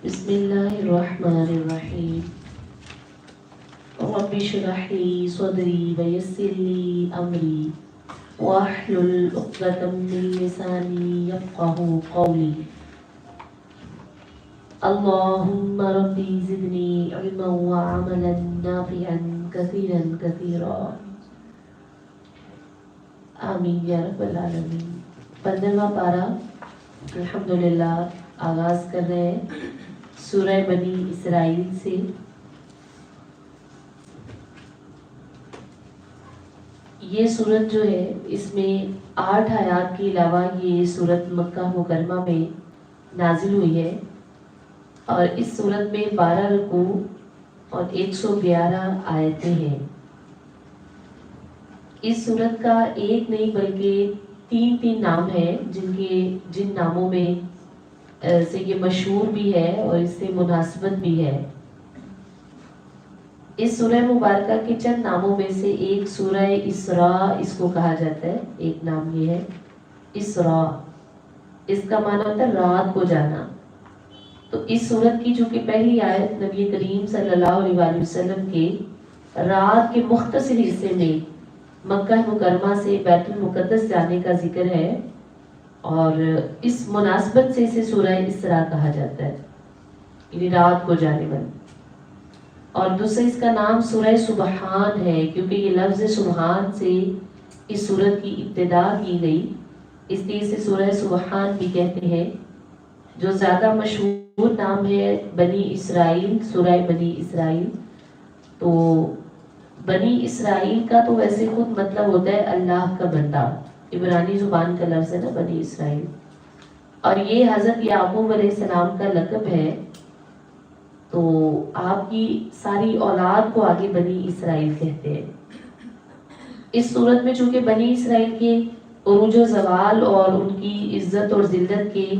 بسم اللہ الرحمن الرحیم رب اشرح لي صدری ویسر لي امری واحلل عقدۃ من لسانی یفقهوا قولی اللهم ربی زدنی علما وعملا نافعا کثیرا کثیرا آمین یا رب العالمین۔ 15واں پارہ الحمدللہ آغاز کر رہے ہیں سورہ بنی اسرائیل سے۔ یہ سورت جو ہے اس میں 8 آیات کے علاوہ یہ سورت مکہ مکرمہ میں نازل ہوئی ہے، اور اس سورت میں 12 رکوع اور 111 آیتیں ہیں۔ اس سورت کا ایک نہیں بلکہ 3 نام ہیں جن ناموں میں سے یہ مشہور بھی ہے اور اس سے مناسبت بھی ہے۔ اس سورہ مبارکہ کے چند ناموں میں سے ایک سورہ اسراء اس کو کہا جاتا ہے۔ ایک نام یہ ہے اسراء، اس کا معنی ہوتا ہے رات کو جانا۔ تو اس سورت کی چونکہ پہلی آیت نبی کریم صلی اللہ علیہ وآلہ وسلم کے رات کے مختصر حصے میں مکہ مکرمہ سے بیت المقدس جانے کا ذکر ہے، اور اس مناسبت سے اسے سورہ اسراء کہا جاتا ہے، یعنی رات کو جانے والی۔ اور دوسرا اس کا نام سورہ سبحان ہے، کیونکہ یہ لفظ سبحان سے اس سورت کی ابتدا کی گئی، اس لیے اسے سورہ سبحان بھی کہتے ہیں۔ جو زیادہ مشہور نام ہے بنی اسرائیل، سورہ بنی اسرائیل۔ تو بنی اسرائیل کا تو ویسے خود مطلب ہوتا ہے اللہ کا بندہ، عبرانی زبان کا لفظ ہے نا بنی اسرائیل، اور یہ حضرت یعقوب علیہ السلام کا لقب ہے۔ تو آپ کی ساری اولاد کو آگے بنی اسرائیل کہتے ہیں۔ اس صورت میں چونکہ بنی اسرائیل کے عروج و زوال اور ان کی عزت اور ذلت کے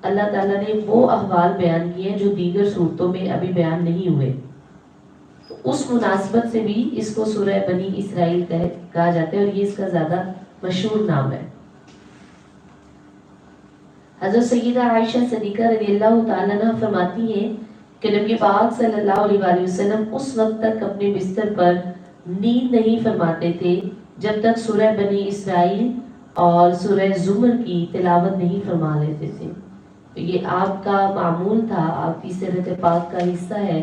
اللہ تعالیٰ نے وہ احوال بیان کیے ہیں جو دیگر صورتوں میں ابھی بیان نہیں ہوئے، اس مناسبت سے بھی اس کو سورہ بنی اسرائیل کہا جاتا ہے، اور یہ اس کا زیادہ مشہور نام ہے۔ حضرت سیدہ عائشہ صدیقہ رضی اللہ تعالیٰ عنہ فرماتی ہیں کہ نبی پاک صلی اللہ علیہ وآلہ وسلم اس وقت تک اپنے بستر پر نیند نہیں فرماتے تھے جب تک سورہ بنی اسرائیل اور سورہ زمر کی تلاوت نہیں فرما لیتے تھے۔ یہ آپ کا معمول تھا، آپ کی سیرت پاک کا حصہ ہے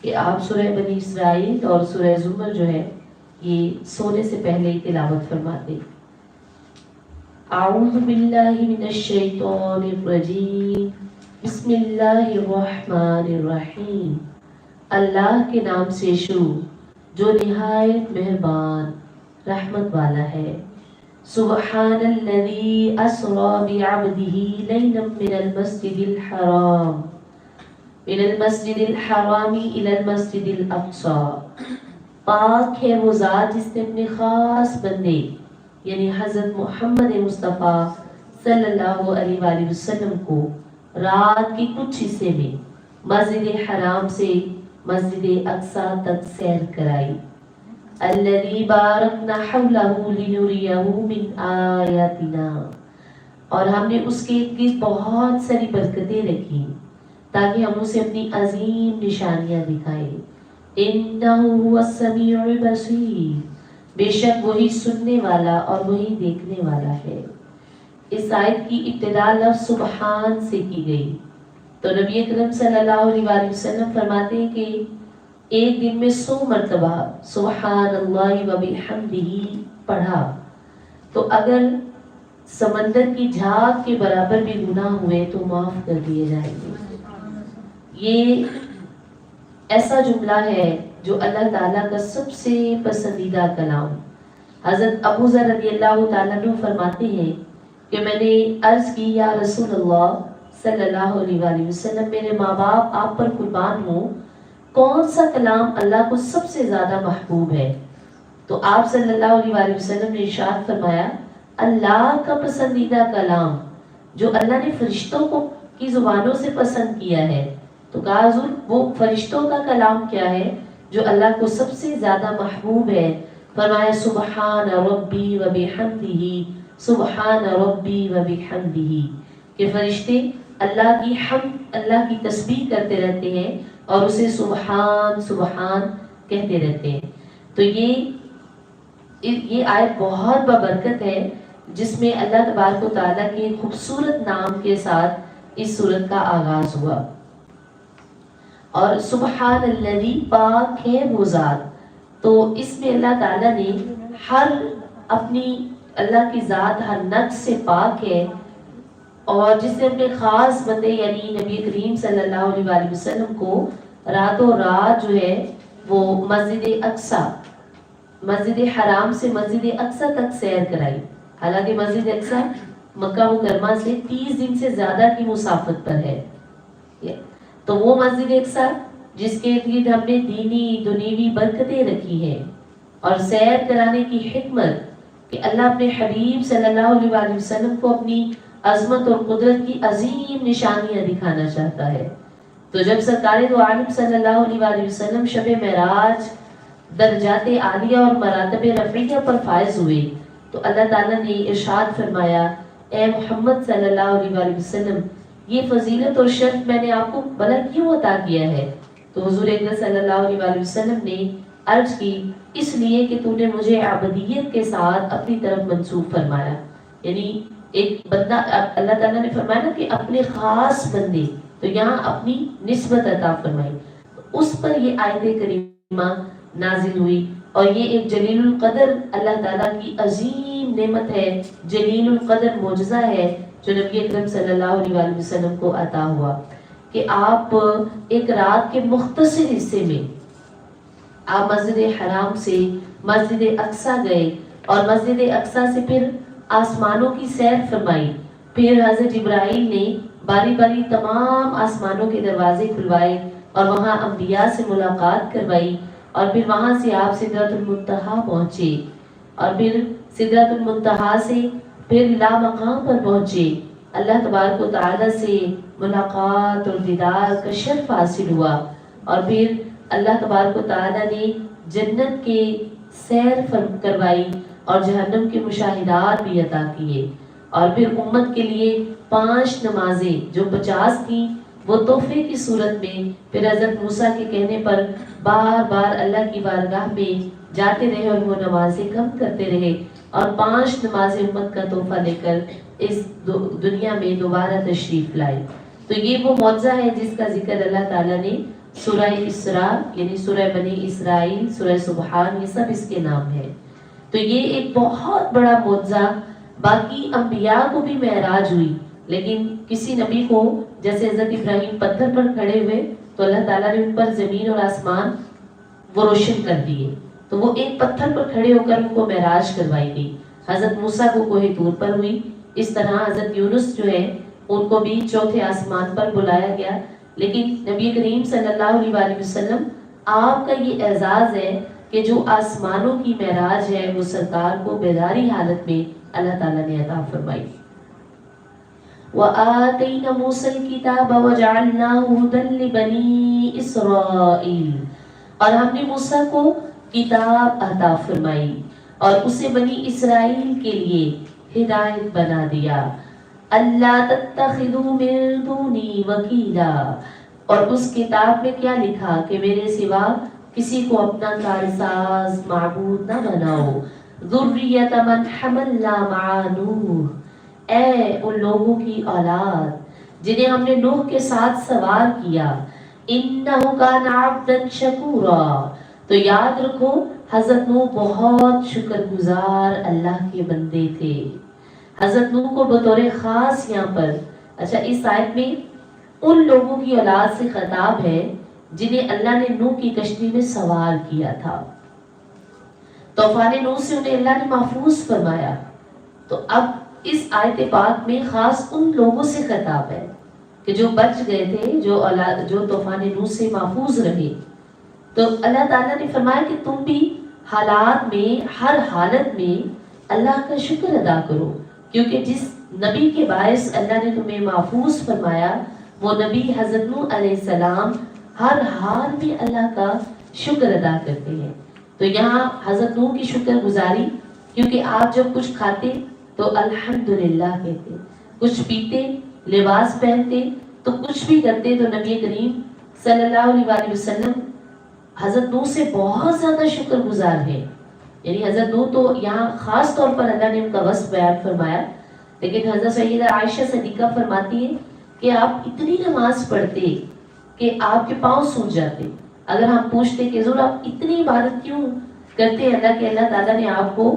کہ آپ سورہ بنی اسرائیل اور سورہ زمر جو ہے یہ سونے سے پہلے ہی تلاوت فرماتے۔ اعوذ باللہ من الشیطان الرجیم، بسم اللہ الرحمن الرحیم۔ اللہ کے نام سے شروع جو نہایت مہربان رحمت والا ہے۔ سبحان الذی اسری بعبدہ لیلا من المسجد الحرام الی المسجد الاقصی۔ پاک ہے وہ ذات جس نے اپنے خاص بندے یعنی حضرت محمد مصطفیٰ صلی اللہ علیہ وآلہ وسلم کو رات کے کچھ حصے میں مسجد حرام سے مسجد اقصی تک سیر کرائی۔ الذی بارکنا حولہ لنریہ من آیاتنا، اور ہم نے اس کے ارد بہت ساری برکتیں رکھی تاکہ ہم اسے اپنی عظیم نشانیاں دکھائیں۔ انہ هو السمیع البصیر، بے شک وہی سننے والا اور وہی دیکھنے والا ہے۔ اس آیت کی ابتدا لفظ سبحان سے کی گئی، تو نبی اکرم صلی اللہ علیہ وآلہ وسلم فرماتے ہیں کہ ایک دن میں 100 مرتبہ سبحان اللہ و بحمدہ پڑھا تو اگر سمندر کی جھاگ کے برابر بھی گناہ ہوئے تو معاف کر دیے جائیں گے۔ یہ ایسا جملہ ہے جو اللہ تعالیٰ کا سب سے پسندیدہ کلام۔ حضرت ابو ذر رضی اللہ تعالیٰ عنہ فرماتے ہیں کہ میں نے عرض کی یا رسول اللہ صلی اللہ علیہ وآلہ وسلم، میرے ماں باپ آپ پر قربان ہوں، کون سا کلام اللہ کو سب سے زیادہ محبوب ہے؟ تو آپ صلی اللہ علیہ وآلہ وسلم نے ارشاد فرمایا اللہ کا پسندیدہ کلام جو اللہ نے فرشتوں کی زبانوں سے پسند کیا ہے۔ تو کہا حضور وہ فرشتوں کا کلام کیا ہے جو اللہ کو سب سے زیادہ محبوب ہے؟ فرمایا سبحان ربی و بحمدہ، سبحان ربی و بحمدہ، کہ فرشتے اللہ کی حمد، اللہ کی تسبیح کرتے رہتے ہیں اور اسے سبحان سبحان کہتے رہتے ہیں۔ تو یہ آیت بہت بابرکت ہے، جس میں اللہ تبارک و تعالیٰ کے خوبصورت نام کے ساتھ اس سورت کا آغاز ہوا۔ اور سبحان الذی، پاک ہے وہ ذات، تو اس میں اللہ تعالیٰ نے ہر اپنی اللہ کی ذات ہر نقص سے پاک ہے، اور جس نے اپنے خاص بندے یعنی نبی کریم صلی اللہ علیہ وآلہ وسلم کو راتوں رات جو ہے وہ مسجد اقصیٰ، مسجد حرام سے مسجد اقصیٰ تک سیر کرائی۔ حالانکہ مسجد اقصیٰ مکہ مکرمہ سے 30 دن سے زیادہ کی مسافت پر ہے، تو وہ مسجد اقصیٰ جس کے ارد ہم نے دینی دنیوی برکتیں رکھی ہیں، اور سیر کرانے کی حکمت کہ اللہ اپنے حبیب صلی اللہ علیہ وآلہ وسلم کو اپنی عظمت اور قدرت کی عظیم نشانیاں دکھانا چاہتا ہے۔ تو جب سرکار دو عالم صلی اللہ علیہ وآلہ وسلم شب معراج درجات عالیہ اور مراتب رفیعہ پر فائز ہوئے، تو اللہ تعالیٰ نے ارشاد فرمایا، اے محمد صلی اللہ علیہ وآلہ وسلم، یہ فضیلت اور شرف میں نے آپ کو بھلا کیوں عطا کیا ہے؟ تو حضور اکرم صلی اللہ علیہ وآلہ وسلم نے عرض کی، اس لیے کہ تو نے مجھے عبدیت کے ساتھ اپنی طرف منسوب فرمایا۔ یعنی ایک بندہ، اللہ تعالیٰ نے فرمایا نا کہ اپنے خاص بندے، تو یہاں اپنی نسبت عطا فرمائی، اس پر یہ آیت کریمہ نازل ہوئی۔ اور یہ ایک جلیل القدر اللہ تعالیٰ کی عظیم نعمت ہے، جلیل القدر معجزہ ہے جو نبی اکرم صلی اللہ علیہ وآلہ وسلم کو عطا ہوا، کہ آپ ایک رات کے مختصر حصے میں آپ مسجد حرام سے مسجد اقصیٰ گئے، اور مسجد اقصیٰ سے پھر آسمانوں کی سیر فرمائی۔ پھر حضرت جبرائیل نے باری باری تمام آسمانوں کے دروازے کھلوائے اور وہاں انبیاء سے ملاقات کروائی، اور پھر وہاں سے آپ سدرۃ المنتہا پہنچے، اور پھر سدرۃ المنتہا سے پھر لا مقام پر پہنچے۔ اللہ تبارک و تعالیٰ سے ملاقات اور دیدار کا شرف حاصل ہوا، اور پھر اللہ تبارک و تعالیٰ نے جنت کے سیر کروائی اور جہنم کے مشاہدات بھی عطا کیے، اور پھر امت کے لیے 5 نمازیں جو 50 تھیں وہ تحفے کی صورت میں پھر حضرت موسیٰ کے کہنے پر بار بار اللہ کی بارگاہ میں جاتے رہے اور وہ نمازیں کم کرتے رہے، اور 5 نمازیں امت کا تحفہ لے کر اس دنیا میں دوبارہ تشریف لائے۔ تو یہ وہ معجزہ ہے جس کا ذکر اللہ تعالیٰ نے سورہ اسراء یعنی سورہ بنی اسرائیل، سورہ سبحان، یہ سب اس کے نام ہے۔ تو یہ ایک بہت بڑا معجزہ، باقی انبیاء کو بھی معراج ہوئی، لیکن کسی نبی کو جیسے حضرت ابراہیم پتھر پر کھڑے ہوئے تو اللہ تعالیٰ نے ان پر زمین اور آسمان وہ روشن کر دیے، تو وہ ایک پتھر پر کھڑے ہو کر ان کو معراج کروائی گئی۔ حضرت موسیٰ کو کوہ طور پر ہوئی، اس طرح حضرت یونس جو ہے ان کو بھی چوتھے آسمان پر بلایا گیا۔ لیکن نبی کریم صلی اللہ علیہ وآلہ وسلم، آپ کا یہ اعزاز ہے کہ جو آسمانوں کی معراج ہے وہ سرکار کو بیداری حالت میں اللہ تعالیٰ نے عطا فرمائی۔ وَآتَيْنَا مُوسَى الْكِتَابَ وَجَعَلْنَاهُ هُدًى لِبَنِي إِسْرَائِيلَ، اور ہم نے موسیٰ کو کتاب عطا فرمائی اور اسے بنی اسرائیل کے لیے ہدایت بنا دیا۔ اللہ تتخذوا من دونی وکیلا، اور اس کتاب میں کیا لکھا کہ میرے سوا کسی کو اپنا کارساز معبود نہ بناؤ۔ ذریۃ من حملنا مع نوح، اے ان لوگوں کی اولاد جنہیں ہم نے نوح کے ساتھ سوار کیا۔ انہ کان عبدا شکورا، تو یاد رکھو حضرت نوح بہت شکر گزار اللہ کے بندے تھے۔ حضرت نوح کو بطور خاص یہاں پر، اچھا اس آیت میں ان لوگوں کی اولاد سے خطاب ہے جنہیں اللہ نے نوح کی کشتی میں سوار کیا تھا، طوفان نوح سے انہیں اللہ نے محفوظ فرمایا۔ تو اب اس آیت پاک میں خاص ان لوگوں سے خطاب ہے کہ جو بچ گئے تھے، جو طوفان نوح سے محفوظ رہے۔ تو اللہ تعالیٰ نے فرمایا کہ تم بھی حالات میں، ہر حالت میں اللہ کا شکر ادا کرو، کیونکہ جس نبی کے باعث اللہ نے تمہیں محفوظ فرمایا وہ نبی حضرت نوح علیہ السلام ہر حال میں اللہ کا شکر ادا کرتے ہیں۔ تو یہاں حضرت نوح کی شکر گزاری، کیونکہ آپ جب کچھ کھاتے تو الحمدللہ کہتے، کچھ پیتے لباس پہنتے تو کچھ بھی کرتے تو نبی کریم صلی اللہ علیہ وآلہ وسلم حضرت نوح سے بہت زیادہ شکر گزار ہے. یعنی حضرت نوح تو یہاں خاص طور پر اللہ نے ان کا وصف بیان فرمایا، لیکن حضرت سیدہ عائشہ صدیقہ فرماتی ہے کہ آپ اتنی نماز پڑھتے کہ آپ کے پاؤں سوج جاتے. اگر ہم پوچھتے کہ حضور آپ اتنی عبادت کیوں کرتے ہیں اللہ کے، اللہ تعالیٰ نے آپ کو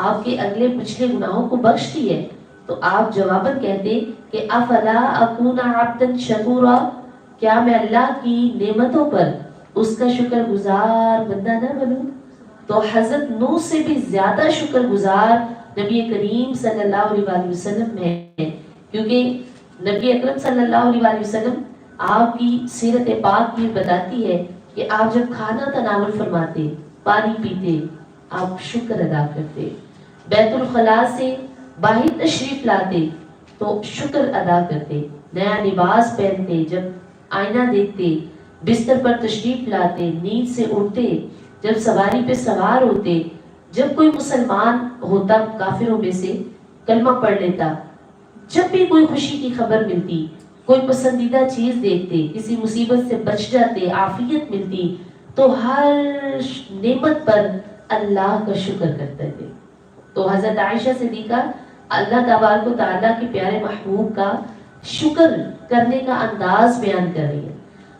آپ کے اگلے پچھلے گناہوں کو بخش دی ہے، تو آپ جواباً کہتے کہ افلا اکون عبدا شکورا، کیا میں اللہ کی نعمتوں پر اس کا شکر گزار بندہ نہ بنوں؟ تو حضرت نوح سے بھی زیادہ شکر گزار نبی کریم صلی اللہ علیہ وآلہ وسلم ہے، کیونکہ نبی اکرم صلی اللہ علیہ وآلہ وسلم آپ کی سیرت پاک یہ بتاتی ہے کہ آپ جب کھانا تناول فرماتے، پانی پیتے، آپ شکر ادا کرتے. بیت الخلاء سے باہر تشریف لاتے تو شکر ادا کرتے. نیا لباس پہنتے، جب آئینہ دیکھتے، بستر پر تشریف لاتے، نیند سے اٹھتے، جب سواری پہ سوار ہوتے، جب کوئی مسلمان ہوتا کافروں میں سے کلمہ پڑھ لیتا، جب بھی کوئی خوشی کی خبر ملتی، کوئی پسندیدہ چیز دیکھتے، کسی مصیبت سے بچ جاتے، عافیت ملتی، تو ہر نعمت پر اللہ کا شکر کرتے تھے. تو حضرت عائشہ صدیقہ اللہ تبارک و تعالیٰ کے پیارے محبوب کا شکر کرنے کا انداز بیان کر رہی ہے.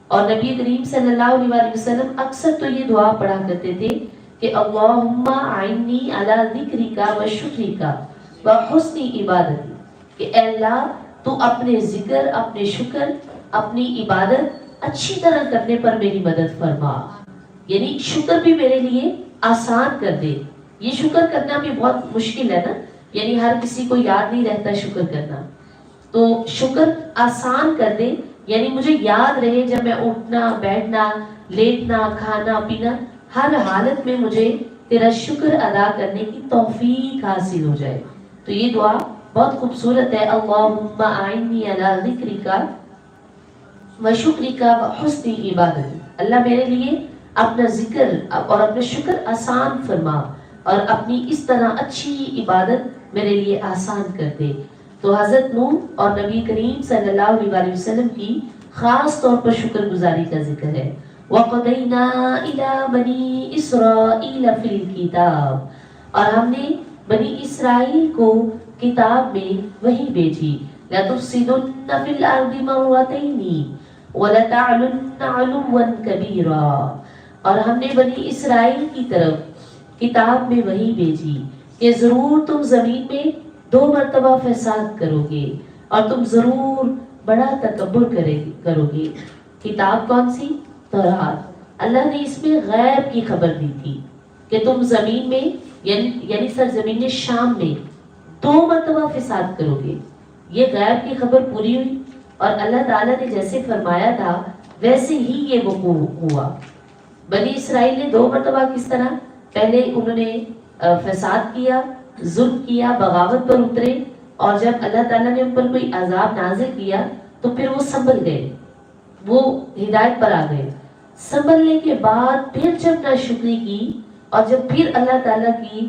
اور نبی کریم صلی اللہ علیہ وآلہ وسلم اکثر تو یہ دعا پڑھا کرتے تھے کہ اللہم اعنی علی ذکرک و شکرک و حسن عبادتی، کہ اے اللہ تو اپنے ذکر، اپنے شکر، اپنی عبادت اچھی طرح کرنے پر میری مدد فرما. یعنی شکر بھی میرے لیے آسان کر دے. یہ شکر کرنا بھی بہت مشکل ہے نا، یعنی ہر کسی کو یاد نہیں رہتا شکر کرنا، تو شکر آسان کر دے. یعنی مجھے یاد رہے جب میں اٹھنا، بیٹھنا، لیٹنا، کھانا پینا، ہر حالت میں مجھے تیرا شکر ادا کرنے کی توفیق حاصل ہو جائے. تو یہ دعا بہت خوبصورت ہے. اللہم اعنی علی ذکرک و شکرک و حسن عبادتی، اللہ میرے لیے اپنا ذکر اور اپنا شکر آسان فرما اور اپنی اس طرح اچھی عبادت میرے لیے آسان کر دے. تو حضرت نوح اور نبی کریم صلی اللہ علیہ وآلہ وسلم کی خاص طور پر شکر گزاری کا ذکر ہے. وَقَضَيْنَا إِلَى بَنِي إِسْرَائِيلَ فِي الْكِتَابِ، اور ہم نے بنی اسرائیل کو کتاب میں وحی بھیجی. لَتُفْسِدُنَّ فِي الْأَرْضِ مَرَّتَيْنِ وَلَتَعْلُنَّ عُلُوًّا كَبِيرًا، اور ہم نے بنی اسرائیل کی طرف کتاب میں وحی بھیجی کہ ضرور تم زمین میں 2 مرتبہ فساد کرو گے اور تم ضرور بڑا تکبر کرو گے. کتاب کون سی؟ تورات. اللہ نے اس میں غیب کی خبر دی تھی کہ تم زمین میں یعنی سرزمین شام میں 2 مرتبہ فساد کرو گے. یہ غیب کی خبر پوری ہوئی اور اللہ تعالیٰ نے جیسے فرمایا تھا ویسے ہی یہ وقوع ہوا. بنی اسرائیل نے 2 مرتبہ کس طرح؟ پہلے انہوں نے فساد کیا، ظلم کیا، بغاوت پر اترے، اور جب اللہ تعالیٰ نے ان پر کوئی عذاب نازل کیا تو پھر وہ سنبھل گئے، وہ ہدایت پر آ گئے. سنبھلنے کے بعد پھر جب ناشکری کی اور جب پھر اللہ تعالیٰ کی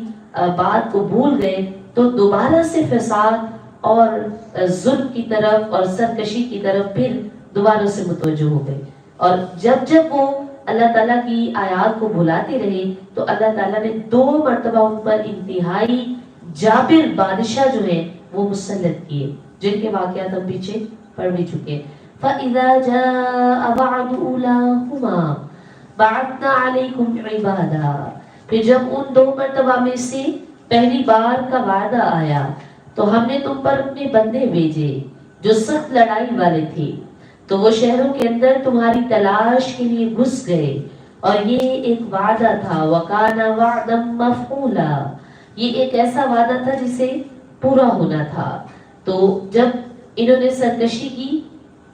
بات کو بھول گئے تو دوبارہ سے فساد اور ظلم کی طرف اور سرکشی کی طرف پھر دوبارہ سے متوجہ ہو گئے. اور جب وہ اللہ تعالیٰ کی آیات کو بھلاتے رہے تو اللہ تعالیٰ نے 2 مرتبہ ان پر انتہائی جابر بادشاہ جو ہیں وہ مسلط کیے، جن کے واقعات ہم پیچھے پڑھ بھی چکے. فَإِذَا جَاءَ وَعْدُ أُولَاهُمَا بَعَثْنَا عَلَيْكُمْ عِبَادًا، پھر جب ان 2 مرتبہ میں سے پہلی بار کا وعدہ آیا تو ہم نے تم پر اپنے بندے بھیجے جو سخت لڑائی والے تھے، تو وہ شہروں کے اندر تمہاری تلاش کے لیے گھس گئے، اور یہ ایک وعدہ تھا. وَكَانَ وَعْدًا مَفْعُولًا، یہ ایک ایسا وعدہ تھا جسے پورا ہونا تھا. تو جب انہوں نے سرکشی کی،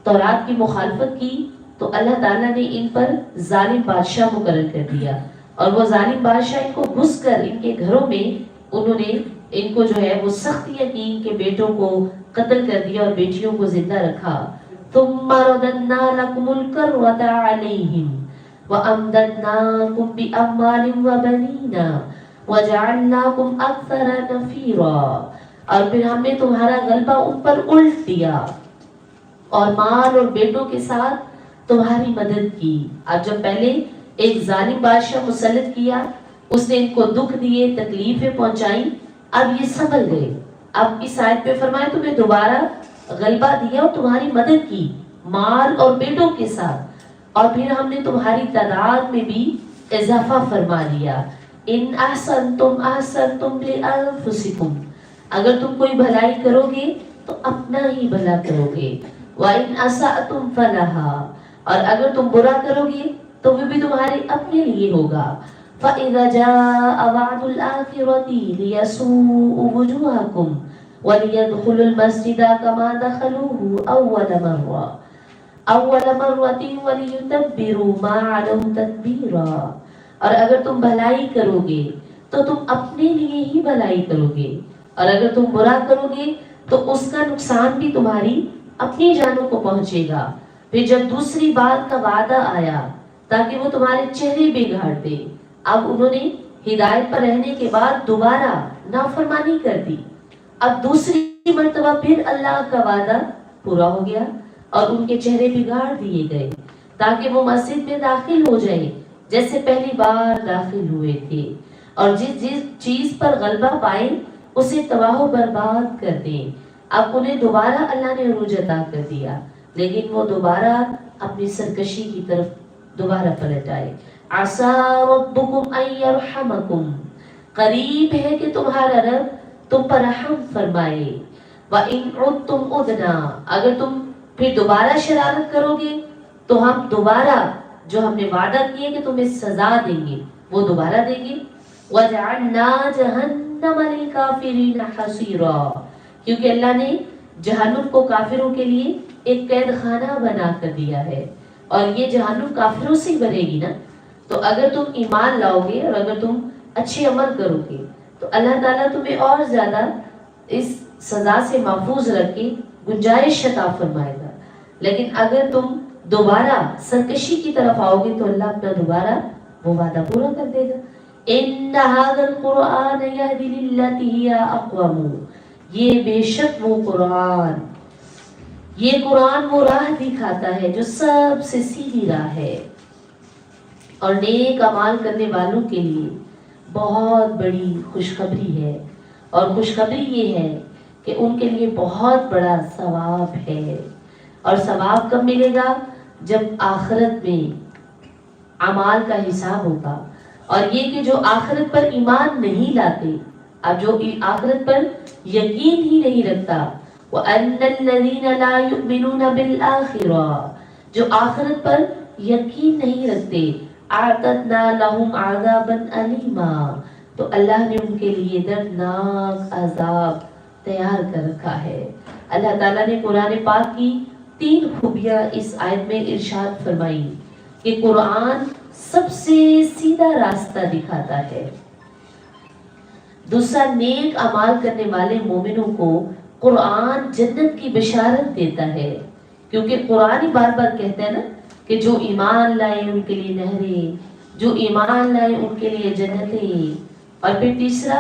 تورات کی مخالفت کی، تو اللہ تعالیٰ نے ان پر ظالم بادشاہ مقرر کر دیا، اور وہ ظالم بادشاہ ان کو گھس کر ان کے گھروں میں انہوں نے ان کو جو ہے وہ سختیاں کی، ان کے بیٹوں کو قتل کر دیا اور بیٹیوں کو زندہ رکھا. ثم رددنا لكم الكرة عليهم وأمددناكم بأموال وبنين وجعلناكم أكثر نفيرا، اور پھر ہم نے تمہارا غلبہ ان پر الٹ دیا اور مال اور بیٹوں کے ساتھ تمہاری مدد کی. اب جب پہلے ایک ظالم بادشاہ مسلط کیا، اس نے ان کو دکھ دیے، تکلیفیں پہنچائیں، اب یہ سنبھل گئے. اب اس آیت پہ فرمایا تمہیں دوبارہ غلبہ دیا اور تمہاری مدد کی مال اور بیٹوں کے ساتھ، اور پھر ہم نے تمہاری تعداد میں بھی اضافہ فرما لیا. ان احسنتم احسنتم لانفسکم، اگر تم کوئی بھلائی کرو گے تو اپنا ہی بھلا کرو گے. وَإِنْ أَسَأْتُمْ فَلَهَا، اور اگر تم برا کرو گے تو وہ بھی تمہارے اپنے لیے ہوگا. فَإِذَا جَاءَ وَعْدُ الْآخِرَةِ لِيَسُوءُوا وُجُوهَكُمْ وَلِيَدْخُلُوا الْمَسْجِدَ كَمَا دَخَلُوهُ أَوَّلَ مَرَّةٍ وَلِيُتَبِّرُوا مَا عَلَوْا تَتْبِيرًا. اور اگر تم بھلائی کرو گے تو تم اپنے لیے ہی بھلائی کرو گے، اور اگر تم برا کرو گے تو اس کا نقصان بھی تمہاری اپنی جانوں کو پہنچے گا. پھر جب دوسری بات کا وعدہ آیا تاکہ وہ تمہارے چہرے بگاڑ دے، اب انہوں نے ہدایت پر رہنے کے بعد دوبارہ نافرمانی کر دی. اب دوسری مرتبہ پھر اللہ کا وعدہ پورا ہو گیا اور ان کے چہرے بگاڑ دیے گئے تاکہ وہ مسجد میں داخل ہو جائیں جیسے پہلی بار داخل ہوئے تھے، اور جس چیز پر غلبہ پائیں اسے تباہ و برباد کر دیں. اب انہیں دوبارہ اللہ نے عروج عطا کر دیا، لیکن وہ دوبارہ اپنی سرکشی کی طرف دوبارہ پلٹ آئے. عسى ربكم ان يرحمكم، قریب ہے کہ تمہارا رب تم پر رحم فرمائے. وَإِنْ عُدْتُمْ عُدْنَا، اگر تم پھر دوبارہ شرارت کرو گے تو ہم دوبارہ جو ہم نے وعدہ کیے کہ تمہیں سزا دیں گے وہ دوبارہ دیں گے. وَجَعَلْنَا جَهَنَّمَ لِلْكَافِرِينَ حَصِيرًا، کیونکہ اللہ نے جہنم کو کافروں کے لیے ایک قید خانہ بنا کر دیا ہے، اور یہ جہنم کافروں سے بھرے گی نا. تو اگر تم ایمان لاؤ گے اور اگر تم اچھے عمل کرو گے تو اللہ تعالیٰ تمہیں اور زیادہ اس سزا سے محفوظ رکھ کے گنجائش عطا فرمائے گا. لیکن اگر تم دوبارہ سرکشی کی طرف آؤ گے تو اللہ اپنا دوبارہ وہ وعدہ پورا کر دے گا. ان هذا القرآن يهدي للتي هي اقوم، یہ بے شک وہ قرآن، یہ قرآن وہ راہ دکھاتا ہے جو سب سے سیدھی راہ ہے، اور نیک اعمال کرنے والوں کے لیے بہت بڑی خوشخبری ہے. اور خوشخبری یہ ہے کہ ان کے لیے بہت بڑا ثواب ہے. اور ثواب کب ملے گا؟ جب آخرت میں اعمال کا حساب ہوگا. اور یہ کہ جو آخرت پر ایمان نہیں لاتے، اب جو آخرت پر یقین ہی نہیں رکھتا، وَأَنَّ الَّذِينَ لَا يُؤْمِنُونَ بِالْآخِرَةِ، جو آخرت پر یقین نہیں رکھتے، اعتدنا لهم عذابا علیما، تو اللہ نے ان کے لیے دردناک عذاب تیار کر رکھا ہے. اللہ تعالیٰ نے قرآن پاک کی 3 خوبیاں اس آیت میں ارشاد فرمائی کہ قرآن سب سے سیدھا راستہ دکھاتا ہے. دوسرا، نیک اعمال کرنے والے مومنوں کو قرآن جنت کی بشارت دیتا ہے، کیونکہ قرآن ہی بار بار کہتا ہے نا کہ جو ایمان لائے ان کے لیے نہریں، جو ایمان لائے ان کے لیے جنتیں. اور پھر تیسرا،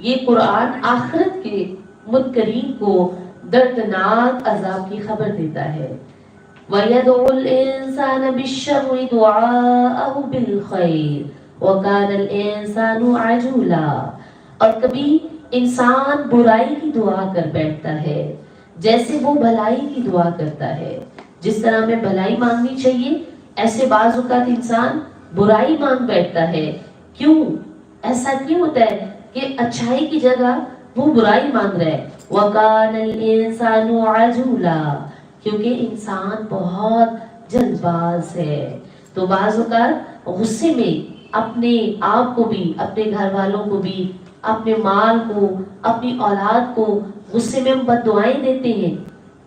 یہ قرآن آخرت کے منکرین کو دردناک عذاب کی خبر دیتا ہے. وَيَدْعُ الْإِنسَانَ بِالشَّرِّ دُعَاءَهُ بِالْخَيْرِ وَكَانَ الْإِنسَانُ عَجُولًا، اور کبھی انسان برائی کی دعا کر بیٹھتا ہے جیسے وہ بھلائی کی دعا کرتا ہے. جس طرح ہمیں بھلائی مانگنی چاہیے، ایسے بعض اوقات انسان برائی مانگ بیٹھتا ہے. کیوں ایسا کیوں ہوتا ہے کہ اچھائی کی جگہ وہ برائی مانگ رہا ہے؟ وَقَانَ الْإِنسَانُ عَجُولًا، کیونکہ انسان بہت جلد باز ہے. تو بعض اوقات غصے میں اپنے آپ کو بھی، اپنے گھر والوں کو بھی، اپنے مال کو، اپنی اولاد کو غصے میں ہم بد دعائیں دیتے ہیں.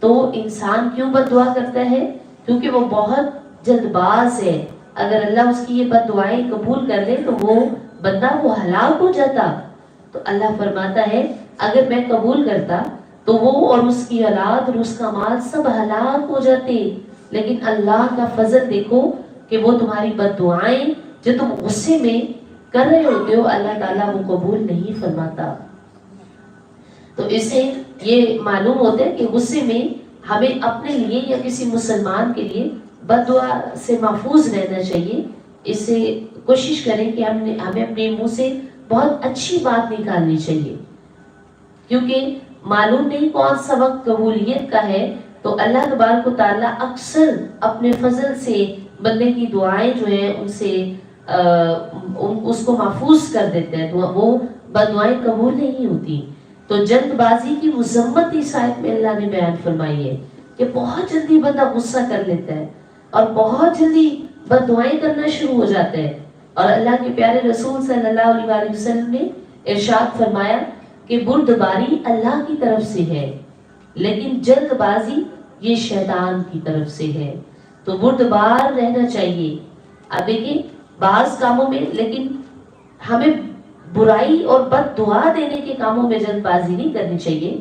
تو انسان کیوں بد دعا کرتا ہے؟ کیونکہ وہ بہت جلد باز ہے. اگر اللہ اس کی یہ بد دعائیں قبول کر لے تو وہ بندہ وہ ہلاک ہو جاتا. تو اللہ فرماتا ہے اگر میں قبول کرتا تو وہ اور اس کی اولاد اور اس کا مال سب ہلاک ہو جاتے. لیکن اللہ کا فضل دیکھو کہ وہ تمہاری بد دعائیں جو تم غصے میں کر رہے ہوتے ہو اللہ تعالیٰ وہ قبول نہیں فرماتا. تو اس سے یہ معلوم ہوتا ہے کہ غصے میں ہمیں اپنے لیے یا کسی مسلمان کے لیے بد دعا سے محفوظ رہنا چاہیے. اس سے کوشش کریں کہ ہمیں اپنے منہ سے بہت اچھی بات نکالنی چاہیے، کیونکہ معلوم نہیں کون سا وقت قبولیت کا ہے. تو اللہ تبارک و تعالیٰ اکثر اپنے فضل سے بندے کی دعائیں جو ہیں ان سے اس کو محفوظ کر دیتے ہیں، وہ بد دعائیں قبول نہیں ہوتی. تو جلد بازی کی مذمت اس آیت میں اللہ نے بیان فرمائی ہے کہ بہت جلدی بندہ غصہ کر لیتا ہے اور بہت جلدی بد دعائیں کرنا شروع ہو جاتا ہے. اور اللہ کے پیارے رسول صلی اللہ علیہ وسلم نے ارشاد فرمایا کہ بردباری اللہ کی طرف سے ہے لیکن جلد بازی یہ شیطان کی طرف سے ہے. تو بردبار رہنا چاہیے. اب دیکھیں بعض کاموں میں لیکن ہمیں برائی اور بد دعا دینے کے کاموں میں جلد بازی نہیں کرنی چاہیے.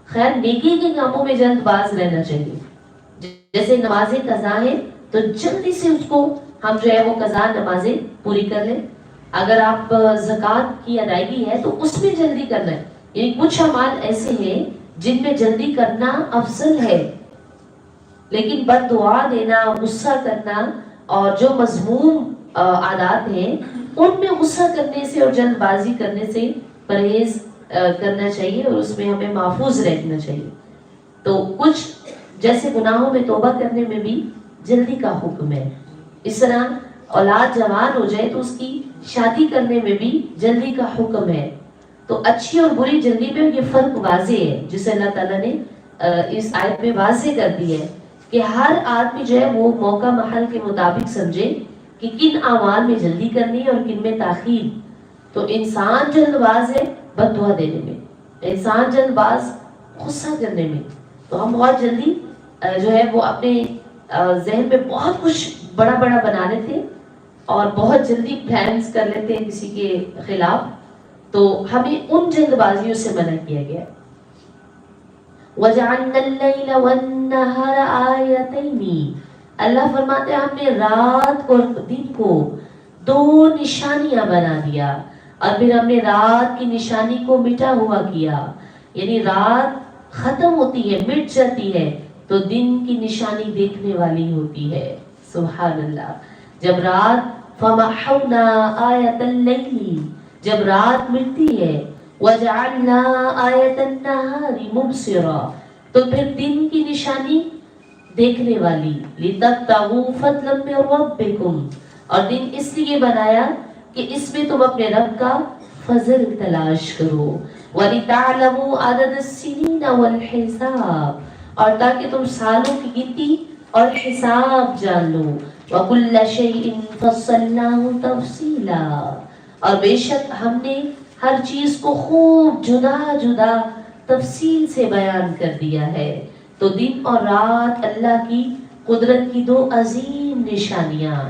خیر نیکی کے کاموں میں جلد باز رہنا چاہیے. جیسے نماز قضا ہے تو جلدی سے اس کو ہم جو ہے وہ قضا نمازیں پوری کر لیں. اگر آپ زکوٰۃ کی ادائیگی ہے تو اس میں جلدی کرنا ہے. یعنی کچھ اعمال ایسے ہیں جن میں جلدی کرنا افضل ہے، لیکن بد دعا دینا، غصہ کرنا اور جو مذموم عادات ہیں ان میں غصہ کرنے سے اور جلد بازی کرنے سے پرہیز کرنا چاہیے اور اس میں ہمیں محفوظ رہنا چاہیے. تو کچھ جیسے گناہوں میں توبہ کرنے میں بھی جلدی کا حکم ہے. اس طرح اولاد جوان ہو جائے تو اس کی شادی کرنے میں بھی جلدی کا حکم ہے. تو اچھی اور بری جلدی میں یہ فرق واضح ہے جسے اللہ تعالیٰ نے اس آیت میں واضح کر دی ہے کہ ہر آدمی جو ہے وہ موقع محل کے مطابق سمجھے کہ کن اعمال میں جلدی کرنی ہے اور کن میں تاخیر. تو انسان جلد باز ہے بد دعا دینے میں، انسان جلد باز غصہ کرنے میں. تو ہم بہت جلدی جو ہے وہ اپنے ذہن میں بہت کچھ بڑا بڑا بنا لیتے اور بہت جلدی پلانز کر لیتے ہیں کسی کے خلاف. تو ہمیں ان جلد بازیوں سے منع کیا گیا. وَجَعَلْنَا اللَّيْلَ وَالنَّهَارَ آيَتَيْنِ اللہ فرماتے ہیں ہم نے رات اور دن کو دو نشانیاں بنا دیا اور پھر ہم نے رات کی نشانی کو مٹا ہوا کیا. یعنی رات ختم ہوتی ہے، مٹ جاتی ہے تو دن کی نشانی دیکھنے والی ہوتی ہے. سبحان اللہ. جب رات فَمَحَوْنَا آيَةَ اللَّيْلِ جب رات مٹتی ہے وَجَعَلْنَا آيَةَ النَّهَارِ مُبْصِرًا تو پھر دن کی نشانی دیکھنے والی. لِتَبْتَغُوا فَضْلًا مِّن رَّبِّكُمْ اور دن اس لیے بنایا کہ اس میں تم اپنے رب کا فضل تلاش کرو. وَلِتَعْلَمُوا عَدَدَ السِّنِينَ وَالْحِسَابَ اور تاکہ تم سالوں کی گنتی اور حساب جان لو. وَكُلَّ شَيْءٍ فَصَّلْنَاهُ تَفْصِيلًا اور بے شک ہم نے ہر چیز کو خوب جدا جدا تفصیل سے بیان کر دیا ہے. تو دن اور رات اللہ کی قدرت کی دو عظیم نشانیاں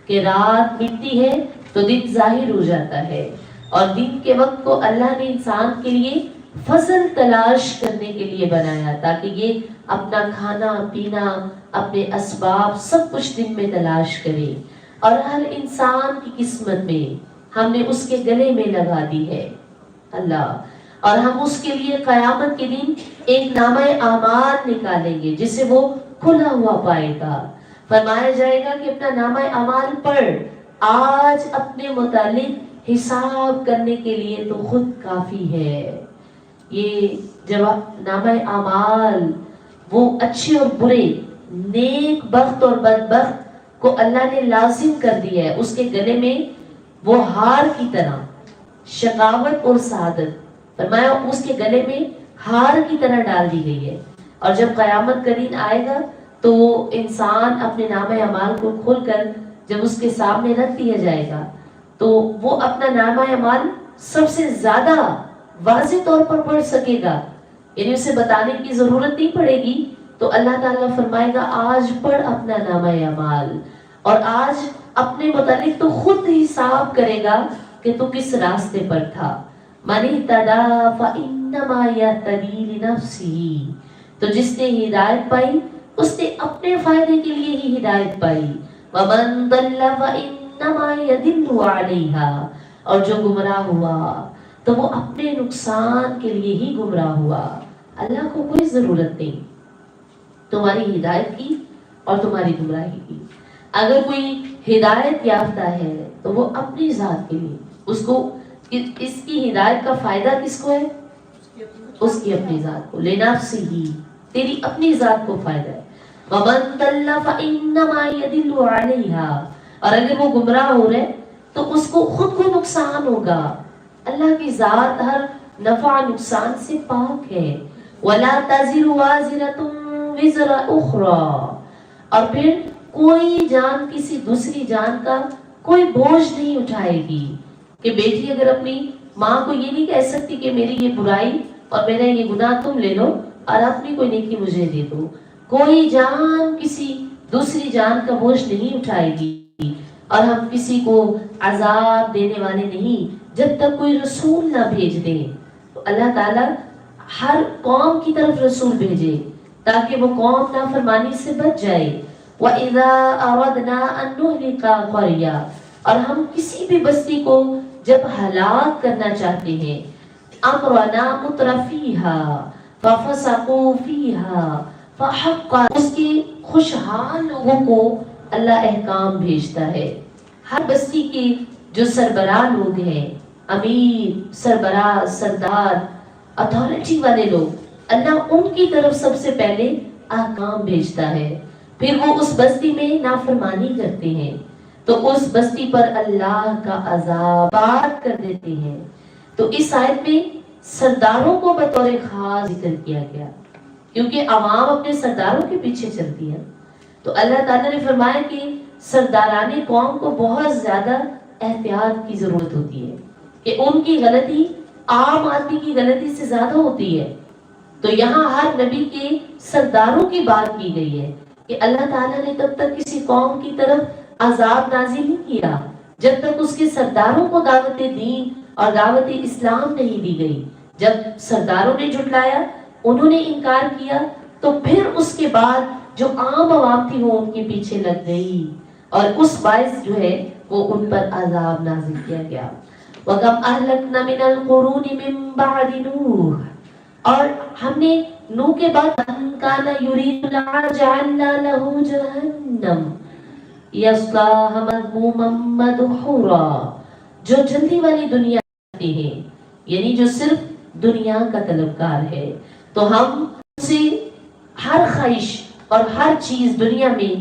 کہ رات مٹتی ہے تو دن ظاہر ہو جاتا ہے اور دن کے وقت کو اللہ نے انسان کے لیے فضل تلاش کرنے کے لیے بنایا تاکہ یہ اپنا کھانا پینا اپنے اسباب سب کچھ دن میں تلاش کرے. اور ہر انسان کی قسمت میں ہم نے اس کے گلے میں لگا دی ہے اللہ. اور ہم اس کے لیے قیامت کے دن ایک نامہ اعمال نکالیں گے جسے وہ کھلا ہوا پائے گا. فرمایا جائے گا کہ اپنا نامہ اعمال پڑھ، آج اپنے متعلق حساب کرنے کے لیے تو خود کافی ہے. یہ جواب نامہ اعمال وہ اچھے اور برے، نیک بخت اور بدبخت کو اللہ نے لازم کر دیا ہے. اس کے گلے میں وہ ہار کی طرح شقاوت اور سعادت فرمایا اس کے گلے میں ہار کی طرح ڈال دی گئی ہے. اور جب قیامت کا دن آئے گا تو وہ انسان اپنے نامہ اعمال کو کھول کر جب اس کے سامنے رکھ دیا جائے گا تو وہ اپنا نامہ اعمال سب سے زیادہ واضح طور پر پڑھ سکے گا. یعنی اسے بتانے کی ضرورت نہیں پڑے گی. تو اللہ تعالیٰ فرمائے گا آج پڑھ اپنا نامہ اعمال اور آج اپنے متعلق تو خود حساب کرے گا کہ تو کس راستے پر تھا. مَنِ اهْتَدَىٰ فَإِنَّمَا يَهْتَدِي لِنَفْسِهِ تو جس نے ہدایت پائی اس نے اپنے فائدے کے لیے ہی ہدایت پائی. وَمَنْ ضَلَّ فَإِنَّمَا يَضِلُّ عَلَيْهَا اور جو گمراہ ہوا تو وہ اپنے نقصان کے لیے ہی گمراہ ہوا. اللہ کو کوئی ضرورت نہیں. تمہاری ہدایت کی اور تمہاری گمراہی کی۔ اگر کوئی ہدایت یافتہ ہے تو وہ اپنی ذات کے لیے، اس کو اس کی ہدایت کا فائدہ کس کو ہے؟ اس کی اپنی ذات کو، لنفسہ، تیری اپنی ذات کو فائدہ ہے۔ وَمَن ضَلَّ فَإِنَّمَا يَضِلُّ عَلَيْهَا، اور اگر وہ گمراہ ہو رہے تو اس کو خود کو نقصان ہوگا۔ اللہ کی ذات ہر نفع نقصان سے پاک ہے۔ وَلَا تَزِرُ وَازِرَةٌ وِزْرَ أُخْرَى، اور پھر کوئی جان کسی دوسری جان کا کوئی بوجھ نہیں اٹھائے گی، کہ بیٹی اگر اپنی ماں کو یہ نہیں کہہ سکتی کہ میری یہ برائی اور میرا یہ گناہ تم لے لو اور اپنی کوئی نیکی مجھے دے دو۔ کوئی جان کسی دوسری جان کا بوجھ نہیں اٹھائے گی، اور ہم کسی کو عذاب دینے والے نہیں جب تک کوئی رسول نہ بھیج دیں۔ تو اللہ تعالیٰ ہر قوم کی طرف رسول بھیجے تاکہ وہ قوم نافرمانی سے بچ جائے۔ وَإِذَا أَرَدْنَا أَن نُهْلِكَ قَرْيَةً، اور ہم کسی بھی بستی کو جب ہلاک کرنا چاہتے ہیں، أَمْرَنَا مُتْرَفِيهَا فَفَسَقُوا فِيهَا فَحَقَّ، اس کے خوشحال لوگوں کو اللہ احکام بھیجتا ہے۔ ہر بستی کے جو سربراہ لوگ ہیں، امیر، سربراہ، سردار، اتھارٹی والے لوگ، اللہ ان کی طرف سب سے پہلے احکام بھیجتا ہے، پھر وہ اس بستی میں نافرمانی کرتے ہیں تو اس بستی پر اللہ کا عذاب بات کر دیتے ہیں۔ تو اس آیت میں سرداروں کو بطور خاص ذکر کیا گیا، کیونکہ عوام اپنے سرداروں کے پیچھے چلتی ہے۔ تو اللہ تعالیٰ نے فرمایا کہ سرداران قوم کو بہت زیادہ احتیاط کی ضرورت ہوتی ہے، کہ ان کی غلطی عام آدمی کی غلطی سے زیادہ ہوتی ہے۔ تو یہاں ہر نبی کے سرداروں کی بات کی گئی ہے کہ اللہ تعالیٰ نے تب تک کسی قوم کی طرف عذاب نازل نہیں کیا جب تک اس کے سرداروں کو دعوت دین اور دعوت اسلام نہیں دی گئی۔ جب سرداروں نے جھٹلایا، انہوں نے انکار کیا، تو پھر اس کے بعد جو عام عوام تھی وہ ان کے پیچھے لگ گئی، اور اس باعث جو ہے وہ ان پر عذاب نازل کیا گیا۔ وَكَمْ أَهْلَكْنَا مِنَ الْقُرُونِ مِن بَعْدِ نُوحٍ، اور ہم نے نوح کے بعد مَن كَانَ يُرِيدُ جَعَلْنَا لَهُ جَهَنَّمَ يَصْلَاهَا مَذْمُومًا مَدْحُورًا، جو جلدی والی دنیا چاہتے ہیں، یعنی جو صرف دنیا کا طلبگار ہے، تو ہم اسے ہر خواہش اور ہر چیز دنیا میں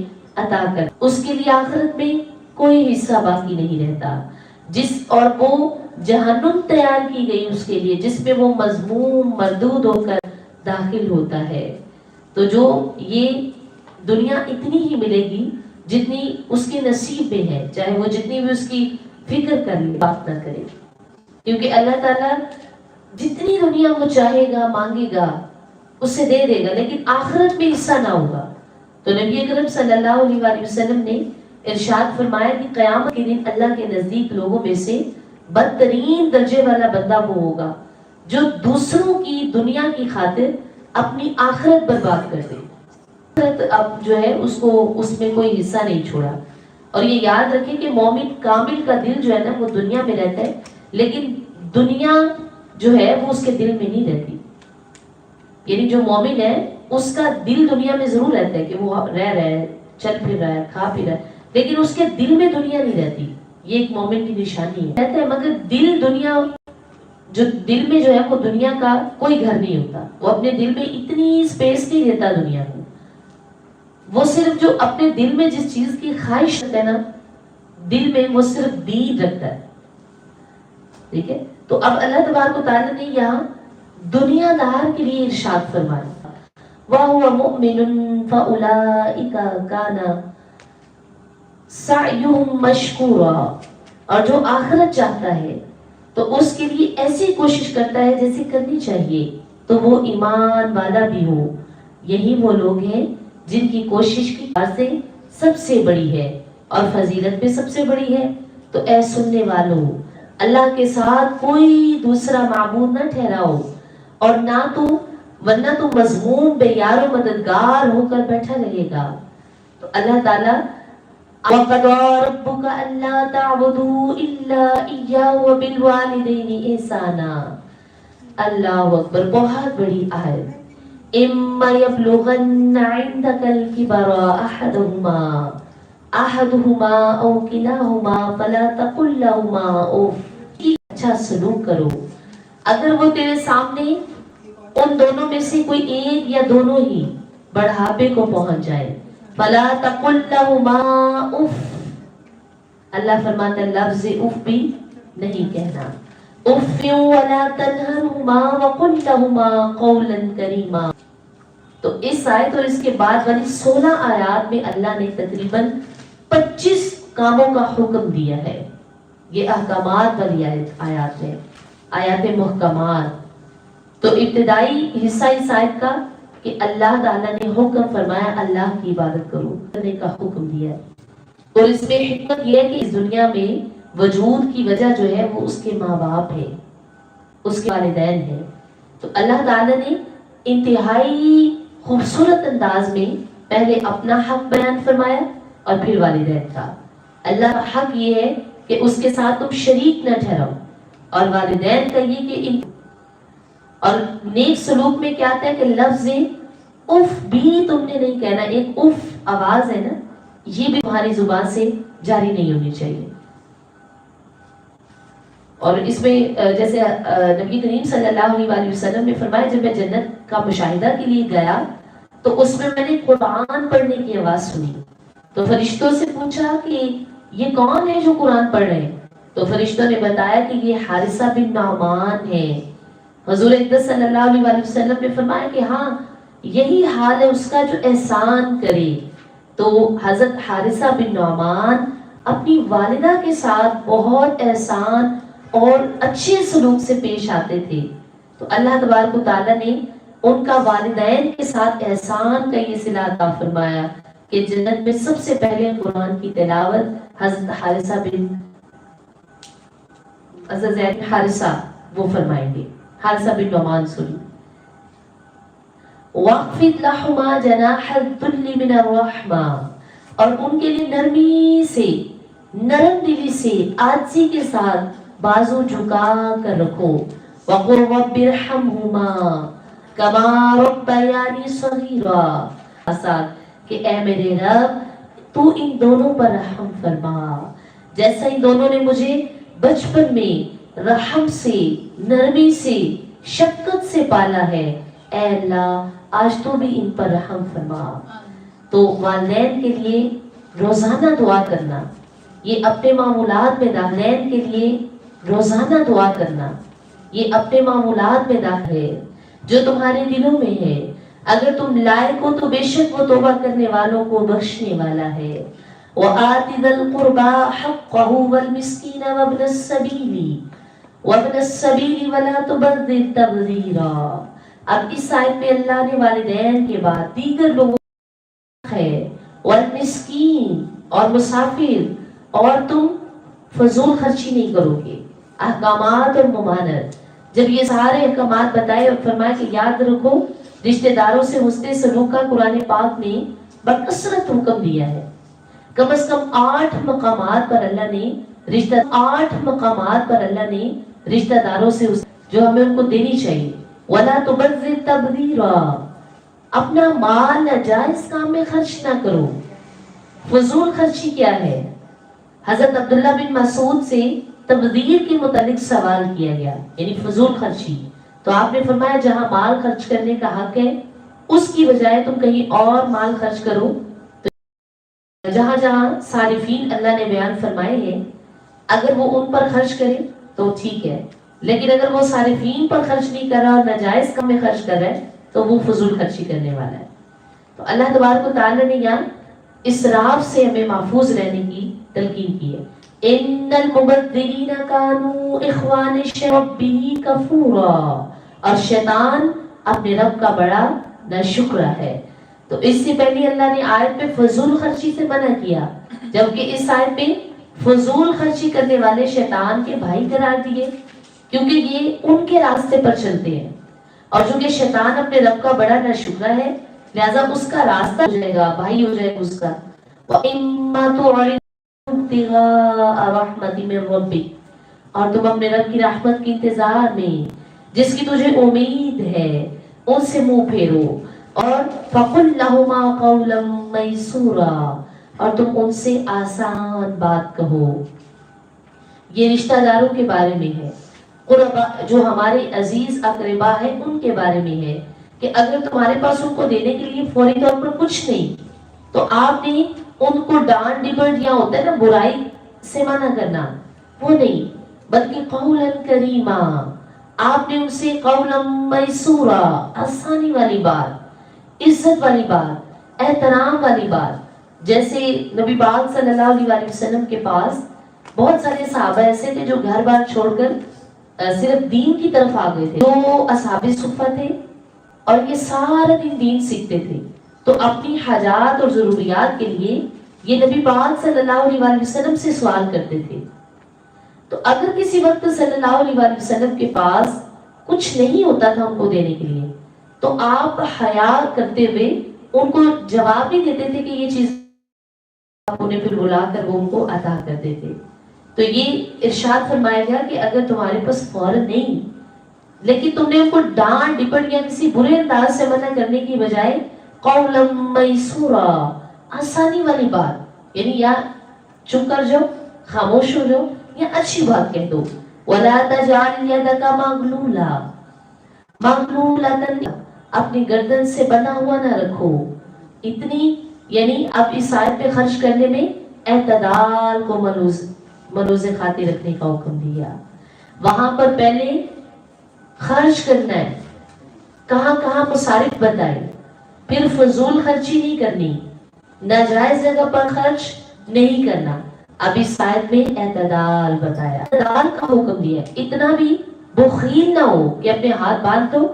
عطا کر، اس کے لیے آخرت میں کوئی حصہ باقی نہیں رہتا، اور وہ جہنم تیار کی گئی اس کے لیے جس میں وہ مذموم مردود ہو کر داخل ہوتا ہے۔ تو جو یہ دنیا اتنی ہی ملے گی جتنی اس کے نصیب میں ہے، چاہے وہ جتنی بھی اس کی فکر کر لے، بات نہ کرے، کیونکہ اللہ تعالیٰ جتنی دنیا وہ چاہے گا مانگے گا اسے دے دے گا، لیکن آخرت میں حصہ نہ ہوگا۔ تو نبی اکرم صلی اللہ علیہ وآلہ وسلم نے ارشاد فرمایا کہ قیامت کے دن اللہ کے نزدیک لوگوں میں سے بدترین درجے والا بندہ وہ ہوگا جو دوسروں کی دنیا کی خاطر اپنی آخرت برباد کر دے۔ آخرت اب جو ہے اس کو اس میں کوئی حصہ نہیں چھوڑا۔ اور یہ یاد رکھیں کہ مومن کامل کا دل جو ہے نا وہ دنیا میں رہتا ہے، لیکن دنیا جو ہے وہ اس کے دل میں نہیں رہتی۔ یعنی جو مومن ہے اس کا دل دنیا میں ضرور رہتا ہے کہ وہ رہ رہا ہے، چل پھر رہا ہے، کھا پی رہا ہے، لیکن اس کے دل میں دنیا نہیں رہتی۔ یہ ایک مومن کی نشانی ہے، رہتا ہے مگر دل دنیا، جو دل میں جو ہے وہ دنیا کا کوئی گھر نہیں ہوتا، وہ اپنے دل میں اتنی اسپیس نہیں دیتا دنیا کو، وہ صرف جو اپنے دل میں جس چیز کی خواہش رکھتا ہے نا، دل میں وہ صرف دین رکھتا ہے۔ ٹھیک ہے، تو اب اللہ تبارک و تعالیٰ نے یہاں دنیا دار کے لیے ارشاد فرمایا، وَهُوَ مُؤْمِنٌ فَأُولَئِكَ كَانَ سَعْيُهُمْ مَشْكُورًا، اور جو آخرت چاہتا ہے تو اس کے لیے ایسی کوشش کرتا ہے جیسے کرنی چاہیے، تو وہ ایمان والا بھی ہو۔ یہی وہ لوگ ہیں جن کی کوشش کی باتیں سب سے بڑی ہے اور فضیلت بھی سب سے بڑی ہے۔ تو اے سننے والوں، اللہ کے ساتھ کوئی دوسرا معبود نہ ٹھہراؤ، اور نہ تو ورنہ تو مذموم بے یار و مددگار ہو کر بیٹھا رہے گا۔ تو اللہ تعالیٰ وَقَضَىٰ رَبُّكَ أَلَّا تَعْبُدُوا إِلَّا إِيَّاهُ وَبِالْوَالِدَيْنِ إِحْسَانًا۔ اللہ اکبر، بہت بڑی آیت، اما یبلغن عندک الکبر احدہما او کلاہما فلا تقل لہما اف، اچھا سلوک کرو اگر وہ تیرے سامنے ان دونوں میں سے کوئی ایک یا دونوں ہی بڑھاپے کو پہنچ جائے، فلا تقل لہما اف، اللہ فرماتا ہے لفظ اف بھی نہیں کہنا، اف ولا تنہرہما وقل لہما قولا کریما۔ تو اس آیت اور اس کے بعد والی 16 آیات میں اللہ نے تقریباً 25 کاموں کا حکم دیا ہے۔ یہ احکامات والی آیات ہے، آیات محکمات۔ تو ابتدائی حصہ اس آیت کا کہ اللہ تعالیٰ نے حکم فرمایا اللہ کی عبادت کرو، کرنے کا حکم دیا ہے، اور اس میں حکمت یہ ہے کہ اس دنیا میں وجود کی وجہ جو ہے وہ اس کے ماں باپ ہے، اس کے والدین ہیں۔ تو اللہ تعالیٰ نے انتہائی خوبصورت انداز میں پہلے اپنا حق بیان فرمایا اور پھر والدین کا۔ اللہ کا حق یہ ہے کہ اس کے ساتھ تم شریک نہ ٹھہراؤ، اور والدین کا یہ کہ اور نیک سلوک میں کیا آتا ہے کہ لفظ اف بھی تم نے نہیں کہنا، ایک اف آواز ہے نا، یہ بھی تمہاری زبان سے جاری نہیں ہونی چاہیے۔ اور اس میں جیسے نبی کریم صلی اللہ علیہ وسلم نے فرمایا جب میں جنت کا مشاہدہ کے لیے گیا تو اس میں نے قرآن پڑھنے کی آواز سنی، تو فرشتوں سے پوچھا کہ یہ کون ہے جو قرآن پڑھ رہے ہیں؟ تو فرشتوں نے بتایا کہ یہ حارثہ بن نعمان ہے۔ حضور اقدس صلی اللہ علیہ وسلم نے فرمایا کہ ہاں یہی حال ہے اس کا جو احسان کرے۔ تو حضرت حارثہ بن نعمان اپنی والدہ کے ساتھ بہت احسان اور اچھے سلوک سے پیش آتے تھے، تو اللہ تبارک و تعالیٰ نے ان کا والدین کے ساتھ احسان کا یہ صلہ عطا فرمایا کہ جنت میں سب سے پہلے قرآن کی تلاوت حضرت حارثہ بن حارثہ وہ فرمائیں گے، حارثہ بن نعمان سنی۔ وَاخْفِضْ لَهُمَا جَنَاحَ الذُّلِّ مِنَ الرَّحْمَةِ، اور ان کے لیے نرمی سے، نرم دلی سے، عاجزی کے ساتھ بازو جھکا کر رکھو۔ وَقُلْ رَبِّ ارْحَمْهُمَا كَمَا رَبَّيَانِي صَغِيرًا، کہ اے میرے رب تو ان دونوں پر رحم فرما جیسا ان دونوں نے مجھے بچپن میں رحم سے، نرمی سے، شفقت سے پالا ہے، اے اللہ آج تو بھی ان پر رحم فرما۔ تو والدین کے لیے روزانہ دعا کرنا، یہ اپنے معمولات میں والدین کے لیے روزانہ دعا کرنا، یہ اپنے معمولات میں داخل ہے جو تمہارے دلوں میں ہے۔ اگر تم لائق ہو تو بے شک وہ توبہ کرنے والوں کو بخشنے والا ہے۔ وَآتِ ذَا الْقُرْبَى حَقَّهُ وَالْمِسْكِينَ وَابْنَ السَّبِيلِ وَلَا تُبَذِّرْ تَبْذِيرًا۔ اب اس آیت میں اللہ نے والدین کے بعد دیگر لوگوں ہے، والمسکین اور مسافر، اور تم فضول خرچی نہیں کرو گے، احکامات اور ممانعت۔ جب یہ سارے احکامات بتائے اور فرمایا کہ یاد رکھو رشتہ داروں سے حسن سلوک کا قرآن پاک نے بکثرت حکم دیا ہے، کم از کم 8 مقامات پر اللہ نے رشتہ داروں سے جو ہمیں ان کو دینی چاہیے۔ وَلَا تُبَذِّرْ تَبْذِيرًا، اپنا مال ناجائز کام میں خرچ نہ کرو۔ فضول خرچی کیا ہے؟ حضرت عبداللہ بن مسعود سے تبذیر کے متعلق سوال کیا گیا، یعنی فضول خرچی، تو آپ نے فرمایا جہاں مال خرچ کرنے کا حق ہے اس کی بجائے تم کہیں اور مال خرچ کرو۔ تو جہاں جہاں صارفین اللہ نے بیان فرمائے ہیں اگر وہ ان پر خرچ کرے تو ٹھیک ہے، لیکن اگر وہ صارفین پر خرچ نہیں کر رہا اور ناجائز کام میں خرچ کر رہا ہے تو وہ فضول خرچی کرنے والا ہے۔ تو اللہ تبارک و تعالیٰ نے یہاں اسراف سے ہمیں محفوظ رہنے کی تلقین کی ہے۔ ان المبذرین کانوا اخوان ربہ کفورا، اور شیطان اپنے رب کا بڑا ناشکر ہے۔ تو اس سے پہلے اللہ نے آیت میں فضول خرچی سے منع کیا، جبکہ اس آیت میں فضول خرچی کرنے والے شیطان کے بھائی قرار دیے، کیونکہ یہ ان کے راستے پر چلتے ہیں، اور چونکہ شیطان اپنے رب کا بڑا ناشکر ہے لہذا اس کا راستہ ہو جائے گا، بھائی ہو جائے گا اس کا۔ وَإِمَّا تُعْرِضُ ابْتِغَاءَ رَحْمَةٍ مِّن رَّبِّكَ، اور تم اپنے رب کی رحمت کے انتظار میں جس کی تجھے امید ہے، ان سے منہ پھیرو، اور فَقُلْ لَهُمَا قَوْلًا مَيْسُورًا، اور تم ان سے آسان بات کہو۔ یہ رشتہ داروں کے بارے میں ہے، قربا جو ہمارے عزیز اقربا ہیں ان کے بارے میں ہے، کہ اگر تمہارے پاس ان کو دینے کے لیے فوری طور پر کچھ نہیں تو آپ نے ان کو ڈانٹ ڈپٹ یا ہوتا ہے نا برائی سے منع کرنا، وہ نہیں، بلکہ قولا کریما، آپ نے ان سے قولا میسورا، آسانی والی بات، عزت والی بات، احترام والی بات۔ جیسے نبی پاک صلی اللہ علیہ وسلم کے پاس بہت سارے صحابہ ایسے تھے جو گھر بار چھوڑ کر صرف دین کی طرف آ گئے تھے، تو اصحاب صفہ تھے اور یہ سارا دن دین سیکھتے تھے، تو اپنی حاجات اور ضروریات کے لیے یہ نبی پاک صلی اللہ علیہ وسلم سے سوال کرتے تھے۔ تو اگر کسی وقت صلی اللہ علیہ وسلم کے پاس کچھ نہیں ہوتا تھا ان کو دینے کے لیے تو آپ حیا کرتے ہوئے ان کو جواب نہیں دیتے تھے کہ یہ چیز، آپ انہیں پھر بلا کر وہ ان کو عطا کرتے تھے۔ تو یہ ارشاد فرمایا گیا کہ اگر تمہارے پاس فوراً نہیں لیکن تم نے ان کو ڈانٹ ڈپٹ یا کسی برے انداز سے منع کرنے کی بجائے قولا میسورا، آسانی والی بات، یعنی یا چپ کر جاؤ، خاموش ہو جاؤ، یا اچھی بات کہہ دو۔ وَلَا تَجْعَلْ يَدَكَ مَغْلُولًا، مغلولۃ، اپنی گردن سے بنا ہوا نہ رکھو، اتنی، یعنی اب اس آیت پہ خرچ کرنے میں اعتدال کو ملوز خاطر رکھنے کا حکم دیا۔ وہاں پر پہلے خرچ کرنا ہے، کہاں کہاں مصارف بتائے، پھر فضول خرچی نہیں کرنی، ناجائز جگہ پر خرچ نہیں کرنا، اب اس آیت میں اعتدال بتایا، اعتدال کا حکم دیا، اتنا بھی بخیل نہ ہو کہ اپنے ہاتھ باندھ دو،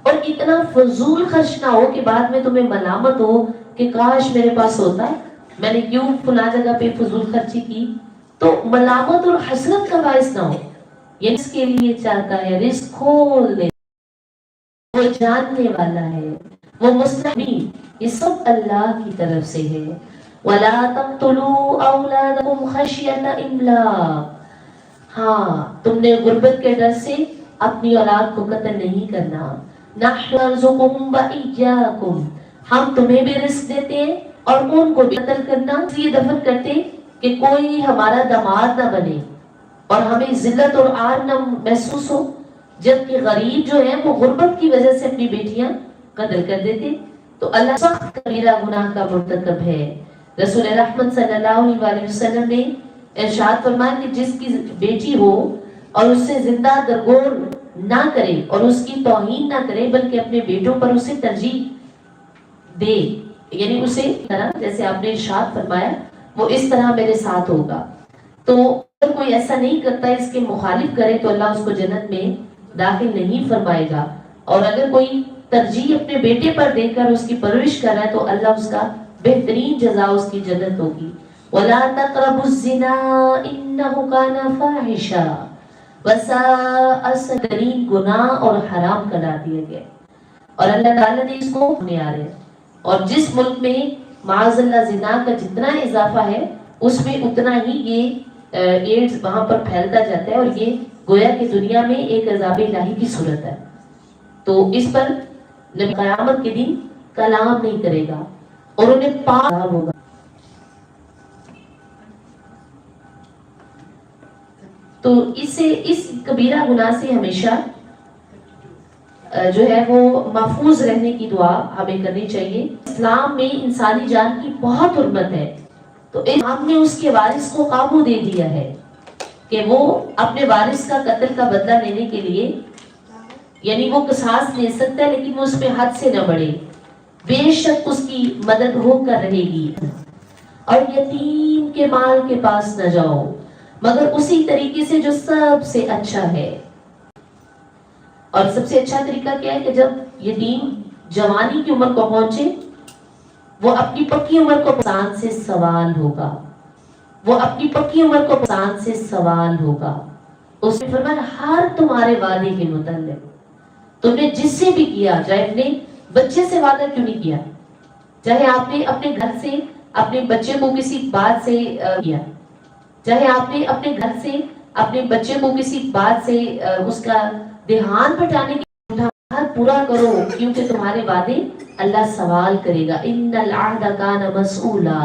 اور اتنا فضول خرچ نہ ہو کہ بعد میں تمہیں ملامت ہو کہ کاش میرے پاس ہوتا، میں نے کیوں فلاں جگہ پہ فضول خرچی کی، تو ملامت اور حسرت کا باعث نہ ہو۔ یہ اس کے لیے چاہتا ہے رزق کھول دے، وہ جاننے والا ہے، وہ مستحبی، یہ سب اللہ کی طرف سے ہے۔ وَلَا تَقْتُلُوا أَوْلَادَكُمْ خَشْيَةَ إِمْلَاقٍ، ہاں تم نے غربت کے ڈر سے اپنی اولاد کو قتل نہیں کرنا۔ نَحْنُ نَرْزُقُكُمْ وَإِيَّاكُمْ، ہم تمہیں بھی رزق دیتے ہیں اور ان کو بھی قتل کرنا یہ دفن کرتے کہ کوئی ہمارا داماد نہ بنے اور ہمیں ذلت اور عار نہ محسوس ہو، جبکہ غریب جو ہیں وہ غربت کی وجہ سے اپنی بیٹیاں قتل کر دیتے، تو اللہ سخت کبیرہ گناہ کا مرتکب ہے۔ رسول رحمت صلی اللہ علیہ وسلم نے ارشاد فرمایا کہ جس کی بیٹی ہو اور اس سے زندہ درگور نہ کرے اور اس کی توہین نہ کرے بلکہ اپنے بیٹوں پر اسے ترجیح دے، یعنی اسے طرح جیسے آپ نے ارشاد فرمایا وہ اس طرح میرے ساتھ ہوگا، تو اگر کوئی ایسا نہیں کرتا اس کے مخالف کرے تو اللہ اس کو جنت میں داخل نہیں فرمائے گا، اور اگر کوئی ترجیح اپنے بیٹے پر دے کر اس کی پرورش کر رہا ہے تو اللہ اس کا بہترین جزا اس کی جنت ہوگی۔ وَلَا تَقْرَبُوا الزِّنَا إِنَّهُ كَانَ فَاحِشًا، وَسَاءَ سَبِيلًا، گناہ اور حرام قرار دیا گیا، اور اللہ تعالیٰ نے اس کو ہونے آ رہے، اور جس ملک میں معاذ اللہ زنا کا جتنا اضافہ ہے اس میں اتنا ہی یہ ایڈز وہاں پر پھیلتا جاتا ہے، اور یہ گویا کہ دنیا میں ایک عذاب الہی کی صورت ہے، تو اس پر نبی قیامت کے دن کلام نہیں کرے گا اور انہیں پاک ہوگا۔ تو اس کبیرہ گناہ سے ہمیشہ جو ہے وہ محفوظ رہنے کی دعا ہمیں کرنی چاہیے۔ اسلام میں انسانی جان کی بہت حرمت ہے، تو ہم نے اس کے وارث کو قابو دے دیا ہے کہ وہ اپنے وارث کا قتل کا بدلہ لینے کے لیے، یعنی وہ قصاص لے سکتا ہے لیکن وہ اس پہ حد سے نہ بڑھے، بے شک اس کی مدد ہو کر رہے گی۔ اور یتیم کے مال کے پاس نہ جاؤ مگر اسی طریقے سے جو سب سے اچھا ہے، اور سب سے اچھا طریقہ کیا ہے کہ جب یتیم جوانی کی عمر کو پہنچے وہ اپنی پکی عمر کو پسان سے سوال ہوگا، وہ اپنی پکی عمر کو پسان سے سوال ہوگا۔ اس نے فرمایا ہر تمہارے وعدے کے متعلق تم نے جس سے بھی کیا، چاہے اپنے بچے سے وعدہ کیوں نہیں کیا، چاہے آپ نے اپنے گھر سے اپنے بچے کو کسی بات سے کیا، چاہے آپ نے اپنے گھر سے اپنے بچے کو کسی بات سے اس کا دھیان بٹانے کی، ہر عہد پورا کرو کیونکہ تمہارے وعدے اللہ سوال کرے گا. ان العہد کان مسئولا،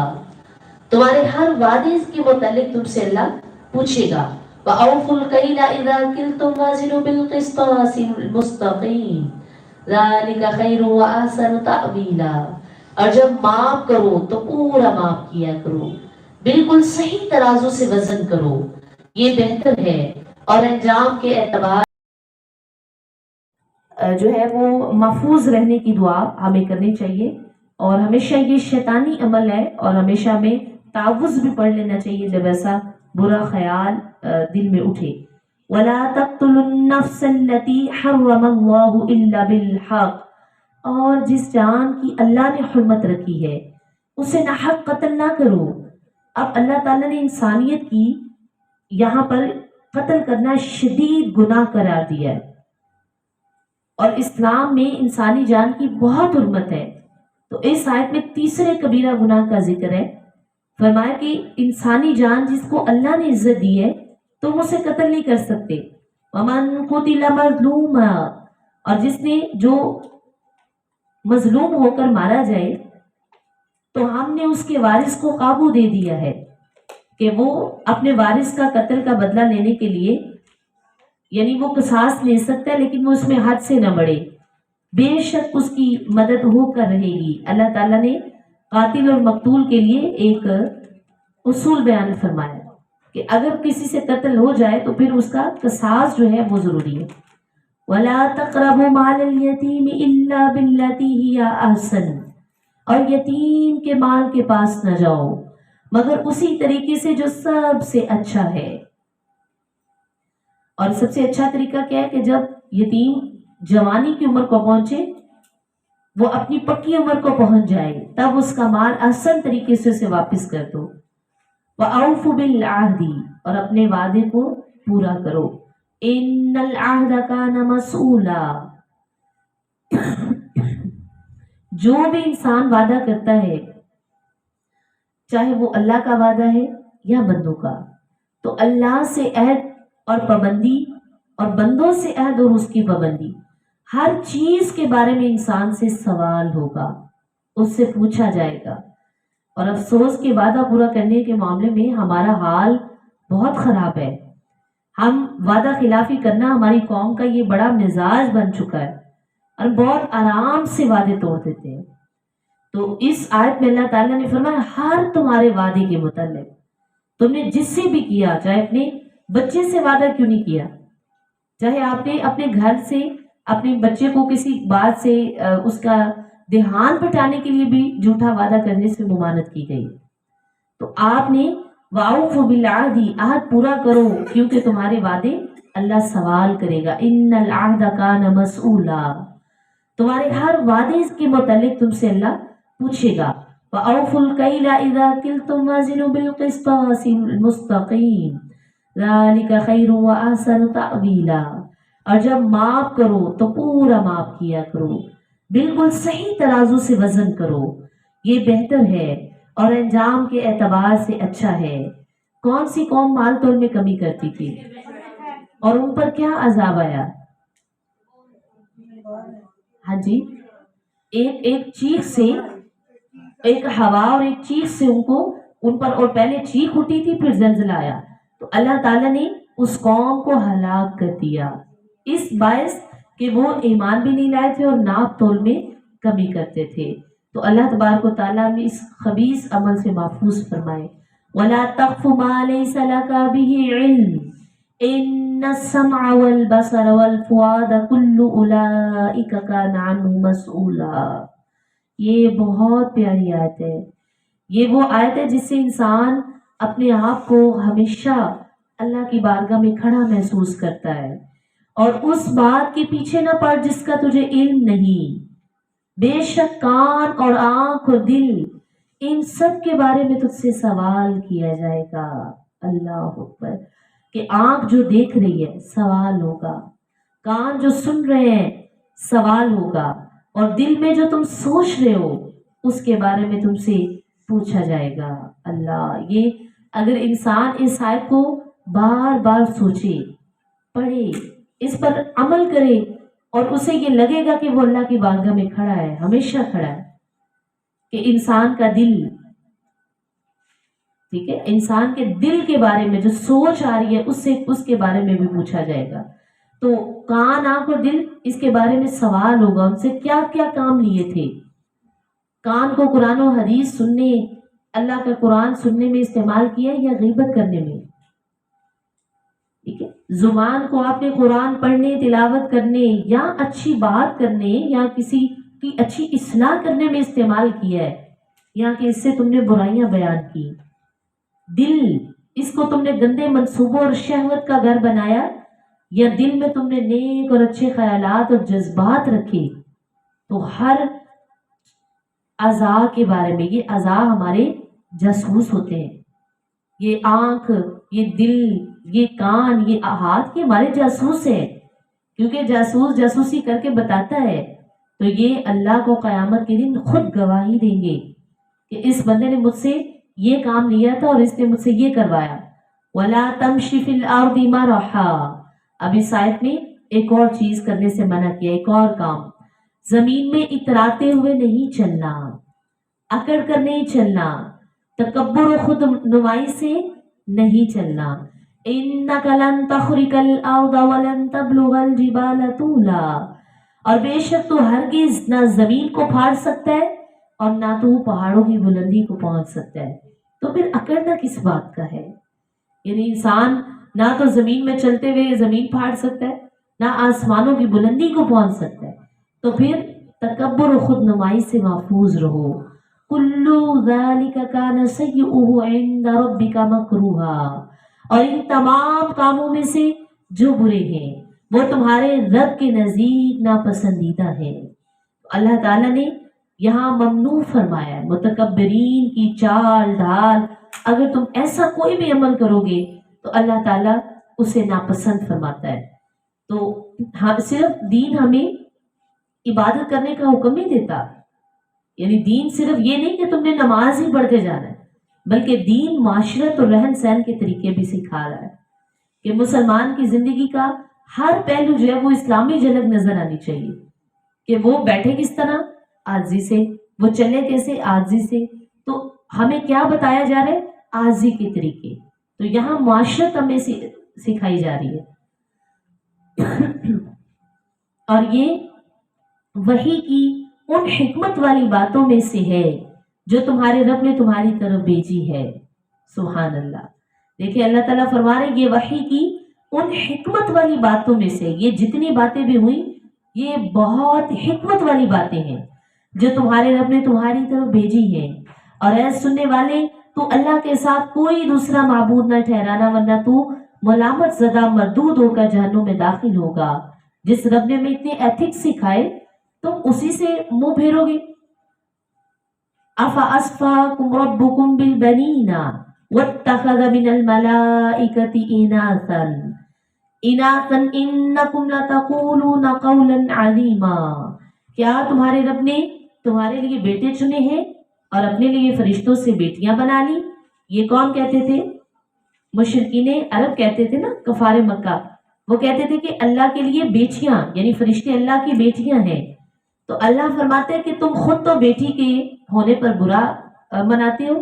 تمہارے ہر وعدے کے متعلق تم سے اللہ پوچھے گا. وَأَوْفُوا الْكَيْلَ إِذَا كِلْتُمْ وَزِنُوا بِالْقِسْطَاسِ الْمُسْتَقِيمِ ذَلِكَ خَيْرٌ وَأَحْسَنُ تَأْوِيلًا، اور جب معاف کرو تو پورا معاف کیا کرو، بالکل صحیح ترازو سے وزن کرو، یہ بہتر ہے اور انجام کے اعتبار جو ہے وہ محفوظ رہنے کی دعا ہمیں کرنی چاہیے. اور ہمیشہ یہ شیطانی عمل ہے اور ہمیشہ ہمیں تعوذ بھی پڑھ لینا چاہیے جب ایسا برا خیال دل میں اٹھے. وَلَا تَقْتُلُوا النَّفْسَ الَّتِي حَرَّمَ اللَّهُ إِلَّا بِالْحَقِّ، اور جس جان کی اللہ نے حرمت رکھی ہے اسے نہ حق قتل نہ کرو. اب اللہ تعالیٰ نے انسانیت کی یہاں پر قتل کرنا شدید گناہ قرار دیا ہے، اور اسلام میں انسانی جان کی بہت حرمت ہے. تو اس آیت میں تیسرے کبیرہ گناہ کا ذکر ہے. فرمایا کہ انسانی جان جس کو اللہ نے عزت دی ہے تم اسے قتل نہیں کر سکتے. وَمَن قُتِلَ مَظْلُومًا، اور جس نے جو مظلوم ہو کر مارا جائے تو ہم نے اس کے وارث کو قابو دے دیا ہے کہ وہ اپنے وارث کا قتل کا بدلہ لینے کے لیے، یعنی وہ قصاص لے سکتا ہے لیکن وہ اس میں حد سے نہ بڑھے، بے شک اس کی مدد ہو کر رہے گی. اللہ تعالیٰ نے قاتل اور مقتول کے لیے ایک اصول بیان فرمایا کہ اگر کسی سے قتل ہو جائے تو پھر اس کا قصاص جو ہے وہ ضروری ہے. وَلَا تَقْرَبُوا مَالَ الْيَتِيمِ إِلَّا بِالَّتِي هِيَ أَحْسَنُ، اور یتیم کے مال کے پاس نہ جاؤ مگر اسی طریقے سے جو سب سے اچھا ہے. اور سب سے اچھا طریقہ کیا ہے کہ جب یتیم جوانی کی عمر کو پہنچے، وہ اپنی پکی عمر کو پہنچ جائے، تب اس کا مال احسن طریقے سے اسے واپس کر دو. وَأَوْفُوا بِالْعَهْدِ، اور اپنے وعدے کو پورا کرو. إِنَّ الْعَهْدَ كَانَ مَسْئُولًا، جو بھی انسان وعدہ کرتا ہے چاہے وہ اللہ کا وعدہ ہے یا بندوں کا، تو اللہ سے عہد اور پابندی، اور بندوں سے عہد اور اس کی پابندی، ہر چیز کے بارے میں انسان سے سوال ہوگا، اس سے پوچھا جائے گا. اور افسوس کہ وعدہ پورا کرنے کے معاملے میں ہمارا حال بہت خراب ہے. ہم وعدہ خلافی کرنا ہماری قوم کا یہ بڑا مزاج بن چکا ہے اور بہت آرام سے وعدے توڑ دیتے ہیں. تو اس آیت میں اللہ تعالیٰ نے فرمایا ہر تمہارے وعدے کے متعلق تم نے جس سے بھی کیا، چاہے اپنے بچے سے وعدہ کیوں نہیں کیا، چاہے آپ نے اپنے گھر سے اپنے بچے کو کسی بات سے اس کا دھیان بٹانے کے لیے بھی جھوٹا وعدہ کرنے سے ممانعت کی گئی، تو آپ نے وَأَوْفُوا بِالْعَهْدِ، عہد پورا کرو کیونکہ تمہارے وعدے اللہ سوال کرے گا. إِنَّ الْعَهْدَ كَانَ مَسْئُولًا، تمہارے ہر وعدے کے متعلق تم سے اللہ پوچھے گا. وَأَوْفُوا الْكَيْلَ إِذَا كِلْتُمْ وَزِنُوا بِالْقِسْطَاسِ الْمُسْتَقِيمِ ذَلِكَ خَيْرٌ وَأَحْسَنُ تَأْوِيلًا، اور جب معاف کرو تو پورا معاف کیا کرو، بالکل صحیح ترازو سے وزن کرو، یہ بہتر ہے اور انجام کے اعتبار سے اچھا ہے. کون سی قوم مال تول میں کمی کرتی تھی اور ان پر کیا عذاب آیا؟ ہاں جی، ایک چیخ سے، ایک ہوا اور ایک چیخ سے ان پر، اور پہلے چیخ اٹھی تھی پھر زلزلہ آیا، تو اللہ تعالیٰ نے اس قوم کو ہلاک کر دیا اس باعث کہ وہ ایمان بھی نہیں لائے تھے اور ناپ تول میں کمی کرتے تھے. تو اللہ تبارک و تعالیٰ میں اس خبیث عمل سے محفوظ فرمائے. وَلَا تَقْفُ مَا لَيْسَ لَكَ بِهِ عِلْمٌ إِنَّ السَّمْعَ وَالْبَصَرَ وَالْفُؤَادَ كُلُّ أُولَئِكَ كَانَ عَنْهُ مَسْئُولًا. یہ بہت پیاری آیت ہے. یہ وہ آیت ہے جس سے انسان اپنے آپ کو ہمیشہ اللہ کی بارگاہ میں کھڑا محسوس کرتا ہے اور اس بات کے پیچھے نہ پڑ جس کا تجھے علم نہیں. بے شک کان اور آنکھ اور دل، ان سب کے بارے میں تجھ سے سوال کیا جائے گا. اللہ اکبر، کہ آنکھ جو دیکھ رہی ہے سوال ہوگا، کان جو سن رہے ہیں سوال ہوگا، اور دل میں جو تم سوچ رہے ہو اس کے بارے میں تم سے پوچھا جائے گا. اللہ، یہ اگر انسان اس آیت کو بار بار سوچے، پڑھے، اس پر عمل کرے اور اسے یہ لگے گا کہ وہ اللہ کی بارگاہ میں کھڑا ہے، ہمیشہ کھڑا ہے، کہ انسان کا دل، ٹھیک ہے، انسان کے دل کے بارے میں جو سوچ آ رہی ہے اس کے بارے میں بھی پوچھا جائے گا. تو کان، آنکھ اور دل، اس کے بارے میں سوال ہوگا ان سے کیا کیا کام لیے تھے. کان کو قرآن و حدیث سننے، اللہ کا قرآن سننے میں استعمال کیا یا غیبت کرنے میں. ٹھیک ہے، زبان کو آپ نے قرآن پڑھنے، تلاوت کرنے یا اچھی بات کرنے یا کسی کی اچھی اصلاح کرنے میں استعمال کیا ہے، یا کہ اس سے تم نے برائیاں بیان کی. دل، اس کو تم نے گندے منصوبوں اور شہوت کا گھر بنایا یا دل میں تم نے نیک اور اچھے خیالات اور جذبات رکھے. تو ہر اعضاء کے بارے میں، یہ اعضاء ہمارے جاسوس ہوتے ہیں. یہ آنکھ، یہ دل، یہ کان، یہ ہاتھ، یہ ہمارے جاسوس ہے، کیونکہ جاسوس جاسوسی کر کے بتاتا ہے. تو یہ اللہ کو قیامت کے دن خود گواہی دیں گے کہ اس بندے نے مجھ سے یہ کام لیا تھا اور اس نے مجھ سے یہ کروایا. وَلَا تَمْشِ فِي الْأَرْضِ مَرَحًا. اب اس آیت میں ایک اور چیز کرنے سے منع کیا، ایک اور کام، زمین میں اتراتے ہوئے نہیں چلنا، اکڑ کر نہیں چلنا، تکبر و خود نمائی سے نہیں چلنا. إِنَّكَ لَن تَخْرِقَ الْأَرْضَ وَلَن تَبْلُغَ الْجِبَالَ طُولًا. اور بے شک تو ہرگز نہ زمین کو پھاڑ سکتا ہے اور نہ تو پہاڑوں کی بلندی کو پہنچ سکتا ہے. تو پھر اکڑنا کس بات کا ہے؟ یعنی انسان نہ تو زمین میں چلتے ہوئے زمین پھاڑ سکتا ہے، نہ آسمانوں کی بلندی کو پہنچ سکتا ہے. تو پھر تکبر و خود نمائی سے محفوظ رہو. کل ذالک کان سیئہ عند ربک مکروہا. اور ان تمام کاموں میں سے جو برے ہیں وہ تمہارے رب کے نزدیک ناپسندیدہ ہیں. اللہ تعالیٰ نے یہاں ممنوع فرمایا ہے متکبرین کی چال ڈھال. اگر تم ایسا کوئی بھی عمل کرو گے تو اللہ تعالیٰ اسے ناپسند فرماتا ہے. تو صرف دین ہمیں عبادت کرنے کا حکم نہیں دیتا، یعنی دین صرف یہ نہیں کہ تم نے نماز ہی پڑھتے جانا ہے، بلکہ دین معاشرت اور رہن سہن کے طریقے بھی سکھا رہا ہے کہ مسلمان کی زندگی کا ہر پہلو جو ہے وہ اسلامی جھلک نظر آنی چاہیے. کہ وہ بیٹھے کس طرح؟ عاجزی سے. وہ چلے کیسے؟ عاجزی سے. تو ہمیں کیا بتایا جا رہا ہے؟ عاجزی کے طریقے. تو یہاں معاشرت ہمیں سکھائی جا رہی ہے. اور یہ وحی کی ان حکمت والی باتوں میں سے ہے جو تمہارے رب نے تمہاری طرف بھیجی ہے. سبحان اللہ. دیکھیں اللہ تعالیٰ فرما رہے یہ وحی کی ان حکمت والی باتوں میں سے، یہ جتنی باتیں بھی ہوئی یہ بہت حکمت والی باتیں ہیں جو تمہارے رب نے تمہاری طرف بھیجی ہیں. اور اے سننے والے، تو اللہ کے ساتھ کوئی دوسرا معبود نہ ٹھہرانا ورنہ تو ملامت زدہ مردود ہو کر جہنم میں داخل ہوگا. جس رب نے ہمیں اتنے ایتھکس سکھائے تم اسی سے منہ پھیرو گے. افاسفاکم ربکم بالبنین واتخذ من الملائکۃ اناثا انکم لتقولون قولا عظیما. کیا تمہارے رب نے تمہارے لیے بیٹے چنے ہیں اور اپنے لیے فرشتوں سے بیٹیاں بنا لی؟ یہ کون کہتے تھے؟ مشرکین عرب کہتے تھے نا، کفار مکہ. وہ کہتے تھے کہ اللہ کے لیے بیٹیاں، یعنی فرشتے اللہ کی بیٹیاں ہیں. تو اللہ فرماتے ہیں کہ تم خود تو بیٹی کے ہونے پر برا مناتے ہو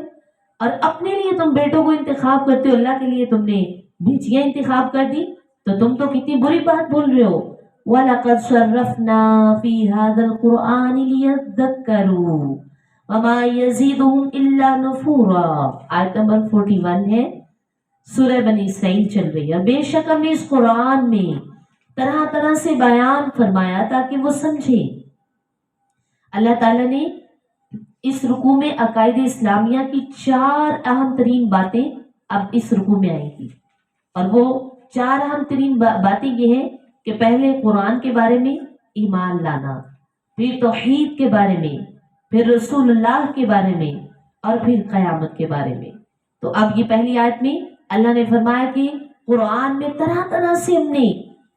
اور اپنے لیے تم بیٹوں کو انتخاب کرتے ہو، اللہ کے لیے تم نے بیٹیاں انتخاب کر دی. تو تم تو کتنی بری بات بول رہے ہو. وَلَقَدْ صَرَّفْنَا فِي هَذَا الْقُرْآنِ لِيَذَّكَّرُوا وَمَا يَزِيدُهُمْ إِلَّا نُفُورًا. آیت نمبر 41 ہے، سورہ بنی اسرائیل چل رہی ہے. اور بے شک ہم نے اس قرآن میں طرح طرح سے بیان فرمایا تاکہ وہ سمجھیں. اللہ تعالیٰ نے اس رکوع میں عقائد اسلامیہ کی 4 اہم ترین باتیں اب اس رکوع میں آئی تھی. اور وہ 4 اہم ترین باتیں یہ ہیں کہ پہلے قرآن کے بارے میں ایمان لانا، پھر توحید کے بارے میں، پھر رسول اللہ کے بارے میں، اور پھر قیامت کے بارے میں. تو اب یہ پہلی آیت میں اللہ نے فرمایا کہ قرآن میں طرح طرح سے ہم نے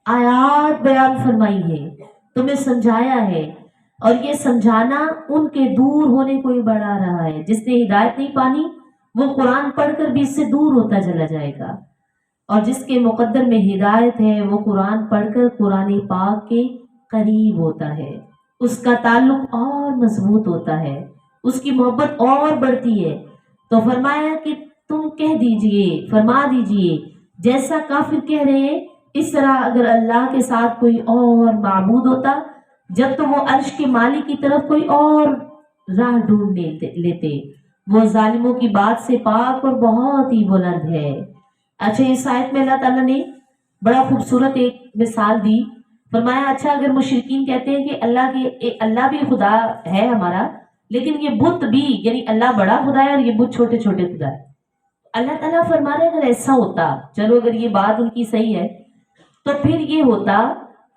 آیات بیان فرمائی ہے، تمہیں سمجھایا ہے. اور یہ سمجھانا ان کے دور ہونے کو ہی بڑھا رہا ہے. جس نے ہدایت نہیں پانی وہ قرآن پڑھ کر بھی اس سے دور ہوتا چلا جائے گا، اور جس کے مقدر میں ہدایت ہے وہ قرآن پڑھ کر قرآن پاک کے قریب ہوتا ہے، اس کا تعلق اور مضبوط ہوتا ہے، اس کی محبت اور بڑھتی ہے۔ تو فرمایا کہ تم کہہ دیجئے، فرما دیجئے جیسا کافر کہہ رہے ہیں، اس طرح اگر اللہ کے ساتھ کوئی اور معبود ہوتا، جب تو وہ عرش کے مالک کی طرف کوئی اور راہ ڈھونڈ لیتے، وہ ظالموں کی بات سے پاک اور بہت ہی بلند ہے۔ اچھا، اس آیت میں اللہ تعالیٰ نے بڑا خوبصورت ایک مثال دی۔ فرمایا اچھا اگر مشرکین کہتے ہیں کہ اللہ بھی خدا ہے ہمارا، لیکن یہ بت بھی، یعنی اللہ بڑا خدا ہے اور یہ بت چھوٹے چھوٹے خدا ہے، اللہ تعالیٰ فرما رہے اگر ایسا ہوتا، چلو اگر یہ بات ان کی صحیح ہے، تو پھر یہ ہوتا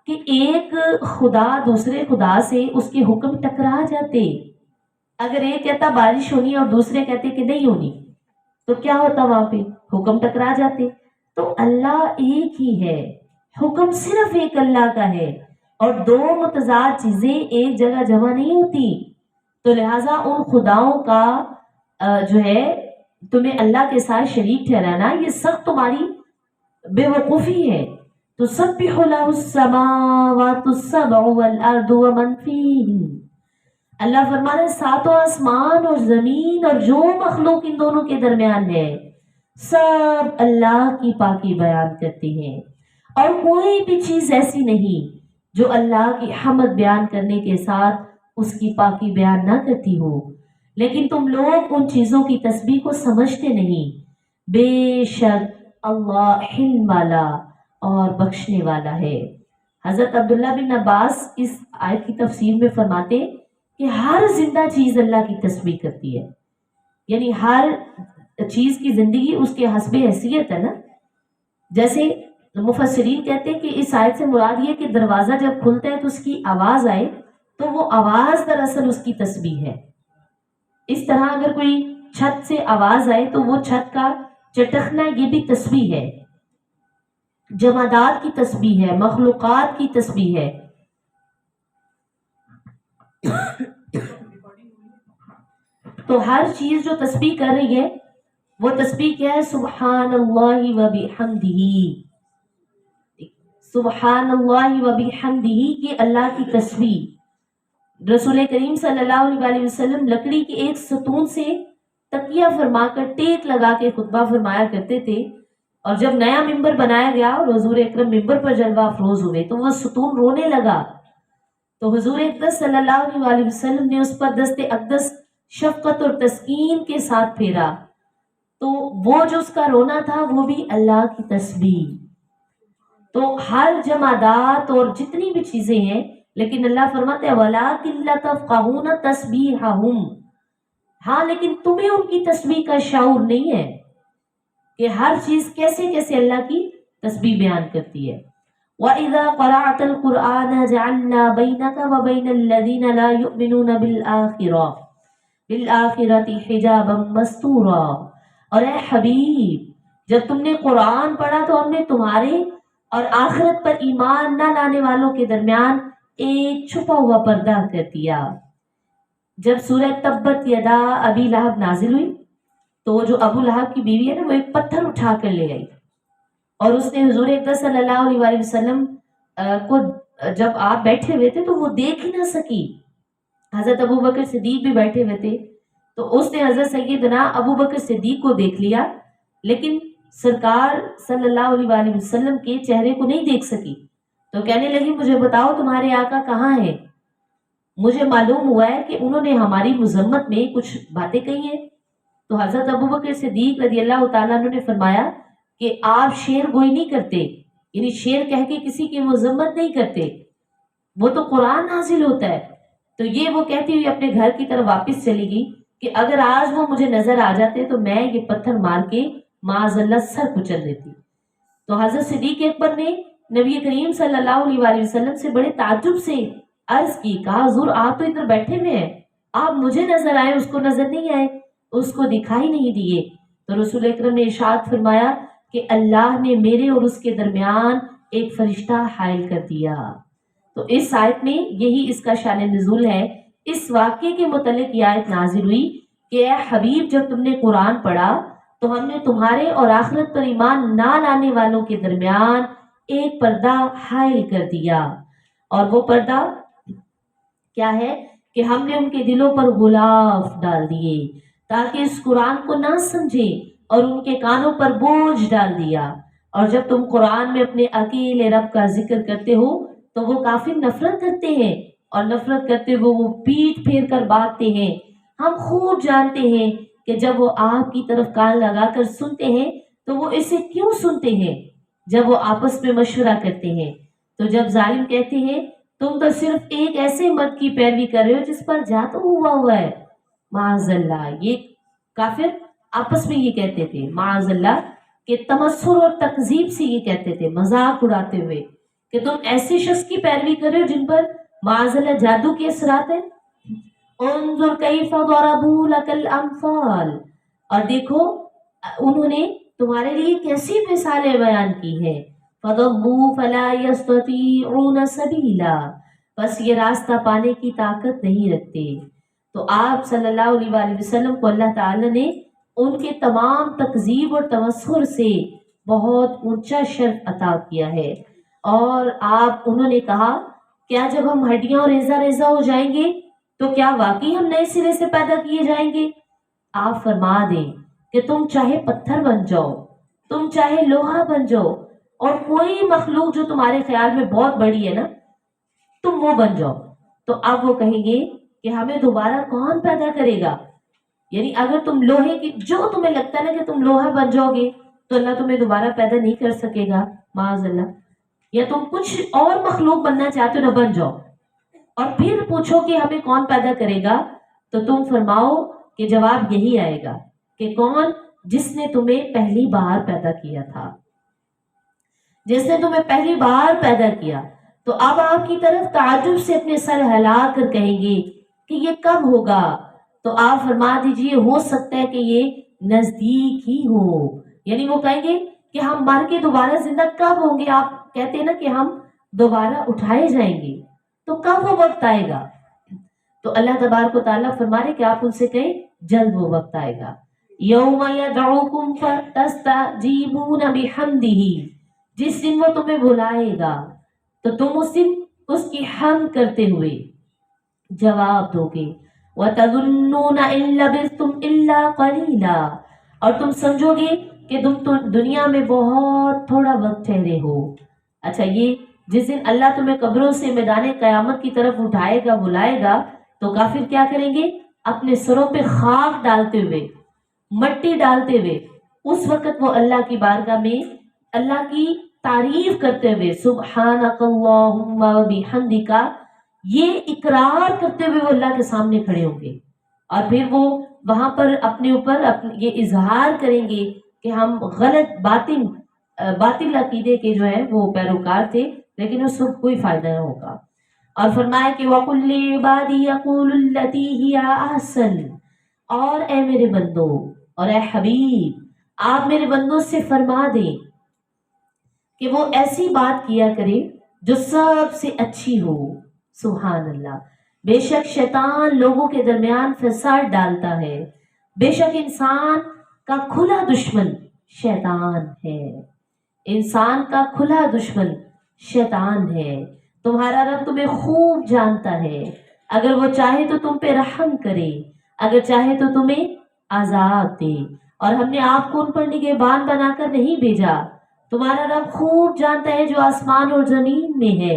کہ ایک خدا دوسرے خدا سے اس کے حکم ٹکرا جاتے۔ اگر ایک کہتا بارش ہونی اور دوسرے کہتے کہ نہیں ہونی، تو کیا ہوتا؟ وہاں پہ حکم ٹکرا جاتے۔ تو اللہ ایک ہی ہے، حکم صرف ایک اللہ کا ہے، اور دو متضاد چیزیں ایک جگہ جمع نہیں ہوتی۔ تو لہٰذا ان خداؤں کا جو ہے تمہیں اللہ کے ساتھ شریک ٹھہرانا، یہ سب تمہاری بے وقوفی ہے۔ تسبح له السماوات السبع والارض ومن فیہن، اللہ فرما رہے ساتوں آسمان اور زمین اور جو مخلوق ان دونوں کے درمیان ہے، سب اللہ کی پاکی بیان کرتے ہیں، اور کوئی بھی چیز ایسی نہیں جو اللہ کی حمد بیان کرنے کے ساتھ اس کی پاکی بیان نہ کرتی ہو، لیکن تم لوگ ان چیزوں کی تسبیح کو سمجھتے نہیں۔ بے شک اللہ حلم والا اور بخشنے والا ہے۔ حضرت عبداللہ بن عباس اس آیت کی تفسیر میں فرماتے کہ ہر زندہ چیز اللہ کی تسبیح کرتی ہے، یعنی ہر چیز کی زندگی اس کے حسب حیثیت ہے نا۔ جیسے مفسرین کہتے ہیں کہ اس آیت سے مراد یہ کہ دروازہ جب کھلتا ہے تو اس کی آواز آئے، تو وہ آواز دراصل اس کی تسبیح ہے۔ اس طرح اگر کوئی چھت سے آواز آئے تو وہ چھت کا چٹکنا یہ بھی تسبیح ہے، جمادات کی تسبیح ہے، مخلوقات کی تسبیح ہے۔ تو ہر چیز جو تسبیح کر رہی ہے وہ تسبیح کیا ہے؟ سبحان اللہ و بحمدہ، سبحان اللہ و بحمدہ کی اللہ کی تسبیح۔ رسول کریم صلی اللہ علیہ وسلم لکڑی کے ایک ستون سے تکیہ فرما کر ٹیک لگا کے خطبہ فرمایا کرتے تھے، اور جب نیا ممبر بنایا گیا اور حضور اکرم ممبر پر جلوہ افروز ہوئے تو وہ ستون رونے لگا، تو حضور اقدس صلی اللہ علیہ وسلم نے اس پر دست اقدس شفقت اور تسکین کے ساتھ پھیرا، تو وہ جو اس کا رونا تھا وہ بھی اللہ کی تسبیح۔ تو ہر جمادات اور جتنی بھی چیزیں ہیں، لیکن اللہ فرماتے ہیں وَلَٰكِن لَا تَفْقَهُونَ تَسْبِيحَهُمْ، ہاں لیکن تمہیں ان کی تسبیح کا شعور نہیں ہے کہ ہر چیز کیسے کیسے اللہ کی تسبیح بیان کرتی ہے۔ وَإِذَا قَرَأْتَ الْقُرْآنَ جَعَلْنَا بَيْنَكَ وَبَيْنَ الَّذِينَ لَا يُؤْمِنُونَ بِالْآخِرَةِ حِجَابًا مَسْتُورًا، اور اے حبیب جب تم نے قرآن پڑھا تو ہم نے تمہارے اور آخرت پر ایمان نہ لانے والوں کے درمیان ایک چھپا ہوا پردہ کر دیا۔ جب سورہ تبت یدا ابی لہب نازل ہوئی تو جو ابو لہب کی بیوی ہے نا، وہ ایک پتھر اٹھا کر لے آئی، اور اس نے حضور اقدس صلی اللہ علیہ وسلم کو جب آپ بیٹھے ہوئے تھے تو وہ دیکھ ہی نہ سکی۔ حضرت ابو بکر صدیق بھی بیٹھے ہوئے تھے، تو اس نے حضرت سیدنا ابو بکر صدیق کو دیکھ لیا، لیکن سرکار صلی اللہ علیہ وسلم کے چہرے کو نہیں دیکھ سکی، تو کہنے لگی مجھے بتاؤ تمہارے آقا کہاں ہے؟ مجھے معلوم ہوا ہے کہ انہوں نے ہماری مذمت میں کچھ باتیں کہی ہیں۔ تو حضرت ابو بکر صدیق رضی اللہ تعالیٰ عنہ نے فرمایا کہ آپ شعر گوئی نہیں کرتے، یعنی شعر کہہ کے کسی کی مذمت نہیں کرتے، وہ تو قرآن نازل ہوتا ہے۔ تو یہ وہ کہتی ہوئی اپنے گھر کی طرف واپس چلی گئی کہ اگر آج وہ مجھے نظر آ جاتے تو میں یہ پتھر مار کے معاذ اللہ سر کچل دیتی۔ تو حضرت صدیق اکبر نے نبی کریم صلی اللہ علیہ وسلم سے بڑے تعجب سے عرض کی، کہا حضور آپ تو ادھر بیٹھے ہوئے ہیں، آپ مجھے نظر آئے اس کو نظر نہیں آئے، اس کو دکھائی نہیں دیے۔ تو رسول اکرم نے ارشاد فرمایا کہ اللہ نے میرے اور اس کے درمیان ایک فرشتہ حائل کر دیا۔ تو اس آیت میں یہی اس کا شان نزول ہے۔ اس واقعے کے متعلق یہ آیت نازل ہوئی کہ اے حبیب جب تم نے قرآن پڑھا تو ہم نے تمہارے اور آخرت پر ایمان نہ لانے والوں کے درمیان ایک پردہ حائل کر دیا۔ اور وہ پردہ کیا ہے کہ ہم نے ان کے دلوں پر غلاف ڈال دیے تاکہ اس قرآن کو نہ سمجھے، اور ان کے کانوں پر بوجھ ڈال دیا۔ اور جب تم قرآن میں اپنے اکیلے رب کا ذکر کرتے ہو تو وہ کافر نفرت کرتے ہیں، اور نفرت کرتے ہوئے وہ پیٹ پھیر کر بھاگتے ہیں۔ ہم خوب جانتے ہیں کہ جب وہ آپ کی طرف کان لگا کر سنتے ہیں تو وہ اسے کیوں سنتے ہیں؟ جب وہ آپس میں مشورہ کرتے ہیں تو جب ظالم کہتے ہیں تم تو صرف ایک ایسے مرد کی پیروی کر رہے ہو جس پر جادو ہوا ہے، معاذ اللہ، یہ کافر آپس میں یہ کہتے تھے، معاذ اللہ، کہ تمسخر اور تکذیب سے یہ کہتے تھے مذاق اڑاتے ہوئے کہ تم ایسے شخص کی پیروی کر رہے ہو جن پر معاذ اللہ جادو کے اثرات ہیں۔ انظر کیف ضربوا لك الامثال، اور دیکھو انہوں نے تمہارے لیے کیسی مثالیں بیان کی ہیں۔ فضلوا فلا يستطيعون سبيلا، بس یہ راستہ پانے کی طاقت نہیں رکھتے۔ تو آپ صلی اللہ علیہ وآلہ وسلم کو اللہ تعالی نے ان کے تمام تکذیب اور تمسخر سے بہت اونچا شرف عطا کیا ہے۔ اور انہوں نے کہا کیا جب ہم ہڈیاں اور ریزہ ریزہ ہو جائیں گے تو کیا واقعی ہم نئے سرے سے پیدا کیے جائیں گے؟ آپ فرما دیں کہ تم چاہے پتھر بن جاؤ، تم چاہے لوہا بن جاؤ، اور کوئی مخلوق جو تمہارے خیال میں بہت بڑی ہے نا، تم وہ بن جاؤ، تو اب وہ کہیں گے کہ ہمیں دوبارہ کون پیدا کرے گا؟ یعنی اگر تم لوہے کی، جو تمہیں لگتا ہے نا کہ تم لوہا بن جاؤ گے تو اللہ تمہیں دوبارہ پیدا نہیں کر سکے گا، معاذ اللہ، یا تم کچھ اور مخلوق بننا چاہتے ہو نا، بن جاؤ، اور پھر پوچھو کہ ہمیں کون پیدا کرے گا، تو تم فرماؤ کہ جواب یہی آئے گا کہ کون؟ جس نے تمہیں پہلی بار پیدا کیا تھا، جس نے تمہیں پہلی بار پیدا کیا۔ تو اب آپ کی طرف تعجب سے اپنے سر ہلا کر کہیں گے کہ یہ کب ہوگا؟ تو آپ فرما دیجئے ہو سکتا ہے کہ یہ نزدیک ہی ہو، یعنی وہ کہیں گے کہ ہم مر کے دوبارہ زندہ کب ہوں گے؟ آپ کہتے ہیں نا کہ ہم دوبارہ اٹھائے جائیں گے، تو کب وہ وقت آئے گا؟ تو اللہ تبارک و تعالیٰ فرما رہے کہ آپ ان سے کہیں جلد وہ وقت آئے گا۔ یوم یدعوکم فتستجیبون بحمدہ، جس دن وہ تمہیں بلائے گا تو تم اس دن اس کی حمد کرتے ہوئے جواب دو گے۔ وَتَظُنُّونَ إِن لَبِثْتُمْ إِلَّا قَلِيلًا، اور تم سمجھو گے کہ تم تو دنیا میں بہت تھوڑا وقت ٹھہرے ہو۔ اچھا، یہ جس دن اللہ تمہیں قبروں سے میدان قیامت کی طرف اٹھائے گا، بلائے گا، تو کافر کیا کریں گے؟ اپنے سروں پہ خاک ڈالتے ہوئے، مٹی ڈالتے ہوئے اس وقت وہ اللہ کی بارگاہ میں اللہ کی تعریف کرتے ہوئے سبحانک اللہم و بحمدک، یہ اقرار کرتے ہوئے وہ اللہ کے سامنے کھڑے ہوں گے، اور پھر وہ وہاں پر اپنے اوپر یہ اظہار کریں گے کہ ہم غلط باطل عقیدے کے جو ہے وہ پیروکار تھے، لیکن اس وقت کوئی فائدہ نہ ہوگا۔ اور فرمایا کہ وَقُلْ لِعِبَادِي يَقُولُوا الَّتِي هِيَ أَحْسَنُ، اور اے میرے بندو اور اے حبیب، آپ میرے بندوں سے فرما دیں کہ وہ ایسی بات کیا کرے جو سب سے اچھی ہو۔ سبحان اللہ، بے شک شیطان لوگوں کے درمیان فساد ڈالتا ہے، بے شک انسان کا کھلا دشمن شیطان ہے، انسان کا کھلا دشمن شیطان ہے۔ تمہارا رب تمہیں خوب جانتا ہے، اگر وہ چاہے تو تم پہ رحم کرے، اگر چاہے تو تمہیں عذاب دے، اور ہم نے آپ کو ان پر نگہبان بنا کر نہیں بھیجا۔ تمہارا رب خوب جانتا ہے جو آسمان اور زمین میں ہے،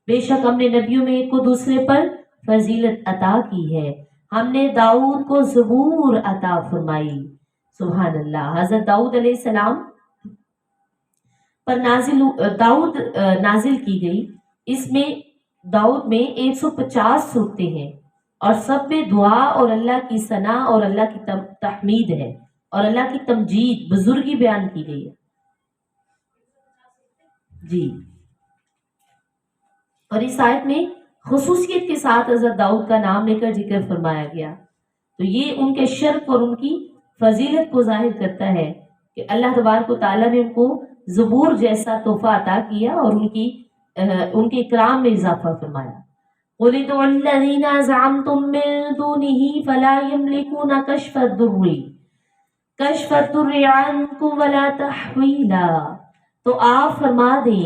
بے شک ہم نے نبیوں میں ایک کو دوسرے پر فضیلت عطا کی ہے، ہم نے داؤد کو زبور عطا فرمائی۔ سبحان اللہ، حضرت داؤد علیہ السلام پر داؤد نازل کی گئی، اس میں داؤد میں 150 صورتیں ہیں، اور سب میں دعا اور اللہ کی ثنا اور اللہ کی تحمید ہے، اور اللہ کی تمجید، بزرگی بیان کی گئی ہے جی۔ اور اس آیت میں خصوصیت کے ساتھ حضرت داؤد کا نام لے کر ذکر فرمایا گیا، تو یہ ان کے شرف اور ان کی فضیلت کو ظاہر کرتا ہے کہ اللہ تبارک و تعالیٰ نے ان کو زبور جیسا تحفہ عطا کیا اور ان کے اکرام میں اضافہ فرمایا۔ قُلِ ادْعُوا الَّذِينَ زَعَمْتُم مِّن دُونِهِ فَلَا يَمْلِكُونَ كَشْفَ الضُّرِّ عَنكُمْ وَلَا تَحْوِيلًا، تو آپ فرما دیں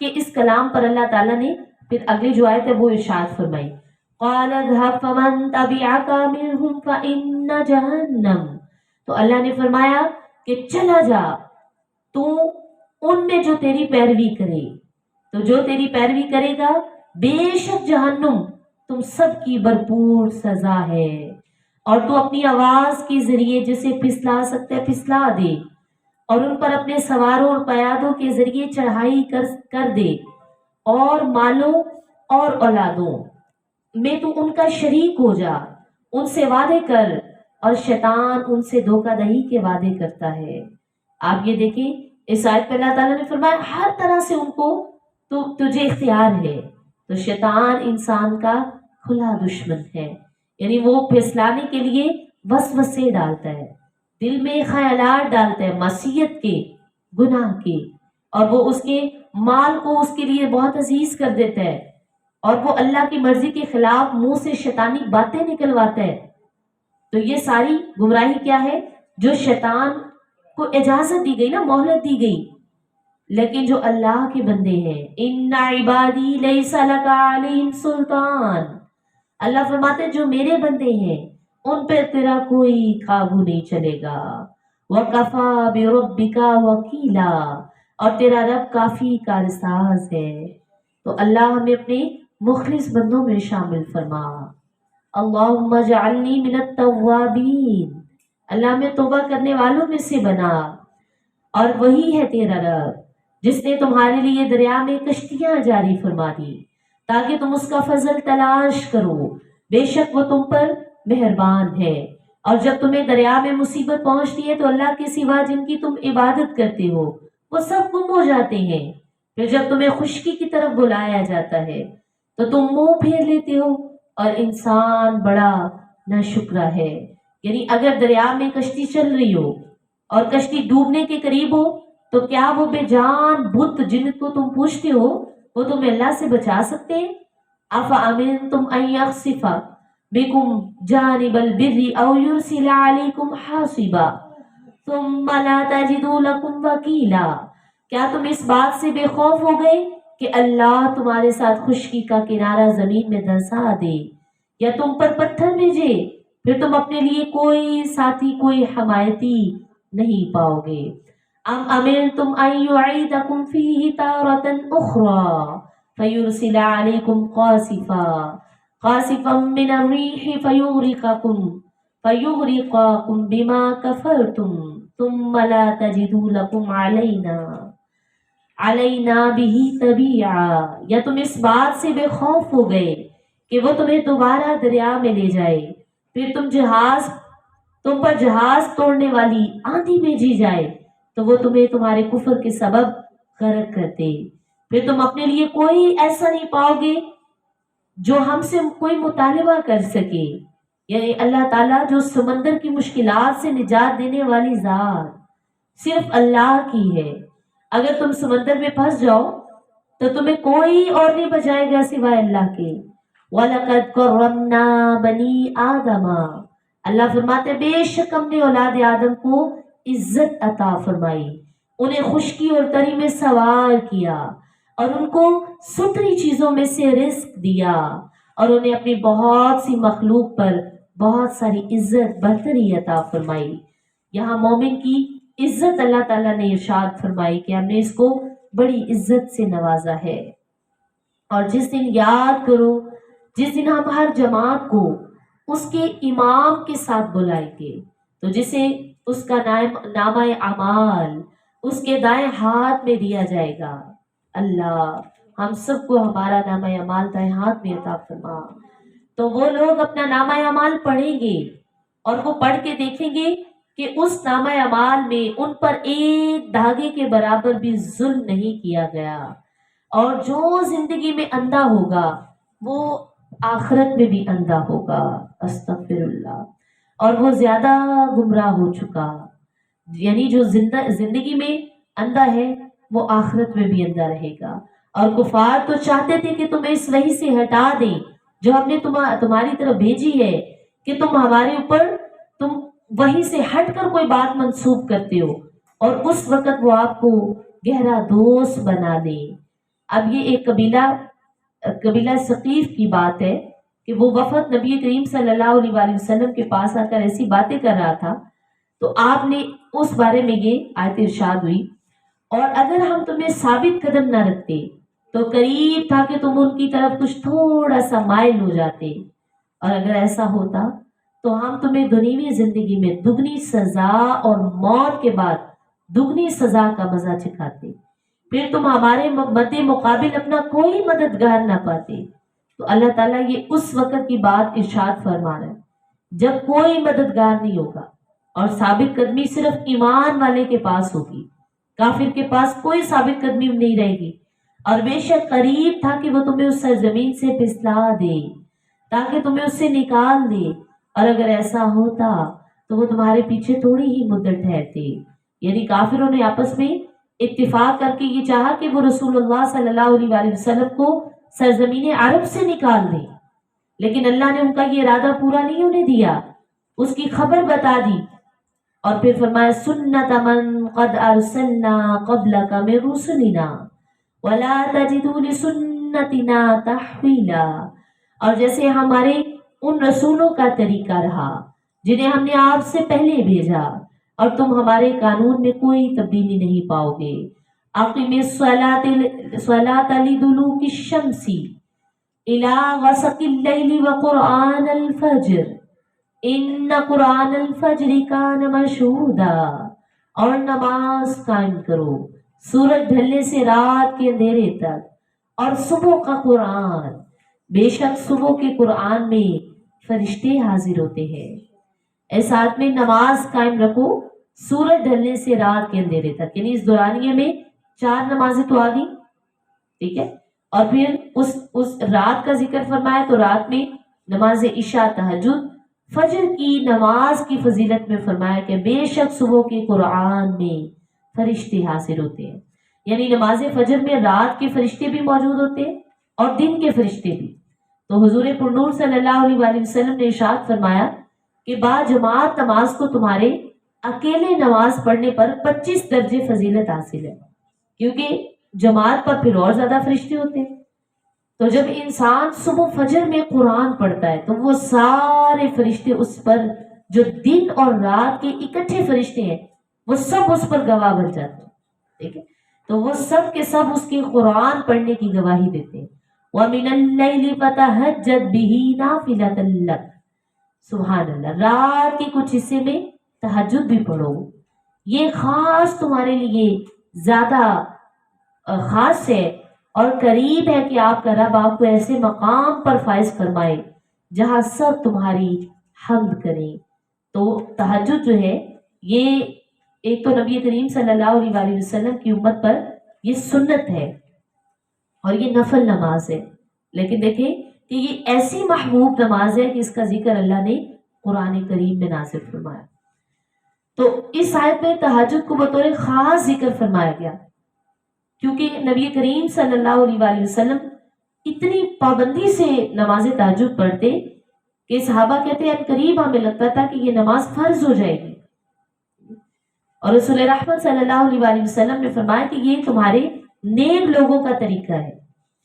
کہ اس کلام پر اللہ تعالیٰ نے پھر اگلی جو آیت ہے وہ ارشاد فرمائی، قال اذهب فمن تبعك منهم فإن جہنم، تو اللہ نے فرمایا کہ چلا جا تو ان میں جو تیری پیروی کرے، تو جو تیری پیروی کرے گا بے شک جہنم تم سب کی بھرپور سزا ہے، اور تو اپنی آواز کے ذریعے جسے پھسلا سکتے پھسلا دے، اور ان پر اپنے سواروں اور پیادوں کے ذریعے چڑھائی کر دے، اور مالوں اور اولادوں میں تو ان کا شریک ہو جا، ان سے وعدے کر، اور شیطان ان سے دھوکہ دہی کے وعدے کرتا ہے۔ آپ یہ دیکھیں اس آیت پہ اللہ تعالیٰ نے فرمایا ہر طرح سے ان کو تو تجھے اختیار ہے، تو شیطان انسان کا کھلا دشمن ہے، یعنی وہ پھسلانے کے لیے وسوسے ڈالتا ہے، دل میں خیالات ڈالتا ہے معصیت کے، گناہ کے، اور وہ اس کے مال کو اس کے لیے بہت عزیز کر دیتا ہے، اور وہ اللہ کی مرضی کے خلاف منہ سے شیطانی باتیں نکلواتا ہے۔ تو یہ ساری گمراہی کیا ہے؟ جو شیطان کو اجازت دی گئی نا، مہلت دی گئی۔ لیکن جو اللہ کے بندے ہیں، ان عبادی لیس لک علیہم سلطان، اللہ فرماتے ہیں جو میرے بندے ہیں ان پہ تیرا کوئی قابو نہیں چلے گا، وَكَفَى بِرَبِّكَ وَكِيلًا، اور تیرا رب کافی کارساز ہے۔ تو اللہ ہمیں اپنے مخلص بندوں میں شامل فرما۔ اللہم اجعلنی من التوابین، اللہ میں توبہ کرنے والوں میں سے بنا۔ اور وہی ہے تیرا رب جس نے تمہارے لیے دریا میں کشتیاں جاری فرما دی تاکہ تم اس کا فضل تلاش کرو، بے شک وہ تم پر مہربان ہے۔ اور جب تمہیں دریا میں مصیبت پہنچتی ہے تو اللہ کے سوا جن کی تم عبادت کرتے ہو وہ سب گم ہو جاتے ہیں، پھر جب تمہیں خشکی کی طرف بلایا جاتا ہے تو تم منہ پھیر لیتے ہو، اور انسان بڑا ناشکرا ہے۔ یعنی اگر دریا میں کشتی چل رہی ہو اور کشتی ڈوبنے کے قریب ہو تو کیا وہ بے جان بت جن کو تم پوچھتے ہو وہ تمہیں اللہ سے بچا سکتے ہیں؟ افامنتم ان یخسف بکم جانب البر او یرسل علیکم حاصبا ثم لا تجدوا لکم وکیلا، کیا تم اس بات سے بے خوف ہو گئے کہ اللہ تمہارے ساتھ خشکی کا کنارہ زمین میں دھنسا دے یا تم پر پتھر بھیجے، پھر تم اپنے لیے کوئی ساتھی کوئی حمایتی نہیں پاؤ گے۔ ام امنتم ان یعیدکم فیہ تارۃ اخری فیرسل علیکم قاصفا من الریح فیغرقکم بما کفرتم ثم لا تجدوا لکم علینا بہ تبیعا، یا تم اس بات سے بے خوف ہو گئے کہ وہ تمہیں دوبارہ دریا میں لے جائے، پھر تم پر جہاز توڑنے والی آندھی بھیجی جائے تو وہ تمہیں تمہارے کفر کے سبب غرق کرتے، پھر تم اپنے لیے کوئی ایسا نہیں پاؤ گے جو ہم سے کوئی مطالبہ کر سکے۔ یعنی اللہ تعالیٰ جو سمندر کی مشکلات سے نجات دینے والی ذات صرف اللہ کی ہے، اگر تم سمندر میں پھنس جاؤ تو تمہیں کوئی اور نہیں بچائے گا سوائے اللہ کے۔ وَلَقَدْ كَرَّمْنَا بَنِي آدَمَ، اللہ فرماتے بے شک ہم نے اولاد آدم کو عزت عطا فرمائی، انہیں خشکی اور تری میں سوار کیا، اور ان کو ستھری چیزوں میں سے رزق دیا، اور انہیں اپنی بہت سی مخلوق پر بہت ساری عزت برتری عطا فرمائی۔ یہاں مومن کی عزت اللہ تعالیٰ نے ارشاد فرمائی کہ ہم نے اس کو بڑی عزت سے نوازا ہے۔ اور جس دن یاد کرو جس دن ہم ہر جماعت کو اس کے امام کے ساتھ بلائیں گے، تو جسے اس کا نامہ اعمال اس کے دائیں ہاتھ میں دیا جائے گا۔ اللہ ہم سب کو ہمارا نامہ اعمال دائیں ہاتھ میں عطا فرما۔ تو وہ لوگ اپنا نامہ اعمال پڑھیں گے اور وہ پڑھ کے دیکھیں گے کہ اس نامہ اعمال میں ان پر ایک دھاگے کے برابر بھی ظلم نہیں کیا گیا، اور جو زندگی میں اندھا ہوگا وہ آخرت میں بھی اندھا ہوگا، استغفر اللہ، اور وہ زیادہ گمراہ ہو چکا۔ یعنی جو زندگی میں اندھا ہے وہ آخرت میں بھی اندھا رہے گا۔ اور کفار تو چاہتے تھے کہ تمہیں اس وحی سے ہٹا دیں جو ہم نے تمہاری طرف بھیجی ہے، کہ تم ہمارے اوپر تم وحی سے ہٹ کر کوئی بات منسوب کرتے ہو، اور اس وقت وہ آپ کو گہرا دوست بنا دیں۔ اب یہ ایک قبیلہ ثقیف کی بات ہے کہ وہ وفد نبی کریم صلی اللہ علیہ وآلہ وسلم کے پاس آ کر ایسی باتیں کر رہا تھا، تو آپ نے اس بارے میں یہ آیت ارشاد ہوئی، اور اگر ہم تمہیں ثابت قدم نہ رکھتے تو قریب تھا کہ تم ان کی طرف کچھ تھوڑا سا مائل ہو جاتے، اور اگر ایسا ہوتا تو ہم تمہیں دنیوی زندگی میں دگنی سزا اور موت کے بعد دگنی سزا کا مزہ چکھاتے، پھر تم ہمارے مد مقابل اپنا کوئی مددگار نہ پاتے۔ تو اللہ تعالیٰ یہ اس وقت کی بات ارشاد فرما رہا ہے جب کوئی مددگار نہیں ہوگا، اور ثابت قدمی صرف ایمان والے کے پاس ہوگی، کافر کے پاس کوئی ثابت قدمی نہیں رہے گی۔ اور بے شک قریب تھا کہ وہ تمہیں اس سرزمین سے پھسلا دے تاکہ تمہیں اس سے نکال دے، اور اگر ایسا ہوتا تو وہ تمہارے پیچھے تھوڑی ہی مدت ٹھہرتے۔ یعنی کافروں نے آپس میں اتفاق کر کے یہ چاہا کہ وہ رسول اللہ صلی اللہ علیہ وآلہ وسلم کو سرزمین عرب سے نکال دیں، لیکن اللہ نے ان کا یہ ارادہ پورا نہیں ہونے دیا، اس کی خبر بتا دی، اور پھر فرمایا سنت من قد ارسلنا قبلک من رسلنا ولا تجد لسنتنا تحویلا، اور جیسے ہمارے ان رسولوں کا طریقہ رہا جنہیں ہم نے آپ سے پہلے بھیجا، اور تم ہمارے قانون میں کوئی تبدیلی نہیں پاؤ گے۔ اقم الصلاۃ لدلوک الشمس الی غسق اللیل وقرآن الفجر ان قرآن الفجر کان مشہودا، اور نماز قائم کرو سورج ڈھلنے سے رات کے اندھیرے تک، اور صبح کا قرآن، بے شک صبح کے قرآن میں فرشتے حاضر ہوتے ہیں۔ اس ساتھ میں نماز قائم رکھو سورج ڈھلنے سے رات کے اندھیرے تک، یعنی اس دورانیے میں 4 نمازیں تو آ گئی، ٹھیک ہے، اور پھر اس رات کا ذکر فرمایا تو رات میں نماز عشاء، تہجد، فجر کی نماز کی فضیلت میں فرمایا کہ بے شک صبح کے قرآن میں فرشتے حاضر ہوتے ہیں، یعنی نماز فجر میں رات کے فرشتے بھی موجود ہوتے ہیں اور دن کے فرشتے بھی۔ تو حضور پرنور صلی اللہ علیہ وآلہ وسلم نے ارشاد فرمایا کہ با جماعت نماز کو تمہارے اکیلے نماز پڑھنے پر 25 درجے فضیلت حاصل ہے، کیونکہ جماعت پر پھر اور زیادہ فرشتے ہوتے ہیں۔ تو جب انسان صبح فجر میں قرآن پڑھتا ہے تو وہ سارے فرشتے اس پر، جو دن اور رات کے اکٹھے فرشتے ہیں، وہ سب اس پر گواہ بن جاتے ہیں، ٹھیک ہے، تو وہ سب کے سب اس کے قرآن پڑھنے کی گواہی دیتے ہیں۔ وَمِنَ اللَّيْلِ فَتَهَجَّدْ بِهِ نَافِلَةً لَكَ، سبحان اللہ، رات کے کچھ حصے میں تہجد بھی پڑھو، یہ خاص تمہارے لیے زیادہ خاص ہے، اور قریب ہے کہ آپ کا رب آپ کو ایسے مقام پر فائز فرمائے جہاں سب تمہاری حمد کریں۔ تو تہجد جو ہے یہ ایک تو نبی کریم صلی اللہ علیہ وآلہ وسلم کی امت پر یہ سنت ہے اور یہ نفل نماز ہے، لیکن دیکھیں کہ یہ ایسی محبوب نماز ہے کہ اس کا ذکر اللہ نے قرآن کریم میں نازل فرمایا۔ تو اس آیت میں تہجد کو بطور خاص ذکر فرمایا گیا، کیونکہ نبی کریم صلی اللہ علیہ وآلہ وسلم اتنی پابندی سے نماز تہجد پڑھتے کہ صحابہ کہتے ہیں قریب ہمیں لگتا تھا کہ یہ نماز فرض ہو جائے گی، اور رسول رحمت صلی اللہ علیہ وآلہ وسلم نے فرمایا کہ یہ تمہارے نیک لوگوں کا طریقہ ہے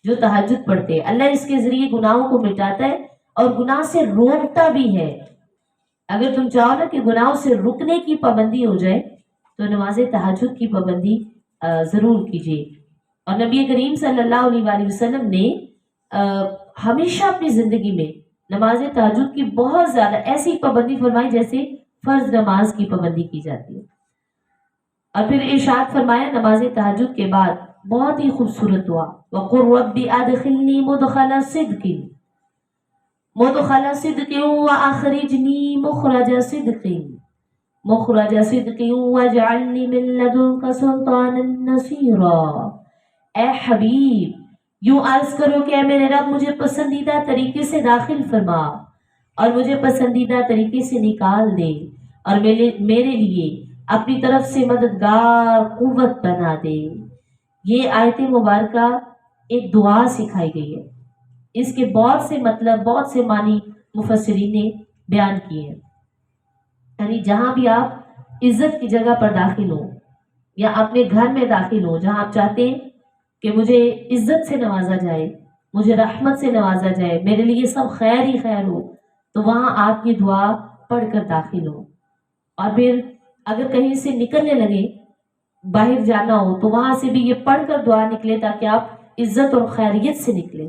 جو تہجد پڑھتے ہیں، اللہ اس کے ذریعے گناہوں کو مٹاتا ہے اور گناہ سے روکتا بھی ہے۔ اگر تم چاہو نا کہ گناہوں سے رکنے کی پابندی ہو جائے تو نماز تہجد کی پابندی ضرور کیجیے۔ اور نبی کریم صلی اللہ علیہ وآلہ وسلم نے ہمیشہ اپنی زندگی میں نماز تہجد کی بہت زیادہ ایسی پابندی فرمائی جیسے فرض نماز کی پابندی کی جاتی ہے۔ اور پھر ارشاد فرمایا نماز تہجد کے بعد بہت ہی خوبصورت دعا، وَقُلْ رَبِّ أَدْخِلْنِي مُدْخَلَ صِدْقٍ مُدْخَلَ صِدْقٍ وَأَخْرِجْنِي مُخْرَجَ صِدْقٍ مخرج صدق واجعلنی من لدنک سلطانا نصیرا۔ اے حبیب یوں عرض کرو کہ اے میرے رب مجھے پسندیدہ طریقے سے داخل فرما اور مجھے پسندیدہ طریقے سے نکال دے، اور میرے لیے اپنی طرف سے مددگار قوت بنا دے۔ یہ آیت مبارکہ ایک دعا سکھائی گئی ہے، اس کے بہت سے مطلب، بہت سے معنی مفسرین نے بیان کیے ہیں، یعنی جہاں بھی آپ عزت کی جگہ پر داخل ہو یا اپنے گھر میں داخل ہو، جہاں آپ چاہتے ہیں کہ مجھے عزت سے نوازا جائے، مجھے رحمت سے نوازا جائے، میرے لیے سب خیر ہی خیر ہو، تو وہاں آپ کی دعا پڑھ کر داخل ہو۔ اور پھر اگر کہیں سے نکلنے لگے، باہر جانا ہو، تو وہاں سے بھی یہ پڑھ کر دعا نکلے تاکہ آپ عزت اور خیریت سے نکلے۔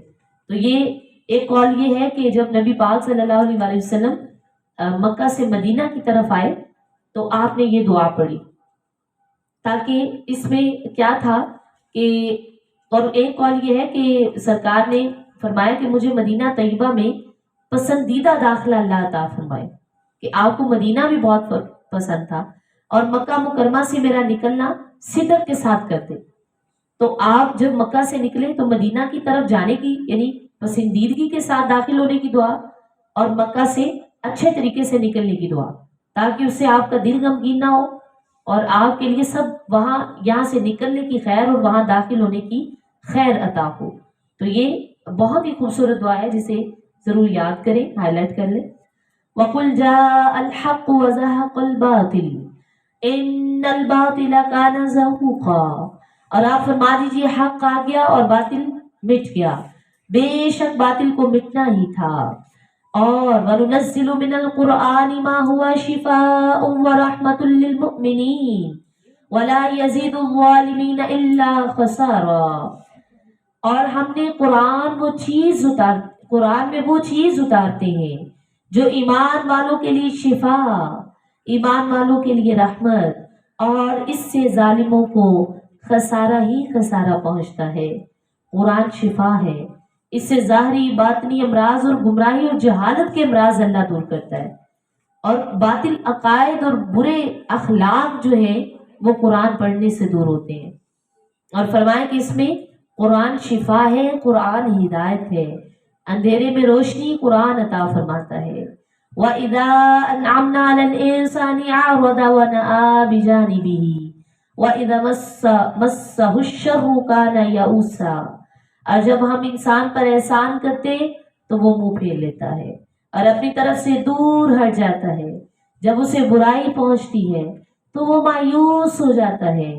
تو یہ ایک قول یہ ہے کہ جب نبی پاک صلی اللہ علیہ وآلہ وسلم مکہ سے مدینہ کی طرف آئے تو آپ نے یہ دعا پڑھی، تاکہ اس میں کیا تھا کہ، اور ایک قول یہ ہے کہ سرکار نے فرمایا کہ مجھے مدینہ طیبہ میں پسندیدہ داخلہ اللہ عطا فرمائے، کہ آپ کو مدینہ بھی بہت پسند تھا، اور مکہ مکرمہ سے میرا نکلنا صدق کے ساتھ کرتے، تو آپ جب مکہ سے نکلے تو مدینہ کی طرف جانے کی یعنی پسندیدگی کے ساتھ داخل ہونے کی دعا، اور مکہ سے اچھے طریقے سے نکلنے کی دعا، تاکہ اس سے آپ کا دل غمگین نہ ہو، اور آپ کے لیے سب وہاں یہاں سے نکلنے کی خیر اور وہاں داخل ہونے کی خیر عطا ہو۔ تو یہ بہت ہی خوبصورت دعا ہے، جسے ضرور یاد کریں، ہائی لائٹ کر لیں۔ وَقُلْ جَاءَ الْحَقُّ وَزَهَقَ الْبَاطِلُ إِنَّ الْبَاطِلَ كَانَ زَهُوقًا، اور آپ فرما دیجئے حق آ گیا اور باطل مٹ گیا، بے شک باطل کو مٹنا ہی تھا۔ اور وَنُنَزِّلُ مِنَ الْقُرْآنِ مَا هُوَ شِفَاءٌ وَرَحْمَةٌ لِّلْمُؤْمِنِينَ وَلَا يَزِيدُ الظَّالِمِينَ إِلَّا خَسَارًا، اور ہم نے قرآن میں وہ چیز اتارتے ہیں جو ایمان والوں کے لیے شفا، ایمان والوں کے لیے رحمت، اور اس سے ظالموں کو خسارہ ہی خسارہ پہنچتا ہے۔ قرآن شفا ہے، اس سے ظاہری باطنی امراض اور گمراہی اور جہالت کے امراض اللہ دور کرتا ہے، اور باطل عقائد اور برے اخلاق جو ہیں وہ قرآن پڑھنے سے دور ہوتے ہیں۔ اور فرمایا کہ اس میں قرآن شفا ہے، قرآن ہدایت ہے، اندھیرے میں روشنی قرآن عطا فرماتا ہے۔ وَإِذَا أَنْعَمْنَا عَلَى الْإِنسَانِ أَعْرَضَ وَنَأَىٰ بِجَانِبِهِ وَإِذَا مَسَّهُ الشَّرُّ كَانَ يَئُوسًا، اور جب ہم انسان پر احسان کرتے تو وہ منہ پھیر لیتا ہے اور اپنی طرف سے دور ہٹ جاتا ہے، جب اسے برائی پہنچتی ہے تو وہ مایوس ہو جاتا ہے۔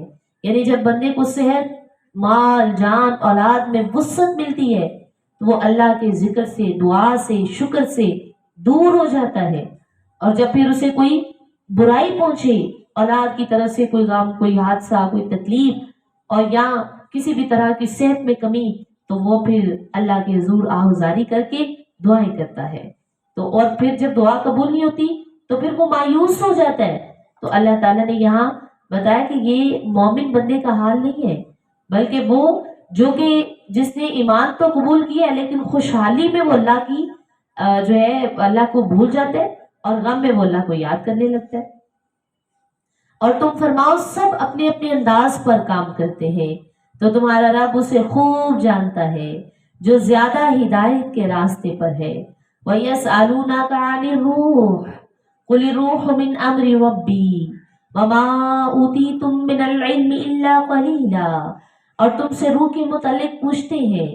یعنی جب بندے کو صحت، مال، جان، اولاد میں وسعت ملتی ہے تو وہ اللہ کے ذکر سے، دعا سے، شکر سے دور ہو جاتا ہے، اور جب پھر اسے کوئی برائی پہنچے، اولاد کی طرف سے کوئی غم، کوئی حادثہ، کوئی تکلیف، اور یا کسی بھی طرح کی صحت میں کمی، تو وہ پھر اللہ کے حضور آہوزاری کر کے دعائیں کرتا ہے، تو اور پھر جب دعا قبول نہیں ہوتی تو پھر وہ مایوس ہو جاتا ہے۔ تو اللہ تعالیٰ نے یہاں بتایا کہ یہ مومن بندے کا حال نہیں ہے، بلکہ وہ جو کہ جس نے ایمان تو قبول کیا ہے لیکن خوشحالی میں وہ اللہ کی جو ہے اللہ کو بھول جاتا ہے، اور غم میں وہ اللہ کو یاد کرنے لگتا ہے۔ اور تم فرماؤ سب اپنے اپنے انداز پر کام کرتے ہیں تو تمہارا رب اسے خوب جانتا ہے جو زیادہ ہدایت کے راستے پر ہے۔ وَيَسْأَلُونَكَ عَنِ الرُّوحِ قُلِ الرُّوحُ مِنْ أَمْرِ رَبِّي وَمَا أُوتِيتُم مِّنَ الْعِلْمِ إِلَّا قَلِيلًا، اور تم سے روح کے متعلق پوچھتے ہیں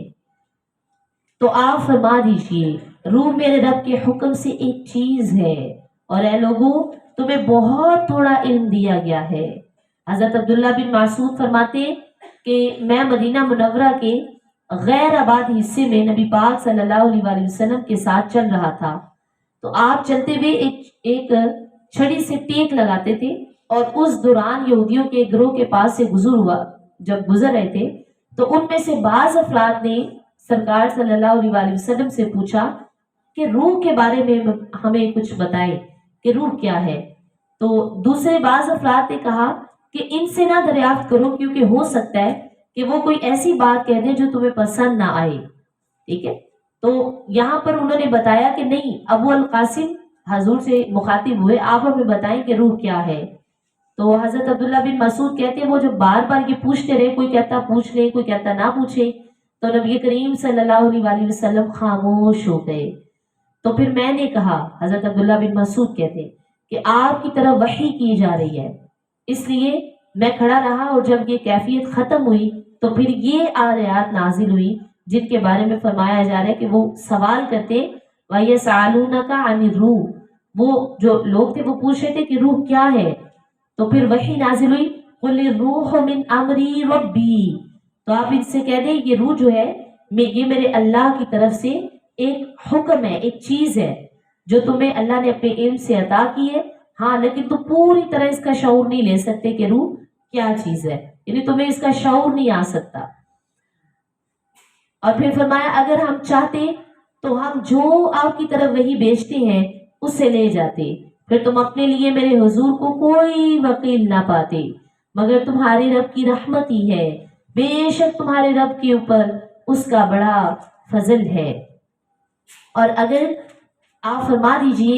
تو آپ فرما دیجئے روح میرے رب کے حکم سے ایک چیز ہے، اور اے لوگوں تمہیں بہت تھوڑا علم دیا گیا ہے۔ حضرت عبداللہ بن مسعود فرماتے کہ میں مدینہ منورہ کے غیر آباد حصے میں نبی پاک صلی اللہ علیہ وآلہ وسلم کے ساتھ چل رہا تھا، تو آپ چلتے ہوئے ایک چھڑی سے ٹیک لگاتے تھے، اور اس دوران یہودیوں کے گروہ کے پاس سے جب گزر رہے تھے تو ان میں سے بعض افراد نے سرکار صلی اللہ علیہ وآلہ وسلم سے پوچھا کہ روح کے بارے میں ہمیں کچھ بتائیں کہ روح کیا ہے، تو دوسرے بعض افراد نے کہا کہ ان سے نہ دریافت کرو کیونکہ ہو سکتا ہے کہ وہ کوئی ایسی بات کہہ دیں جو تمہیں پسند نہ آئے، ٹھیک ہے۔ تو یہاں پر انہوں نے بتایا کہ نہیں، ابو القاسم حضور سے مخاطب ہوئے، آپ ہمیں بتائیں کہ روح کیا ہے۔ تو حضرت عبداللہ بن مسعود کہتے ہیں وہ جو بار بار یہ پوچھتے رہے، کوئی کہتا پوچھ لے، کوئی کہتا نہ پوچھے، تو نبی کریم صلی اللہ علیہ وآلہ وسلم خاموش ہو گئے۔ تو پھر میں نے کہا، حضرت عبداللہ بن مسعود کہتے کہ آپ کی طرف وحی کی جا رہی ہے، اس لیے میں کھڑا رہا، اور جب یہ کیفیت ختم ہوئی تو پھر یہ آیات نازل ہوئی جن کے بارے میں فرمایا جا رہا ہے کہ وہ سوال کرتے وَيَسْأَلُونَكَ عَنِ الرُّوحِ، وہ جو لوگ تھے وہ پوچھ رہے تھے کہ روح کیا ہے، تو پھر وحی نازل ہوئی قُلِ الرُّوحُ مِنْ أَمْرِ رَبِّي، تو آپ ان سے کہہ دیں یہ روح جو ہے یہ میرے اللہ کی طرف سے ایک حکم ہے، ایک چیز ہے جو تمہیں اللہ نے اپنے علم سے عطا کی ہے، ہاں لیکن تم پوری طرح اس کا شعور نہیں لے سکتے کہ روح کیا چیز ہے، یعنی تمہیں اس کا شعور نہیں آ سکتا۔ اور پھر فرمایا اگر ہم چاہتے تو ہم جو آپ کی طرف وہی بھیجتے ہیں اسے لے جاتے، پھر تم اپنے لیے میرے حضور کو کوئی وکیل نہ پاتے مگر تمہارے رب کی رحمت ہی ہے، بے شک تمہارے رب کے اوپر اس کا بڑا فضل ہے۔ اور اگر آپ فرما دیجئے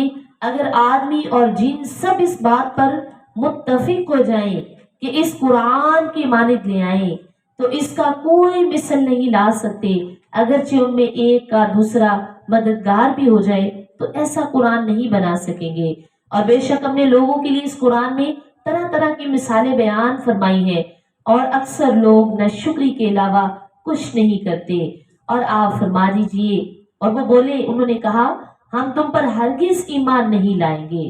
اگر آدمی اور جن سب اس بات پر متفق ہو جائیں کہ اس قرآن کی مانند لے آئیں تو اس کا کوئی مثل نہیں لا سکتے، اگرچہ ان میں ایک کا دوسرا مددگار بھی ہو جائے تو ایسا قرآن نہیں بنا سکیں گے۔ اور بے شک ہم نے لوگوں کے لیے اس قرآن میں طرح طرح کی مثالیں بیان فرمائی ہیں اور اکثر لوگ نہ شکری کے علاوہ کچھ نہیں کرتے۔ اور آپ فرما دیجئے اور وہ بولے انہوں نے کہا ہم تم پر ہرگز ایمان نہیں لائیں گے،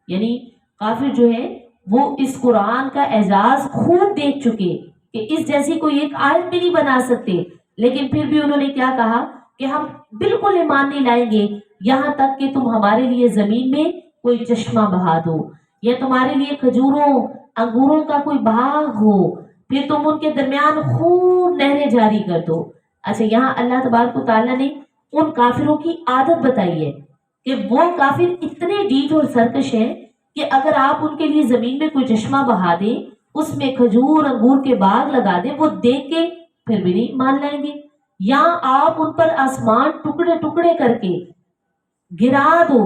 یعنی کافر جو ہے وہ اس قرآن کا اعجاز خوب دیکھ چکے کہ اس جیسی کوئی ایک آیت بھی نہیں بنا سکتے، لیکن پھر بھی انہوں نے کیا کہا کہ ہم بالکل ایمان نہیں لائیں گے یہاں تک کہ تم ہمارے لیے زمین میں کوئی چشمہ بہا دو یا تمہارے لیے کھجوروں انگوروں کا کوئی باغ ہو، پھر تم ان کے درمیان خوب نہریں جاری کر دو۔ اچھا یہاں اللہ تبارک و تعالیٰ نے ان کافروں کی عادت بتائی ہے کہ وہ کافر اتنے ڈیٹ اور سرکش ہیں کہ اگر آپ ان کے لیے زمین میں کوئی چشمہ بہا دیں، اس میں کھجور انگور کے باغ لگا دیں، وہ دیکھ کے پھر بھی نہیں مان لائیں گے۔ یا آپ ان پر آسمان ٹکڑے ٹکڑے کر کے گرا دو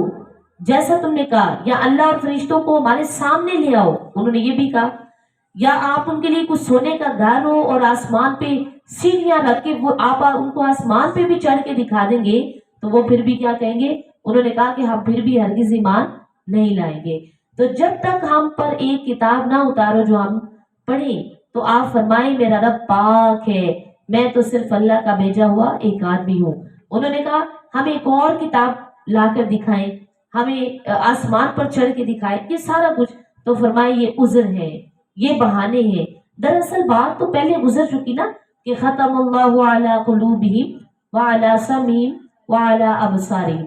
جیسا تم نے کہا، یا اللہ اور فرشتوں کو ہمارے سامنے لے آؤ، انہوں نے یہ بھی کہا، یا آپ ان کے لیے کچھ سونے کا گھر ہو اور آسمان پہ سیڑھیاں رکھ کے وہ آپ ان کو آسمان پہ بھی چڑھ کے دکھا دیں گے تو وہ پھر بھی کیا کہیں گے؟ انہوں نے کہا کہ ہم پھر بھی ہرگز ایمان نہیں لائیں گے۔ تو جب تک ہم پر ایک کتاب نہ اتارو جو ہم پڑھیں تو آپ فرمائیں میرا رب پاک ہے، میں تو صرف اللہ کا بھیجا ہوا ایک آدمی ہوں۔ انہوں نے کہا ہمیں ایک اور کتاب لا کر دکھائیں، ہمیں آسمان پر چڑھ کے دکھائیں، یہ سارا کچھ، تو فرمائے یہ عذر ہے، یہ بہانے ہیں۔ دراصل بات تو پہلے گزر چکی نا کہ ختم اللہ علی قلوبہم وعلی سمعہم وعلی ابصارہم،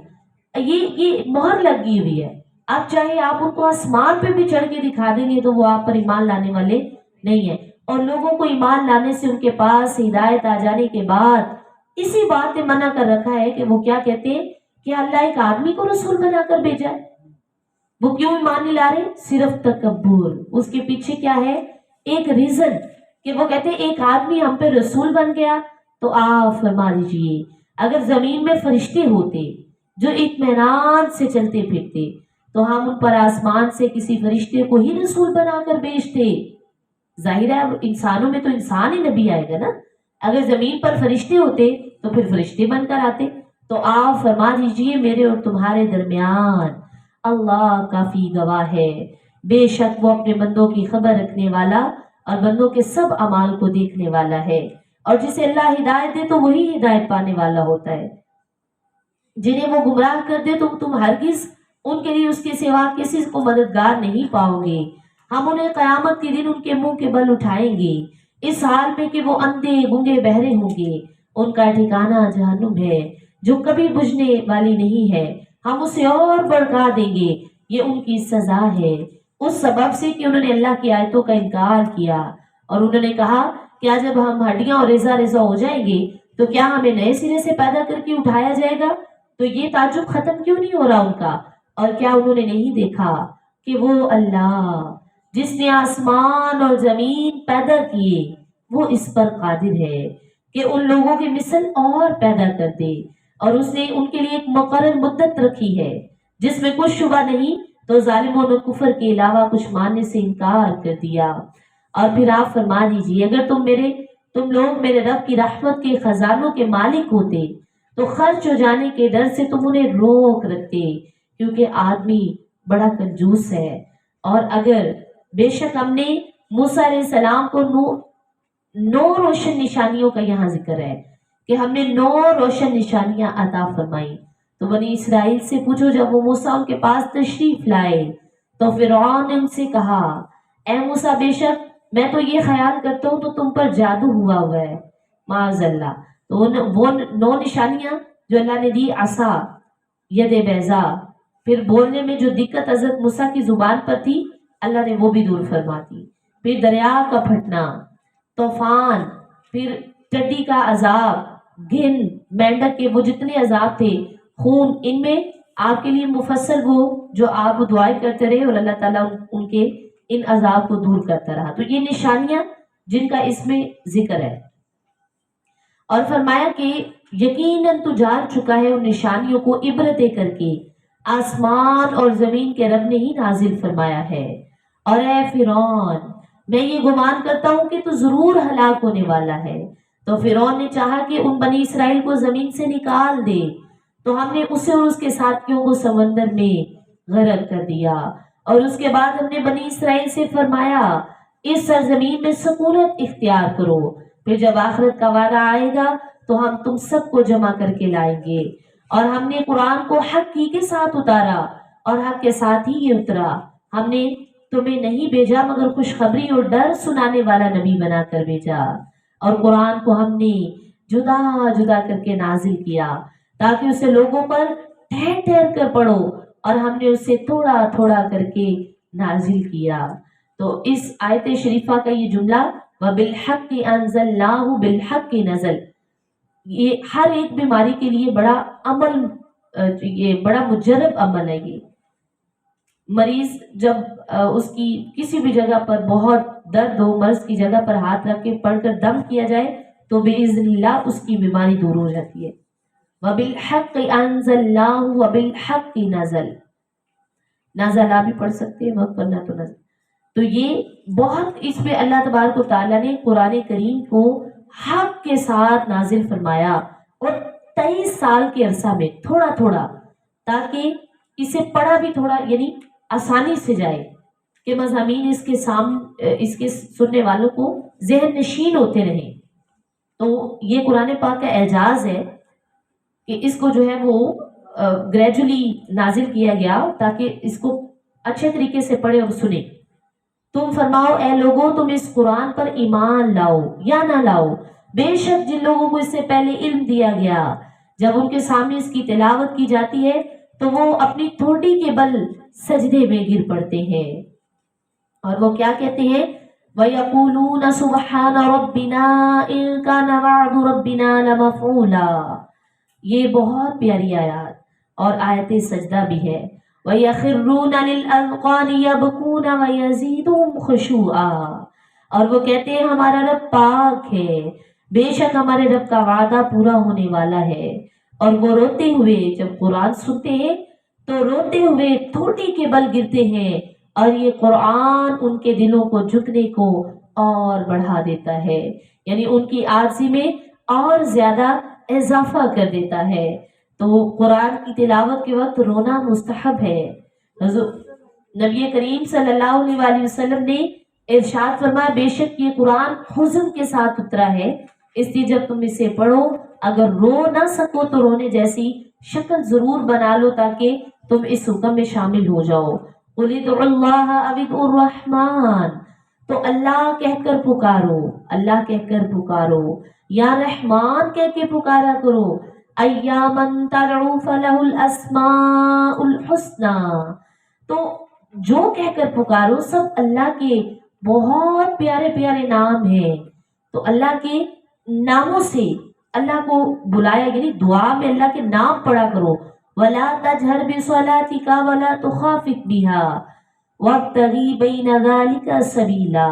یہ مہر لگی ہوئی ہے۔ اب چاہے آپ ان کو آسمان پہ بھی چڑھ کے دکھا دیں گے تو وہ آپ پر ایمان لانے والے نہیں ہیں۔ اور لوگوں کو ایمان لانے سے ان کے پاس ہدایت آ جانے کے بعد اسی بات نے منع کر رکھا ہے کہ وہ کیا کہتے ہیں کہ اللہ ایک آدمی کو رسول بنا کر بھیجا ہے۔ وہ کیوں ایمان نہیں لا رہے؟ صرف تکبر، اس کے پیچھے کیا ہے؟ ایک ریزن کہ وہ کہتے ہیں ایک آدمی ہم پہ رسول بن گیا۔ تو آپ فرما دیجئے اگر زمین میں فرشتے ہوتے جو اطمینان سے چلتے پھرتے تو ہم ان پر آسمان سے کسی فرشتے کو ہی رسول بنا کر بھیجتے۔ ظاہر ہے انسانوں میں تو انسان ہی نبی آئے گا نا، اگر زمین پر فرشتے ہوتے تو پھر فرشتے بن کر آتے۔ تو آپ فرما دیجئے میرے اور تمہارے درمیان اللہ کافی گواہ ہے، بے شک وہ اپنے بندوں کی خبر رکھنے والا اور بندوں کے سب اعمال کو دیکھنے والا ہے، اور جسے اللہ ہدایت دے تو وہی ہدایت پانے والا ہوتا ہے، جنہیں وہ گمراہ کر دے تو تم ہرگز ان کے لیے اس کے سوا کسی کو مددگار نہیں پاؤ گے۔ ہم انہیں قیامت کے دن ان کے منہ کے بل اٹھائیں گے اس حال میں کہ وہ اندھے گونگے بہرے ہوں گے، ان کا ٹھکانہ جہنم ہے جو کبھی بجھنے والی نہیں ہے، ہم اسے اور بڑھا دیں گے، یہ ان کی سزا ہے اس سبب سے کہ انہوں نے اللہ کی آیتوں کا انکار کیا، اور انہوں نے کہا کیا جب ہم ہڈیاں اور ریزہ ریزہ ہو جائیں گے تو کیا ہمیں نئے سرے سے پیدا کر کے اٹھایا جائے گا؟ تو یہ تعجب ختم کیوں نہیں ہو رہا ان کا؟ اور کیا انہوں نے نہیں دیکھا کہ وہ اللہ جس نے آسمان اور زمین پیدا کیے وہ اس پر قادر ہے کہ ان لوگوں کی مثل اور پیدا کر دے، اور اس نے ان کے لیے ایک مقرر مدت رکھی ہے جس میں کچھ شبہ نہیں، تو ظالموں نے کفر کے علاوہ کچھ ماننے سے انکار کر دیا۔ اور پھر آپ فرما دیجئے اگر تم لوگ میرے رب کی رحمت کے خزانوں کے مالک ہوتے تو خرچ ہو جانے کے ڈر سے تم انہیں روک رکھتے، کیونکہ آدمی بڑا کنجوس ہے۔ اور اگر بے شک ہم نے موسیٰ علیہ السلام کو نو روشن نشانیوں کا یہاں ذکر ہے کہ ہم نے 9 روشن نشانیاں عطا فرمائیں، تو بنی اسرائیل سے پوچھو جب وہ موسیٰ ان کے پاس تشریف لائے تو فرعون نے ان سے کہا اے موسیٰ بے شک میں تو یہ خیال کرتا ہوں تو تم پر جادو ہوا ہے، معاذ اللہ۔ تو وہ 9 نشانیاں جو اللہ نے دی، عصا، ید بیضا، پھر بولنے میں جو دقت حضرت موسیٰ کی زبان پر تھی اللہ نے وہ بھی دور فرما دی، پھر دریا کا پھٹنا، طوفان، پھر ٹڈی کا عذاب، گھن، مینڈک کے وہ جتنے عذاب تھے، خون، ان میں آپ کے لیے مفصل وہ جو آپ دعائیں کرتے رہے اور اللہ تعالیٰ ان کے ان عذاب کو دور کرتا رہا۔ تو یہ نشانیاں جن کا اس میں ذکر ہے، اور فرمایا کہ یقیناً تو جان چکا ہے ان نشانیوں کو عبرت دے کر کے آسمان اور زمین کے رب نے ہی نازل فرمایا ہے۔ اور اے فرعون، میں یہ گمان کرتا ہوں کہ تو ضرور ہلاک ہونے والا ہے۔ تو فرعون نے چاہا کہ ان بنی اسرائیل کو زمین سے نکال دے، تو ہم نے اسے اور اس کے ساتھیوں کو سمندر میں غرق کر دیا، اور اس کے بعد ہم نے بنی اسرائیل سے فرمایا اس سرزمین میں سکونت اختیار کرو، پھر جب آخرت کا وعدہ آئے گا تو ہم تم سب کو جمع کر کے لائیں گے۔ اور ہم نے قرآن کو حق ہی کے ساتھ اتارا اور حق کے ساتھ ہی یہ اترا، ہم نے تمہیں نہیں بھیجا مگر خوشخبری اور ڈر سنانے والا نبی بنا کر بھیجا، اور قرآن کو ہم نے جدا جدا کر کے نازل کیا تاکہ اسے لوگوں پر ٹھہر ٹھہر کر پڑھو، اور ہم نے اسے تھوڑا تھوڑا کر کے نازل کیا۔ تو اس آیت شریفہ کا یہ جملہ وَبِالْحَقِّ أَنزَلْنَاهُ بِالْحَقِّ نزل، یہ ہر ایک بیماری کے لیے بڑا عمل، یہ بڑا مجرب عمل ہے۔ یہ مریض جب اس کی کسی بھی جگہ پر بہت درد ہو، مرض کی جگہ پر ہاتھ رکھ کے پڑھ کر دم کیا جائے تو بِإِذْنِ اللہ اس کی بیماری دور ہو جاتی ہے۔ وَبِالْحَقِّ أَنزَلْنَاهُ وَبِالْحَقِّ نزل، نزل آپ بھی پڑھ سکتے ہیں، وقت پڑھنا تو نزل۔ تو یہ بہت، اس میں اللہ تبارک و تعالیٰ نے قرآن کریم کو حق کے ساتھ نازل فرمایا، اور 23 سال کے عرصہ میں تھوڑا تھوڑا، تاکہ اسے پڑھا بھی تھوڑا یعنی آسانی سے جائے کہ مضامین اس کے سننے والوں کو ذہن نشین ہوتے رہیں۔ تو یہ قرآن پاک کا اعجاز ہے کہ اس کو جو ہے وہ گریجولی نازل کیا گیا تاکہ اس کو اچھے طریقے سے پڑھے اور سنیں۔ تم فرماؤ اے لوگوں، تم اس قرآن پر ایمان لاؤ یا نہ لاؤ، بے شک جن لوگوں کو اس سے پہلے علم دیا گیا جب ان کے سامنے اس کی تلاوت کی جاتی ہے تو وہ اپنی ٹھوڈی کے بل سجدے میں گر پڑتے ہیں، اور وہ کیا کہتے ہیں، وَيَقُولُونَ سُبْحَانَ رَبِّنَا إِن كَانَ وَعْدُ رَبِّنَا لَمَفْعُولًا۔ یہ بہت پیاری آیات اور آیت سجدہ بھی ہے۔ وَيَخِرُّونَ لِلْأَذْقَانِ يَبْكُونَ وَيَزِيدُهُمْ خُشُوعًا، اور وہ کہتے ہیں ہمارا رب پاک ہے، بے شک ہمارے رب کا وعدہ پورا ہونے والا ہے، اور وہ روتے ہوئے جب قرآن سنتے ہیں تو روتے ہوئے ٹھوٹی کے بل گرتے ہیں، اور یہ قرآن ان کے دلوں کو جھکنے کو اور بڑھا دیتا ہے، یعنی ان کی عاجزی میں اور زیادہ اضافہ کر دیتا ہے۔ تو قرآن کی تلاوت کے وقت رونا مستحب ہے۔ نبی کریم صلی اللہ علیہ وآلہ وسلم نے ارشاد فرمایا بے شک یہ قرآن حزن کے ساتھ اترا ہے، اس لیے جب تم اسے پڑھو اگر رو نہ سکو تو رونے جیسی شکل ضرور بنا لو تاکہ تم اس حکم میں شامل ہو جاؤ۔ قُلِ ادْعُوا اللَّهَ أَوِ ادْعُوا الرَّحْمَٰنَ، تو اللہ کہہ کر پکارو، اللہ کہہ کر پکارو، یا رحمان کہہ کے پکارا کرو، ایامن تدعو فلہ الاسماء الحسنى، تو جو کہہ کر پکارو سب اللہ کے بہت پیارے پیارے نام ہیں، تو اللہ کے ناموں سے اللہ کو بلایا، یعنی دعا میں اللہ کے نام پڑھا کرو۔ وَلَا تَجْهَرْ بِصَلَاتِكَ وَلَا تُخَافِتْ بِهَا وَابْتَغِي بَيْنَ ذَلِكَ سَبِيلًا،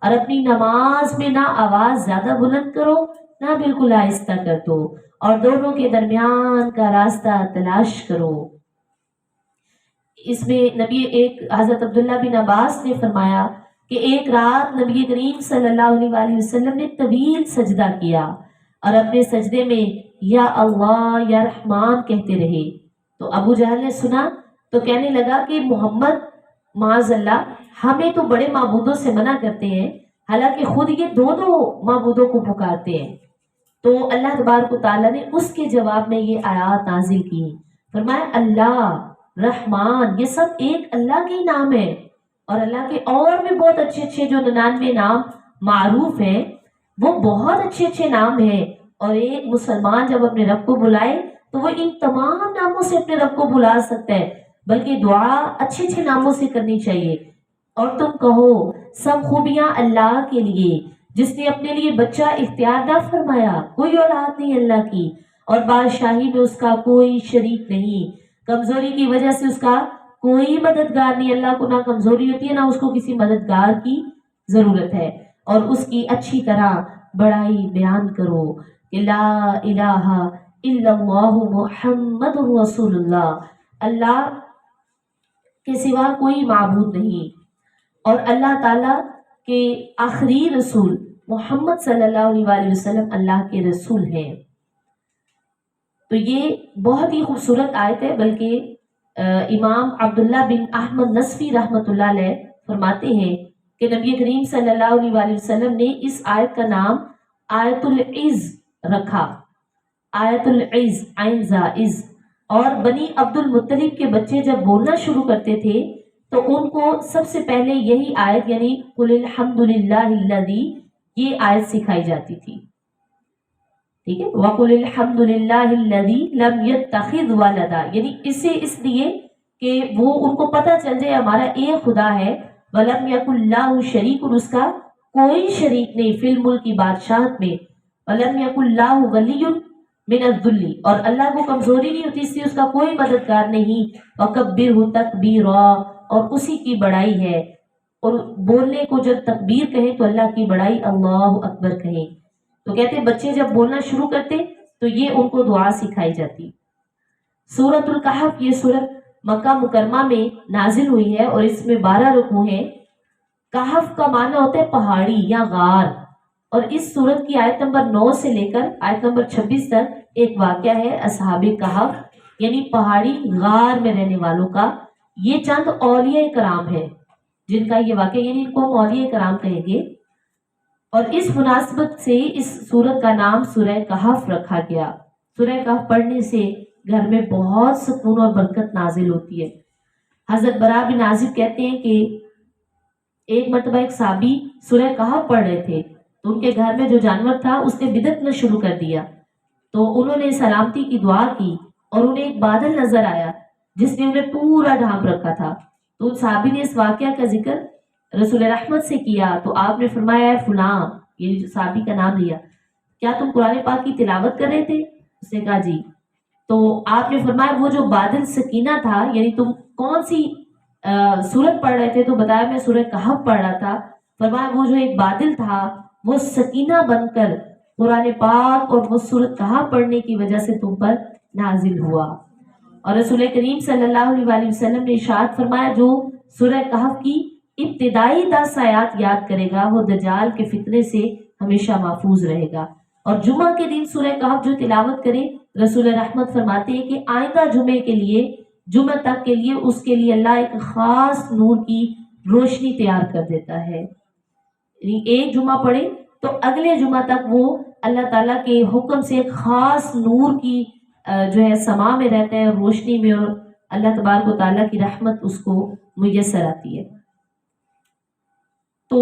اور اپنی نماز میں نہ آواز زیادہ بلند کرو نہ بالکل آہستہ کر دو، اور دونوں کے درمیان کا راستہ تلاش کرو۔ اس میں حضرت عبداللہ بن عباس نے فرمایا کہ ایک رات نبی کریم صلی اللہ علیہ وآلہ وسلم نے طویل سجدہ کیا اور اپنے سجدے میں یا اللہ یا رحمان کہتے رہے، تو ابو جہل نے سنا تو کہنے لگا کہ محمد معاذ اللہ ہمیں تو بڑے معبودوں سے منع کرتے ہیں، حالانکہ خود یہ دو معبودوں کو پکارتے ہیں۔ تو اللہ تبارک و تعالیٰ نے اس کے جواب میں یہ آیات نازل کی، فرمایا اللہ رحمان یہ سب ایک اللہ کے ہی نام ہے، اور اللہ کے اور بھی بہت اچھے اچھے جو 99 نام معروف ہیں، وہ بہت اچھے اچھے نام ہیں، اور ایک مسلمان جب اپنے رب کو بلائے تو وہ ان تمام ناموں سے اپنے رب کو بلا سکتا ہے، بلکہ دعا اچھے اچھے ناموں سے کرنی چاہیے۔ اور تم کہو سب خوبیاں اللہ کے لیے، جس نے اپنے لیے بچہ اختیار نہ فرمایا، کوئی اولاد نہیں اللہ کی، اور بادشاہی میں اس کا کوئی شریک نہیں، کمزوری کی وجہ سے اس کا کوئی مددگار نہیں، اللہ کو نہ کمزوری ہوتی ہے نہ اس کو کسی مددگار کی ضرورت ہے، اور اس کی اچھی طرح بڑائی بیان کرو کہ لا الہ الا اللہ محمد رسول اللہ، اللہ کے سوا کوئی معبود نہیں، اور اللہ تعالی کے آخری رسول محمد صلی اللہ علیہ وآلہ وسلم اللہ کے رسول ہیں۔ تو یہ بہت ہی خوبصورت آیت ہے، بلکہ امام عبداللہ بن احمد نصفی رحمۃ اللہ علیہ فرماتے ہیں کہ نبی کریم صلی اللہ علیہ وآلہ وسلم نے اس آیت کا نام آیت العز رکھا، آیت العز، عین زا عز، اور بنی عبد المطلب کے بچے جب بولنا شروع کرتے تھے تو ان کو سب سے پہلے یہی آیت یعنی قل الحمد للہ الذی، یہ آیت سکھائی جاتی تھی، ٹھیک ہے، وَقُلِ الْحَمْدُ لِلَّهِ الَّذِي لَمْ يَتَّخِذْ وَلَدًا، یعنی اسے اس لیے کہ وہ ان کو پتہ چل جائے ہمارا ایک خدا ہے، وَلَمْ يَكُنْ لَهُ شَرِيكٌ، اس کا کوئی شریک نہیں، فی الملک کی بادشاہت میں، وَلَمْ يَكُنْ لَهُ وَلِيٌّ مِنَ الذُّلِّ، اور اللہ کو کمزوری نہیں ہوتی، اس لیے اس کا کوئی مددگار نہیں، وَكَبِّرْهُ تَكْبِيرًا، اور اسی کی بڑائی ہے، اور بولنے کو جب تکبیر کہیں تو اللہ کی بڑائی اللہ اکبر کہیں۔ تو کہتے ہیں بچے جب بولنا شروع کرتے تو یہ ان کو دعا سکھائی جاتی۔ سورۃ الکہف، یہ سورت مکہ مکرمہ میں نازل ہوئی ہے اور اس میں 12 رکوع ہیں۔ کہف کا معنی ہوتا ہے پہاڑی یا غار، اور اس سورت کی آیت نمبر 9 سے لے کر آیت نمبر 26 تک ایک واقعہ ہے اصحاب کہف، یعنی پہاڑی غار میں رہنے والوں کا۔ یہ چند اولیاء کرام ہیں جن کا یہ واقعہ، یعنی ان کو ہم اولیاء کرام کہیں گے، اور اس مناسبت سے اس سورت کا نام سورہ کہف رکھا گیا۔ سورہ کہف پڑھنے سے گھر میں بہت سکون اور برکت نازل ہوتی ہے۔ حضرت برا بن عازب کہتے ہیں کہ ایک مرتبہ ایک صحابی سورہ کہف پڑھ رہے تھے تو ان کے گھر میں جو جانور تھا اس نے بدعتنا شروع کر دیا، تو انہوں نے سلامتی کی دعا کی اور انہیں ایک بادل نظر آیا جس نے انہیں پورا ڈھانپ رکھا تھا، تو ان صحابی نے اس واقعہ کا ذکر رسول رحمت سے کیا تو آپ نے فرمایا ہے فلاں، یہ صحابی کا نام لیا، کیا تم قرآن پاک کی تلاوت کر رہے تھے؟ اس نے کہا جی۔ تو آپ نے فرمایا وہ جو بادل سکینہ تھا، یعنی تم کون سی سورت پڑھ رہے تھے؟ تو بتایا میں سورہ کہف پڑھ رہا تھا۔ فرمایا وہ جو ایک بادل تھا وہ سکینہ بن کر قرآن پاک اور وہ سورت کہف پڑھنے کی وجہ سے تم پر نازل ہوا۔ اور رسول کریم صلی اللہ علیہ وآلہ وسلم نے ارشاد فرمایا جو سورہ کہف کی ابتدائی 10 آیات یاد کرے گا وہ دجال کے فتنے سے ہمیشہ محفوظ رہے گا۔ اور جمعہ کے دن سورہ کہف جو تلاوت کرے، رسول رحمت فرماتے ہیں کہ آئندہ جمعے کے لیے، جمعہ تک کے لیے اس کے لیے اللہ ایک خاص نور کی روشنی تیار کر دیتا ہے، یعنی ایک جمعہ پڑھے تو اگلے جمعہ تک وہ اللہ تعالیٰ کے حکم سے ایک خاص نور کی جو ہے سما میں رہتا ہے، روشنی میں، اور اللہ تبارک و تعالیٰ کی رحمت اس کو میسر آتی ہے۔ تو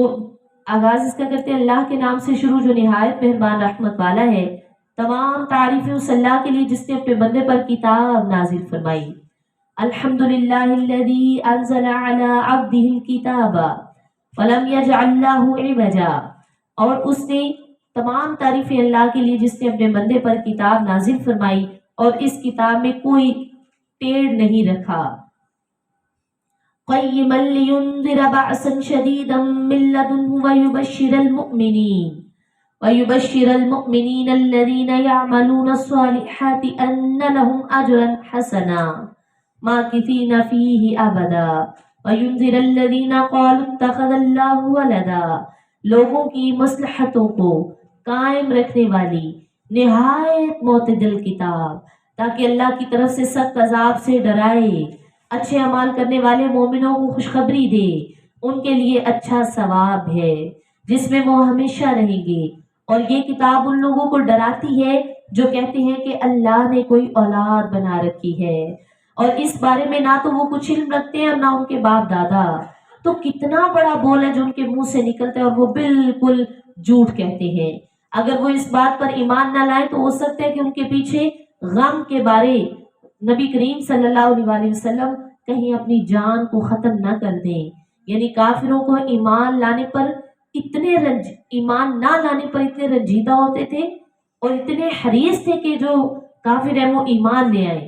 آغاز اس کا کرتے ہیں اللہ کے نام سے شروع جو نہایت مہربان رحمت والا ہے۔ تمام تعریفیں اس اللہ کے لیے جس نے اپنے بندے پر کتاب نازل فرمائی۔ الحمدللہ الذی انزل علی عبدہ الکتاب ولم یجعل لہ عوجا، اور اس نے تمام تعریفیں اللہ کے لیے جس نے اپنے بندے پر کتاب نازل فرمائی اور اس کتاب میں کوئی ٹیڑھ نہیں رکھا۔ قیما لینذر بأسا شدیدا من لدنہ ویبشر المؤمنین الذین یعملون الصالحات ان لهم اجرا حسنا ماکثین فیہ ابدا وینذر الذین قالوا اتخذ اللہ ولدا، لوگوں کی مصلحتوں کو قائم رکھنے والی نہایت معتدل کتاب، تاکہ اللہ کی طرف سے سخت عذاب سے ڈرائے، اچھے اعمال کرنے والے مومنوں کو خوشخبری دے، ان کے لیے اچھا ثواب ہے جس میں وہ ہمیشہ رہیں گے۔ اور یہ کتاب ان لوگوں کو ڈراتی ہے جو کہتے ہیں کہ اللہ نے کوئی اولاد بنا رکھی ہے، اور اس بارے میں نہ تو وہ کچھ علم رکھتے ہیں اور نہ ان کے باپ دادا۔ تو کتنا بڑا بول ہے جو ان کے منہ سے نکلتا ہے، اور وہ بالکل جھوٹ کہتے ہیں۔ اگر وہ اس بات پر ایمان نہ لائے تو ہو سکتا ہے کہ ان کے پیچھے غم کے بارے نبی کریم صلی اللہ علیہ وسلم کہیں اپنی جان کو ختم نہ کر دیں۔ یعنی کافروں کو ایمان لانے پر ایمان نہ لانے پر اتنے رنجیدہ ہوتے تھے اور اتنے حریص تھے کہ جو کافر ہیں وہ ایمان لے آئے۔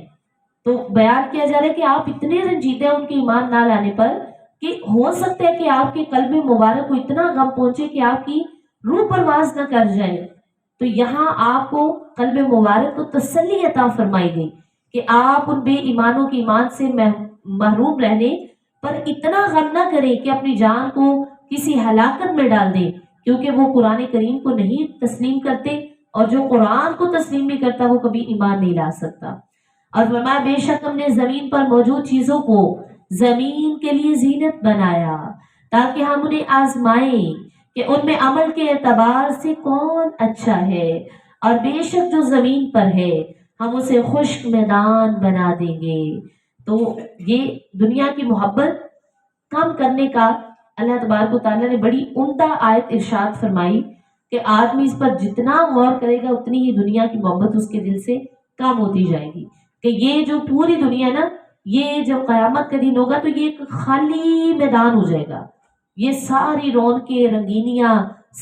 تو بیان کیا جا رہا ہے کہ آپ اتنے رنجیدہ ہیں ان کے ایمان نہ لانے پر کہ ہو سکتا ہے کہ آپ کے قلب مبارک کو اتنا غم پہنچے کہ آپ کی روح پرواز نہ کر جائے۔ تو یہاں آپ کو قلب مبارک کو تسلی عطا فرمائی گئی کہ آپ ان بے ایمانوں کے ایمان سے محروم رہنے پر اتنا غم نہ کریں کہ اپنی جان کو کسی ہلاکت میں ڈال دیں، کیونکہ وہ قرآن کریم کو نہیں تسلیم کرتے، اور جو قرآن کو تسلیم نہیں کرتا وہ کبھی ایمان نہیں لا سکتا۔ اور فرمایا بے شک ہم نے زمین پر موجود چیزوں کو زمین کے لیے زینت بنایا تاکہ ہم انہیں آزمائیں کہ ان میں عمل کے اعتبار سے کون اچھا ہے، اور بے شک جو زمین پر ہے ہم اسے خشک میدان بنا دیں گے۔ تو یہ دنیا کی محبت کم کرنے کا اللہ تبارک و تعالیٰ نے بڑی عمدہ آیت ارشاد فرمائی کہ آدمی اس پر جتنا غور کرے گا اتنی ہی دنیا کی محبت اس کے دل سے کم ہوتی جائے گی، کہ یہ جو پوری دنیا نا، یہ جب قیامت کا دن ہوگا تو یہ ایک خالی میدان ہو جائے گا، یہ ساری رونقیں رنگینیاں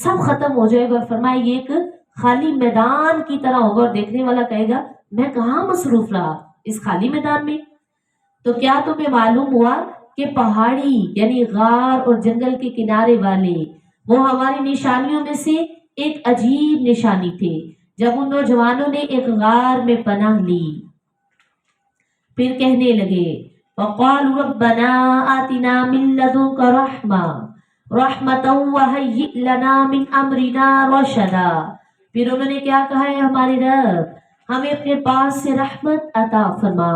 سب ختم ہو جائے گا، اور فرمایا یہ ایک خالی میدان کی طرح ہوگا، اور دیکھنے والا کہے گا میں کہاں مصروف رہا اس خالی میدان میں۔ تو کیا تمہیں معلوم ہوا کہ پہاڑی یعنی غار اور جنگل کے کنارے والے وہ ہماری نشانیوں میں سے ایک عجیب نشانی تھے۔ جب ان نوجوانوں نے ایک غار میں پناہ لی پھر کہنے لگے وَقَالُوا رَبَّنَا آتِنَا مِن لَدُنْكَ رَحْمَةً وَهَيِّئْ لَنَا مِنْ أَمْرِنَا رَشَدًا، پھر انہوں نے کیا کہا ہے ہمارے رب ہمیں اپنے پاس سے رحمت عطا فرما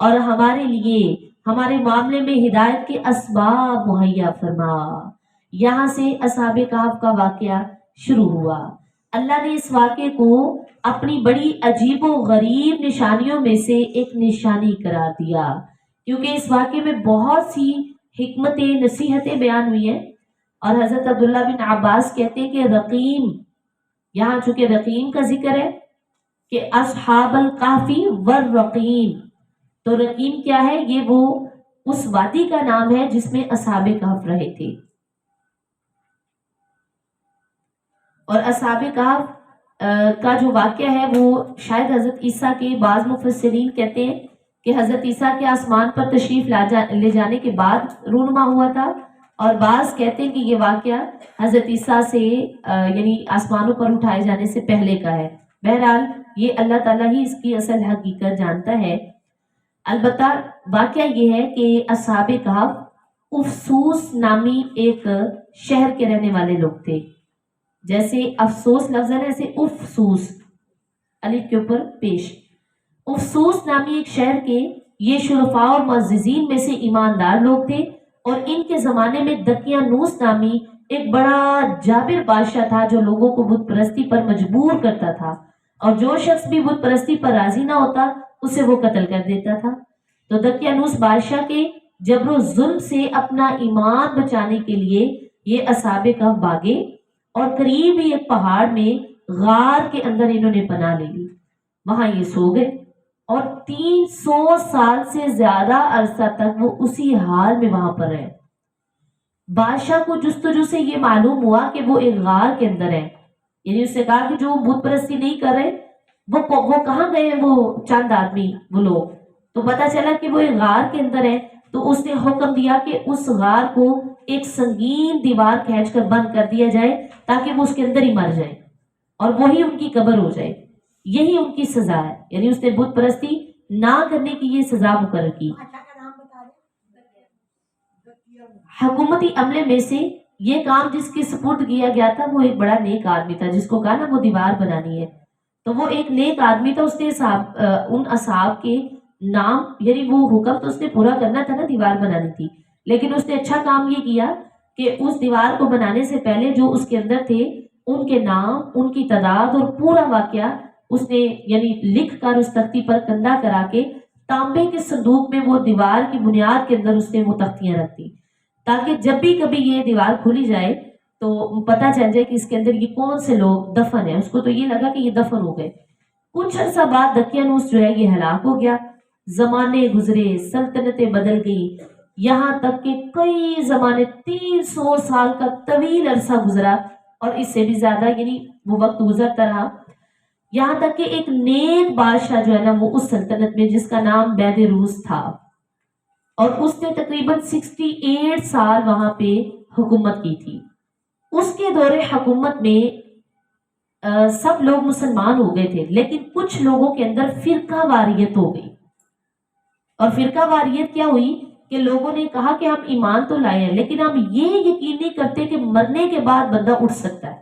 اور ہمارے لیے ہمارے معاملے میں ہدایت کے اسباب مہیا فرما۔ یہاں سے اصحاب کہف کا واقعہ شروع ہوا۔ اللہ نے اس واقعے کو اپنی بڑی عجیب و غریب نشانیوں میں سے ایک نشانی قرار دیا، کیونکہ اس واقعے میں بہت سی حکمتیں نصیحتیں بیان ہوئی ہیں، اور حضرت عبداللہ بن عباس کہتے ہیں کہ رقیم، یہاں چونکہ رقیم کا ذکر ہے کہ اصحاب الکافی والرقیم، تو رقیم کیا ہے؟ یہ وہ اس وادی کا نام ہے جس میں اصحاب کہف رہے تھے۔ اور اصحاب کہف کا جو واقعہ ہے وہ شاید حضرت عیسیٰ کے بعض مفسرین کہتے ہیں کہ حضرت عیسیٰ کے آسمان پر تشریف لے جانے کے بعد رونما ہوا تھا، اور بعض کہتے ہیں کہ یہ واقعہ حضرت عیسیٰ سے یعنی آسمانوں پر اٹھائے جانے سے پہلے کا ہے۔ بہرحال یہ اللہ تعالیٰ ہی اس کی اصل حقیقت جانتا ہے۔ البتہ واقعہ یہ ہے کہ اصحاب کہف افسوس نامی ایک شہر کے رہنے والے لوگ تھے۔ جیسے افسوس لفظ ہے ایسے افسوس الف کے اوپر پیش، افسوس نامی ایک شہر کے یہ شرفاء اور معززین میں سے ایماندار لوگ تھے، اور ان کے زمانے میں دقیانوس نامی ایک بڑا جابر بادشاہ تھا جو لوگوں کو بت پرستی پر مجبور کرتا تھا، اور جو شخص بھی بت پرستی پر راضی نہ ہوتا اسے وہ قتل کر دیتا تھا۔ تو دقیانوس بادشاہ کے جبر و ظلم سے اپنا ایمان بچانے کے لیے یہ اصحاب کہف بھاگے، اور قریب ہی ایک پہاڑ میں غار کے اندر انہوں نے پناہ لے لی، وہاں یہ سو گئے، اور 300 سال سے زیادہ عرصہ تک وہ اسی حال میں وہاں پر رہے۔ بادشاہ کو جستجو سے یہ معلوم ہوا کہ وہ ایک غار کے اندر ہے، یعنی اس نے کہا کہ جو بت پرستی نہیں کر رہے وہ کہاں گئے ہیں، وہ چند آدمی وہ لوگ، تو پتا چلا کہ وہ ایک غار کے اندر ہے۔ تو اس نے حکم دیا کہ اس غار کو ایک سنگین دیوار کھینچ کر بند کر دیا جائے تاکہ وہ اس کے اندر ہی مر جائے اور وہی ان کی قبر ہو جائے، یہی ان کی سزا ہے، یعنی اس نے بت پرستی نہ کرنے کی یہ سزا مقرر کی۔ حکومتی عملے میں سے یہ کام جس کے سپرد کیا گیا تھا وہ ایک بڑا نیک آدمی تھا، جس کو کہا نا وہ دیوار بنانی ہے، تو وہ ایک نیک آدمی تھا۔ اس نے ان اصحاب کے نام یعنی وہ حکم تو اس نے پورا کرنا تھا نا، دیوار بنانی تھی، لیکن اس نے اچھا کام یہ کیا کہ اس دیوار کو بنانے سے پہلے جو اس کے اندر تھے ان کے نام، ان کی تعداد اور پورا واقعہ اس نے یعنی لکھ کر اس تختی پر کندہ کرا کے تانبے کے صندوق میں وہ دیوار کی بنیاد کے اندر اس نے وہ تختیاں رکھ دی، تاکہ جب بھی کبھی یہ دیوار کھولی جائے تو پتہ چل جائے کہ اس کے اندر یہ کون سے لوگ دفن ہیں. اس کو تو یہ لگا کہ یہ دفن ہو گئے. کچھ عرصہ بعد دقیانوس جو ہے یہ ہلاک ہو گیا. زمانے گزرے، سلطنتیں بدل گئی، یہاں تک کہ کئی زمانے 300 سال کا طویل عرصہ گزرا اور اس سے بھی زیادہ یعنی وہ وقت گزرتا رہا. یہاں تک کہ ایک نیک بادشاہ جو ہے نا وہ اس سلطنت میں، جس کا نام بید روس تھا، اور اس نے تقریباً 68 سال وہاں پہ حکومت کی تھی. اس کے دور حکومت میں سب لوگ مسلمان ہو گئے تھے، لیکن کچھ لوگوں کے اندر فرقہ واریت ہو گئی. اور فرقہ واریت کیا ہوئی کہ لوگوں نے کہا کہ ہم ایمان تو لائے ہیں لیکن ہم یہ یقین نہیں کرتے کہ مرنے کے بعد بندہ اٹھ سکتا ہے.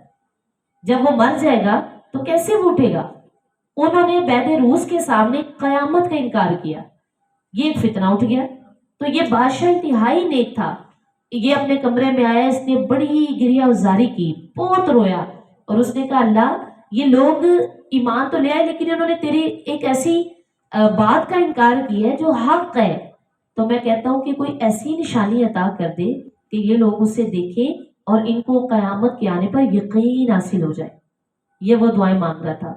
جب وہ مر جائے گا تو کیسے وہ اٹھے گا؟ انہوں نے بید روس کے سامنے قیامت کا انکار کیا. یہ ایک فتنہ اٹھ گیا. تو یہ بادشاہ انتہائی نیک تھا. یہ اپنے کمرے میں آیا، اس نے بڑی گریہ وزاری کی، بہت رویا، اور اس نے کہا اللہ یہ لوگ ایمان تو لے آئے لیکن انہوں نے تیری ایک ایسی بات کا انکار کیا ہے جو حق ہے. تو میں کہتا ہوں کہ کوئی ایسی نشانی عطا کر دے کہ یہ لوگ اسے دیکھیں اور ان کو قیامت کے آنے پر یقین حاصل ہو جائے. یہ وہ دعائیں مانگ رہا تھا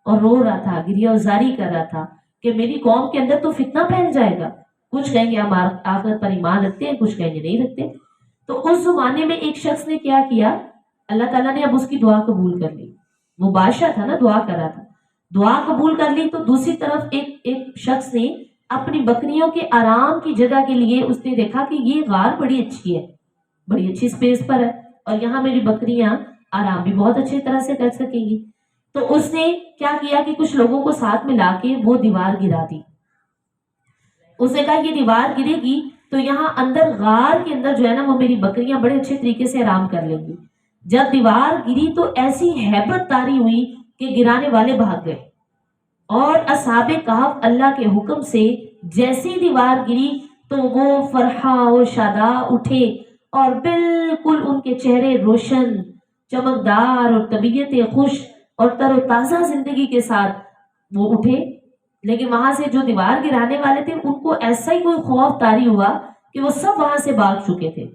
اور رو رہا تھا، گریہ وزاری کر رہا تھا کہ میری قوم کے اندر تو فتنہ پھیل جائے گا. کچھ کہیں گے ہم آخرت پر ایمان رکھتے ہیں، کچھ کہیں گے نہیں رکھتے. تو اس زمانے میں ایک شخص نے کیا کیا، اللہ تعالیٰ نے اب اس کی دعا قبول کر لی. وہ بادشاہ تھا نا، دعا کر رہا تھا، دعا قبول کر لی. تو دوسری طرف ایک شخص نے اپنی بکریوں کے آرام کی جگہ کے لیے، اس نے دیکھا کہ یہ غار بڑی اچھی ہے، بڑی اچھی سپیس پر ہے اور یہاں میری بکریاں آرام بھی بہت اچھی طرح سے کر سکیں گی. تو اس نے کیا کیا کہ کچھ لوگوں کو ساتھ میں لا کے وہ دیوار گرا دی. اس نے کہا یہ دیوار گرے گی تو یہاں اندر غار کے اندر جو ہے نا وہ میری بکریاں بڑے اچھے طریقے سے آرام کر لیں گی. جب دیوار گری تو ایسی ہیبت طاری ہوئی کہ گرانے والے بھاگ گئے، اور اصحاب کہف اللہ کے حکم سے جیسی دیوار گری تو وہ فرحہ اور شادہ اٹھے اور بالکل ان کے چہرے روشن، چمکدار اور طبیعت خوش اور تر و تازہ زندگی کے ساتھ وہ اٹھے. لیکن وہاں سے جو دیوار گرانے والے تھے ان کو ایسا ہی کوئی خوف طاری ہوا کہ وہ سب وہاں سے بھاگ چکے تھے.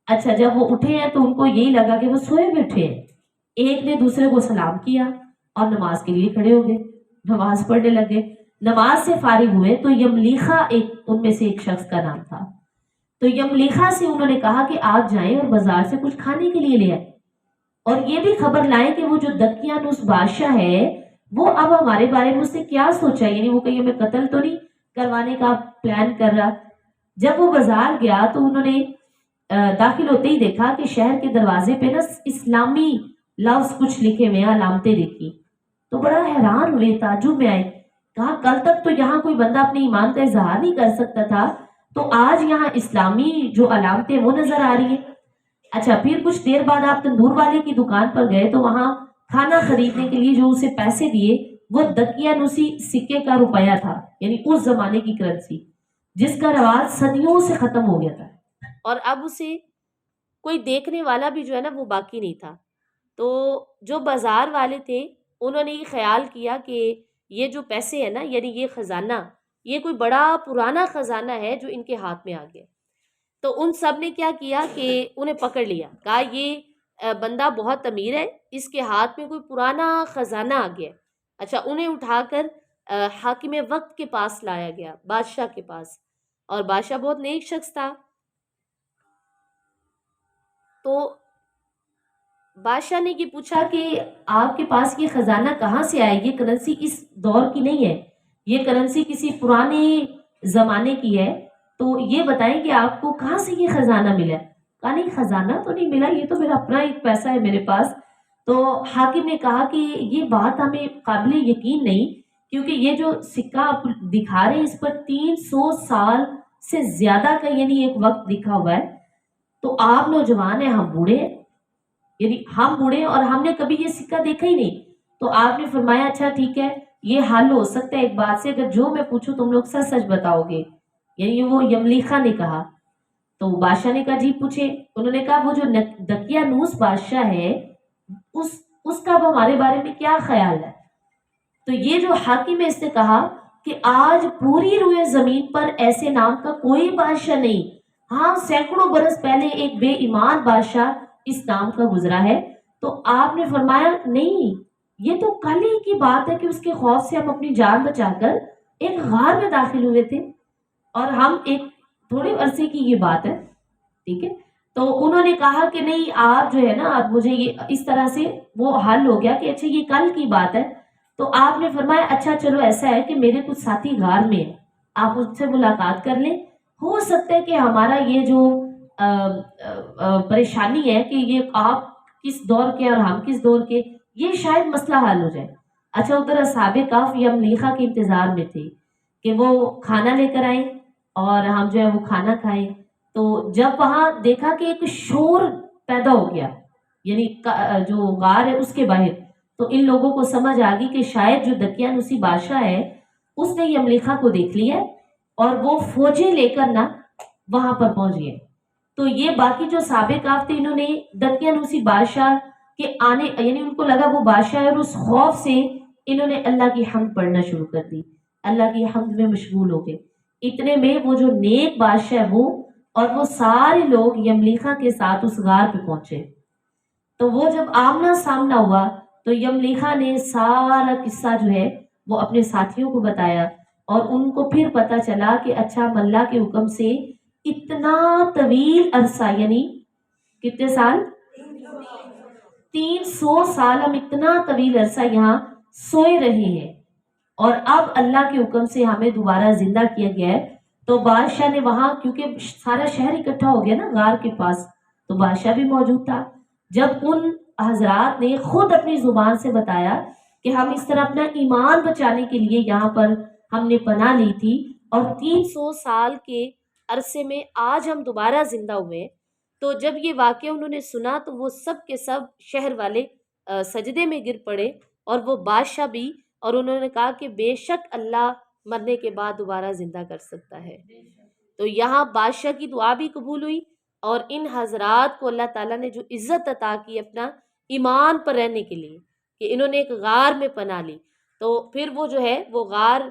اچھا جب وہ اٹھے ہیں تو ان کو یہی لگا کہ وہ سوئے بیٹھے ہیں. ایک نے دوسرے کو سلام کیا اور نماز کے لیے کھڑے ہو گئے، نماز پڑھنے لگے. نماز سے فارغ ہوئے تو یملیخا ایک ان میں سے ایک شخص کا نام تھا. تو یملیخا سے انہوں نے کہا کہ آپ جائیں اور بازار سے کچھ کھانے کے لیے لے آئیں اور یہ بھی خبر لائیں کہ وہ جو دقیانوس بادشاہ ہے وہ اب ہمارے بارے میں اس نے کیا سوچا، یعنی وہ کہیں ہمیں قتل تو نہیں کروانے کا پلان کر رہا. جب وہ بازار گیا تو انہوں نے داخل ہوتے ہی دیکھا کہ شہر کے دروازے پہ نا اسلامی لفظ کچھ لکھے ہوئے، علامتیں دیکھی تو بڑا حیران ہوئے، تعجب میں آئے. کہا کل تک تو یہاں کوئی بندہ اپنے ایمان کا اظہار نہیں کر سکتا تھا، تو آج یہاں اسلامی جو علامتیں وہ نظر آ رہی ہیں. اچھا پھر کچھ دیر بعد آپ تندور والے کی دکان پر گئے تو وہاں کھانا خریدنے کے لیے جو اسے پیسے دیے وہ دقیانوسی سکے کا روپیہ تھا، یعنی اس زمانے کی کرنسی جس کا رواج صدیوں سے ختم ہو گیا تھا اور اب اسے کوئی دیکھنے والا بھی جو ہے نا وہ باقی نہیں تھا. تو جو بازار والے تھے انہوں نے یہ خیال کیا کہ یہ جو پیسے ہیں نا، یعنی یہ خزانہ، یہ کوئی بڑا پرانا خزانہ ہے جو ان کے ہاتھ میں آ گیا. تو ان سب نے کیا کیا کہ انہیں پکڑ لیا، کہا یہ بندہ بہت امیر ہے، اس کے ہاتھ میں کوئی پرانا خزانہ آ گیا. اچھا انہیں اٹھا کر حاکم وقت کے پاس لایا گیا، بادشاہ کے پاس، اور بادشاہ بہت نیک شخص تھا. تو بادشاہ نے یہ پوچھا کہ آپ کے پاس یہ خزانہ کہاں سے آیا؟ یہ کرنسی اس دور کی نہیں ہے، یہ کرنسی کسی پرانے زمانے کی ہے، تو یہ بتائیں کہ آپ کو کہاں سے یہ خزانہ ملا؟ کہا نہیں خزانہ تو نہیں ملا، یہ تو میرا اپنا ایک پیسہ ہے میرے پاس. تو حاکم نے کہا کہ یہ بات ہمیں قابل یقین نہیں، کیونکہ یہ جو سکہ آپ دکھا رہے ہیں اس پر 300 سال سے زیادہ کا یعنی ایک وقت لکھا ہوا ہے. تو آپ نوجوان ہیں، ہم بوڑھے ہیں، یعنی ہم بوڑھے اور ہم نے کبھی یہ سکہ دیکھا ہی نہیں. تو آپ نے فرمایا اچھا ٹھیک ہے، یہ حل ہو سکتا ہے ایک بات سے، اگر جو میں پوچھوں تم لوگ سچ سچ بتاؤ گے. یعنی وہ یملیخا نے کہا. تو بادشاہ نے کہا جی پوچھے. انہوں نے کہا وہ جو دقیانوس بادشاہ ہے اس کا اب ہمارے بارے میں کیا خیال ہے؟ تو یہ جو حاکم ہے اس نے کہا کہ آج پوری روئے زمین پر ایسے نام کا کوئی بادشاہ نہیں. ہاں سینکڑوں برس پہلے ایک بے ایمان بادشاہ اس نام کا گزرا ہے، تو آپ نے فرمایا نہیں، یہ تو کل ہی کی بات ہے کہ اس کے خوف سے ہم اپنی جان بچا کر ایک غار میں داخل ہوئے تھے، اور ہم ایک تھوڑے عرصے کی یہ بات ہے، ٹھیک ہے۔ تو انہوں نے کہا کہ نہیں، آپ جو ہے نا، اب مجھے یہ اس طرح سے وہ حل ہو گیا کہ اچھا یہ کل کی بات ہے۔ تو آپ نے فرمایا اچھا چلو ایسا ہے کہ میرے کچھ ساتھی غار میں ہیں، آپ ان سے ملاقات کر لیں، ہو سکتا ہے کہ ہمارا یہ جو پریشانی ہے کہ یہ آپ کس دور کے اور ہم کس دور کے، یہ شاید مسئلہ حل ہو جائے۔ اچھا ادھر اصحاب کہف یملیخا کے انتظار میں تھے کہ وہ کھانا لے کر آئیں اور ہم جو ہے وہ کھانا کھائیں۔ تو جب وہاں دیکھا کہ ایک شور پیدا ہو گیا، یعنی جو غار ہے اس کے باہر، تو ان لوگوں کو سمجھ آ گئی کہ شاید جو دقیانوسی بادشاہ ہے اس نے یملیخا کو دیکھ لیا ہے، اور وہ فوجیں لے کر نا وہاں پر پہنچ گئے۔ تو یہ باقی جو سابق آپ تھے، انہوں نے دقیانوسی بادشاہ کے آنے، یعنی ان کو لگا وہ بادشاہ ہے، اور اس خوف سے انہوں نے اللہ کی حمد پڑھنا شروع کر دی، اللہ کی حمد میں مشغول ہو گئے۔ اتنے میں وہ جو نیک بادشاہ ہے وہ اور وہ سارے لوگ یملیخا کے ساتھ اس غار پہ پہنچے۔ تو وہ جب آمنا سامنا ہوا تو یملیخا نے سارا قصہ جو ہے وہ اپنے ساتھیوں کو بتایا، اور ان کو پھر پتا چلا کہ اچھا ہم اللہ کے حکم سے اتنا طویل عرصہ، یعنی کتنے سال، 300 سال ہم اتنا طویل عرصہ یہاں سوئے رہے ہیں، اور اب اللہ کے حکم سے ہمیں دوبارہ زندہ کیا گیا ہے۔ تو بادشاہ نے وہاں، کیونکہ سارا شہر اکٹھا ہو گیا نا غار کے پاس، تو بادشاہ بھی موجود تھا۔ جب ان حضرات نے خود اپنی زبان سے بتایا کہ ہم اس طرح اپنا ایمان بچانے کے لیے یہاں پر ہم نے پناہ لی تھی، اور 300 سال کے عرصے میں آج ہم دوبارہ زندہ ہوئے، تو جب یہ واقعہ انہوں نے سنا تو وہ سب کے سب شہر والے سجدے میں گر پڑے، اور وہ بادشاہ بھی، اور انہوں نے کہا کہ بے شک اللہ مرنے کے بعد دوبارہ زندہ کر سکتا ہے۔ تو یہاں بادشاہ کی دعا بھی قبول ہوئی، اور ان حضرات کو اللہ تعالیٰ نے جو عزت عطا کی اپنا ایمان پر رہنے کے لیے، کہ انہوں نے ایک غار میں پناہ لی، تو پھر وہ جو ہے وہ غار،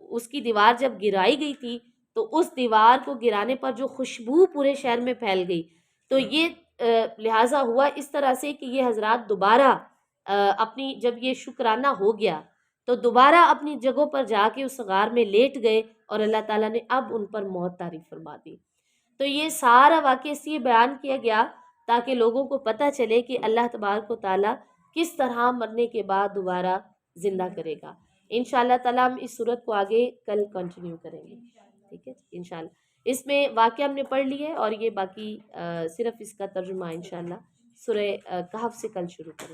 اس کی دیوار جب گرائی گئی تھی، تو اس دیوار کو گرانے پر جو خوشبو پورے شہر میں پھیل گئی، تو یہ لہٰذا ہوا اس طرح سے کہ یہ حضرات دوبارہ اپنی، جب یہ شکرانہ ہو گیا تو دوبارہ اپنی جگہوں پر جا کے اس غار میں لیٹ گئے، اور اللہ تعالیٰ نے اب ان پر موت طاری فرما دی۔ تو یہ سارا واقعہ اس لیے بیان کیا گیا تاکہ لوگوں کو پتہ چلے کہ اللہ تبارک و تعالیٰ کس طرح مرنے کے بعد دوبارہ زندہ کرے گا۔ انشاءاللہ تعالیٰ ہم اس صورت کو آگے کل کنٹینیو کریں گے، ٹھیک ہے انشاءاللہ۔ اس میں واقعہ ہم نے پڑھ لی ہے، اور یہ باقی صرف اس کا ترجمہ انشاءاللہ سورہ کہف سے کل شروع کریں گے۔